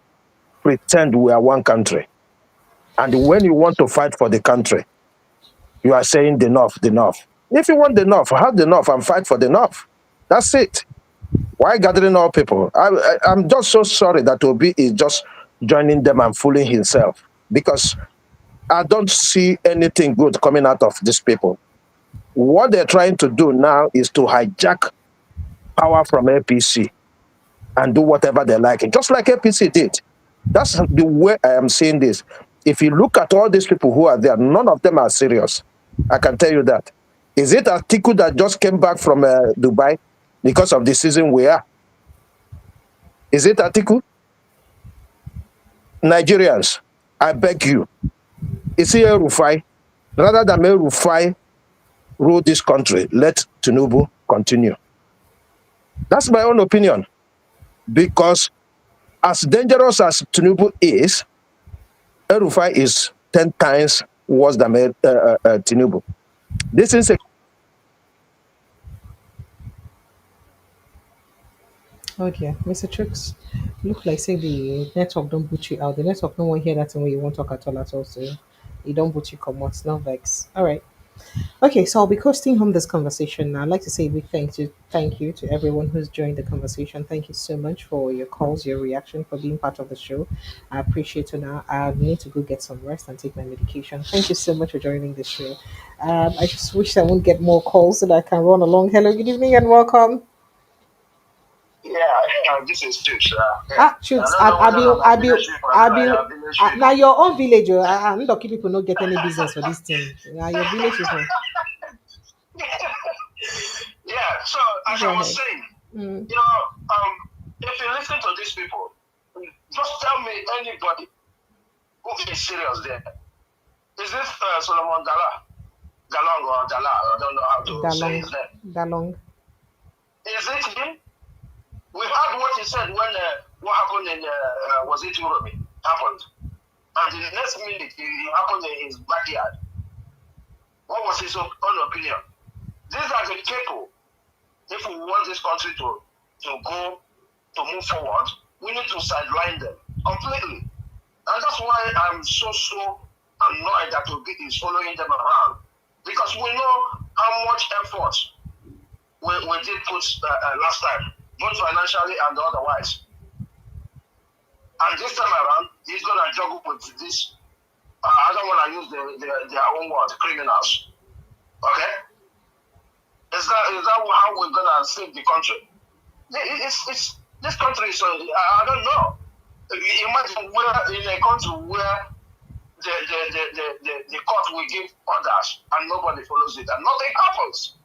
pretend we are one country? And when you want to fight for the country, you are saying the north, the north. If you want the north, have the north and fight for the north. That's it. Why gathering all people? I'm just so sorry that Obi is just joining them and fooling himself because I don't see anything good coming out of these people. What they're trying to do now is to hijack power from APC and do whatever they like, just like APC did. That's the way I am seeing this. If you look at all these people who are there, none of them are serious. I can tell you that. Is it Atiku that just came back from Dubai because of the season we are? Is it Atiku? Nigerians, I beg you. Is he a Rufai? Rather than make Rufai rule this country, let Tinubu continue. That's my own opinion. Because as dangerous as Tinubu is, Rufai is 10 times worse than Tinubu. This is a Oh dear, Mr. Tricks, look like say the network don't boot you out. The network don't want to hear that thing when you won't talk at all at all. So you don't boot you come out, no vex. All right. Okay, so I'll be hosting home this conversation now. I'd like to say a big thank you to everyone who's joined the conversation. Thank you so much for your calls, your reaction, for being part of the show. I appreciate it now. I need to go get some rest and take my medication. Thank you so much for joining the show. I just wish I won't get more calls so that I can run along. Hello, good evening and welcome. Yeah, this is Stitch. Shoots. Now your own village. I'm not keep people not get any business for this thing. Now your village people. Yeah, so as Go I was ahead. saying, Mm. if you listen to these people, just tell me anybody who is serious there. Is this Solomon Dalong or Dala? I don't know how to say Dalong. his name. Dalong. Is it him? We heard what he said when what happened in was it Europe happened, and in the next minute it happened in his backyard. What was his own opinion? These are the people. If we want this country to move forward, we need to sideline them completely, and that's why I'm so annoyed that Obi is following them around, because we know how much effort we did put last time, both financially and otherwise. And this time around, he's going to juggle with this. I don't want to use their own word, criminals. Okay? Is that how we're going to save the country? This country is, I don't know. Imagine we're in a country where the court will give orders and nobody follows it and nothing happens.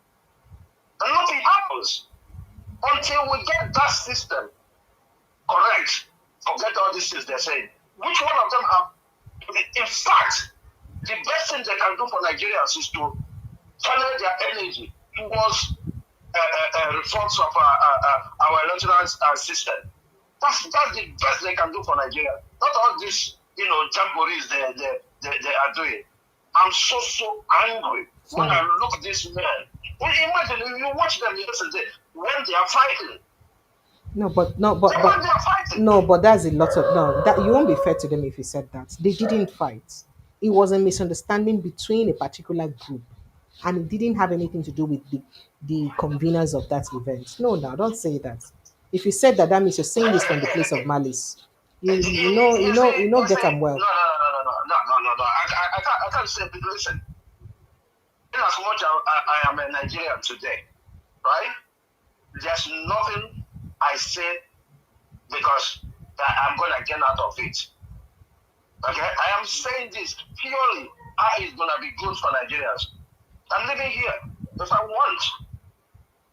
And nothing happens until we get that system correct. Forget all these things they're saying. Which one of them have? In fact, the best thing they can do for Nigerians is to channel their energy towards reforms of our electoral system. That's the best they can do for Nigeria. Not all these, jamborees they are doing. I'm so angry when I look at this man. Well, imagine you watch them yesterday when they are fighting. But that's a lot of that you won't be fair to them if you said that. They didn't fight. It was a misunderstanding between a particular group, and it didn't have anything to do with the conveners of that event. No, don't say that. If you said that, that means you're saying this from the place of malice. Get them well. No. I can't say, listen, in as much as I am a Nigerian today, right? There's nothing I say because I'm going to get out of it. Okay? I am saying this purely how it's going to be good for Nigerians. I'm living here. If I want,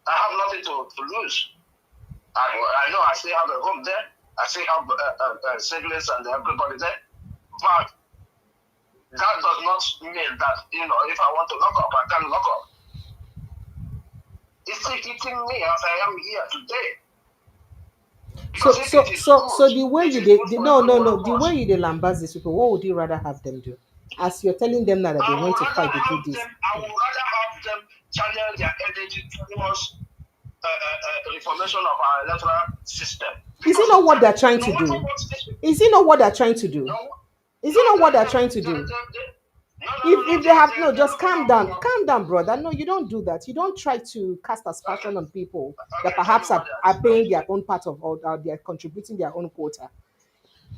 I have nothing to lose. I know I still have a home there. I still have siblings and everybody there. But that does not mean that, if I want to lock up, I can lock up. It's still eating me as I am here today. So the way you did the way you did lambast these people, what would you rather have them do? As you're telling them now that they want to fight, they do this. I would rather have them channel their energy towards reformation of our electoral system. Is it not what they're trying to do? Is it not what they're trying to do? Is it not what they're trying to do? If they have just calm down, brother. No, you don't do that. You don't try to cast aspersion on people that perhaps are paying their own part of, or they are contributing their own quota.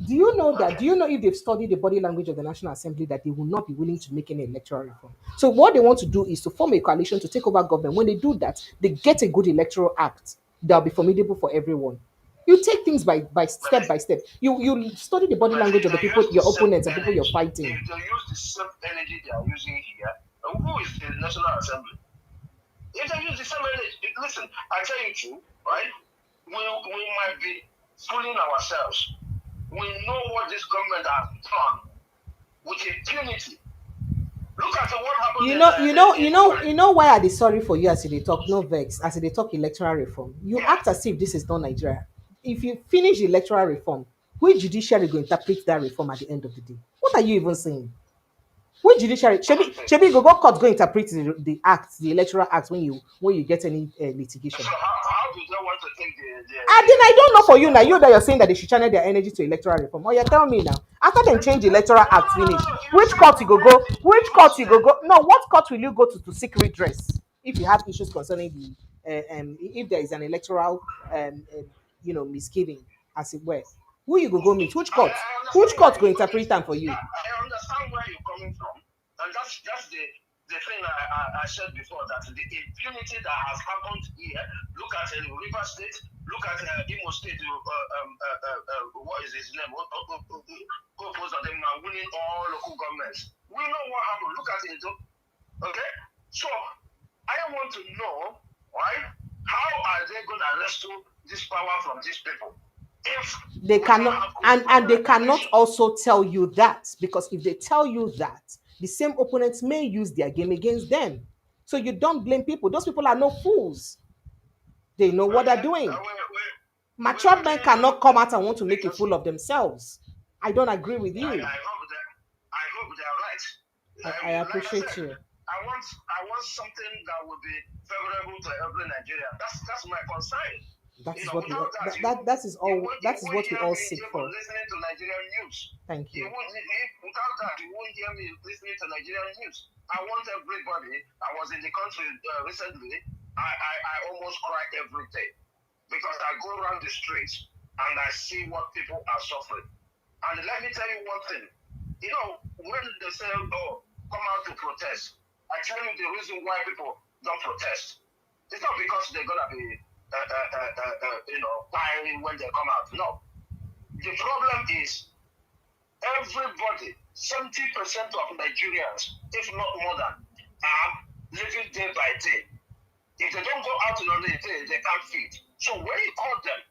Do you know that? Do you know if they've studied the body language of the National Assembly that they will not be willing to make any electoral reform? So what they want to do is to form a coalition to take over government. When they do that, they get a good electoral act that will be formidable for everyone. You take things by step by step. You study the body language of the people, your opponents, and people you're fighting. If they use the same energy they are using here, who is the National Assembly? If they use the same energy, listen, I tell you true, right? We might be fooling ourselves. We know what this government has done with impunity. Look at what happened. You know why are they sorry for you as they talk no vex as they talk electoral reform? You act as if this is not Nigeria. If you finish electoral reform, which judiciary will interpret that reform at the end of the day? What are you even saying? Which judiciary? Shebi go court go interpret the acts, the electoral acts when you get any litigation. So how do they want to take the I don't know for you now. You that you're saying that they should channel their energy to electoral reform. Oh, you tell me now. After them change the electoral act finish, which court you go? Which court you go? No, what court will you go to seek redress if you have issues concerning the if there is an electoral misgiving, as it were? Who you go meet? Which court? Which court go interpret them for you? I understand where you're coming from, and that's the thing I said before, that the impunity that has happened here. Look at River State. Look at Imo State. What is his name? Who opposed them are winning all local governments. We know what happened. Look at it. Okay, so I want to know, right? How are they going to wrestle this power from these people? If they cannot, and they cannot also tell you that, because if they tell you that, the same opponents may use their game against them. So you don't blame people. Those people are no fools. They know what they're doing. Matured men cannot come out and want to make a fool of themselves. I don't agree with you. I hope they're right. I appreciate you. I want something that will be favorable to every Nigerian. That's my concern. That is what we all seek for. Listening to Nigerian news. Thank you. Without that, you won't hear me listening to Nigerian news. I want everybody. I was in the country recently. I almost cry every day because I go around the streets and I see what people are suffering. And let me tell you one thing. You know, when they say, oh, come out to protest, I tell you the reason why people don't protest. It's not because they're going to be, crying when they come out. No. The problem is everybody, 70% of Nigerians, if not more than, are living day by day. If they don't go out on the day, they can't feed. So when you call them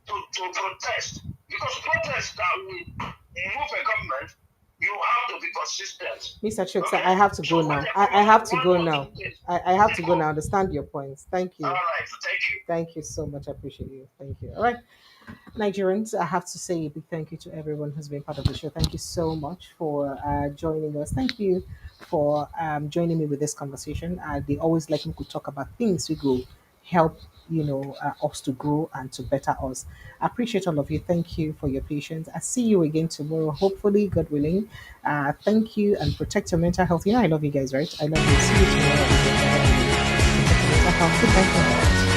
to protest, because protest that will move a government, you have to be consistent. Mr. Chooks, I have to go now. I have to go now. I have to go now. Understand your points. Thank you. All right, thank you. Thank you so much. I appreciate you. Thank you. All right. Nigerians, I have to say a big thank you to everyone who's been part of the show. Thank you so much for joining us. Thank you for joining me with this conversation. They always like me to talk about things we go help us to grow and to better us. I appreciate all of you. Thank you for your patience. I see you again tomorrow, hopefully, God willing. Thank you and protect your mental health. I love you guys, right? I love you. See you tomorrow. Protect your mental health. Good night.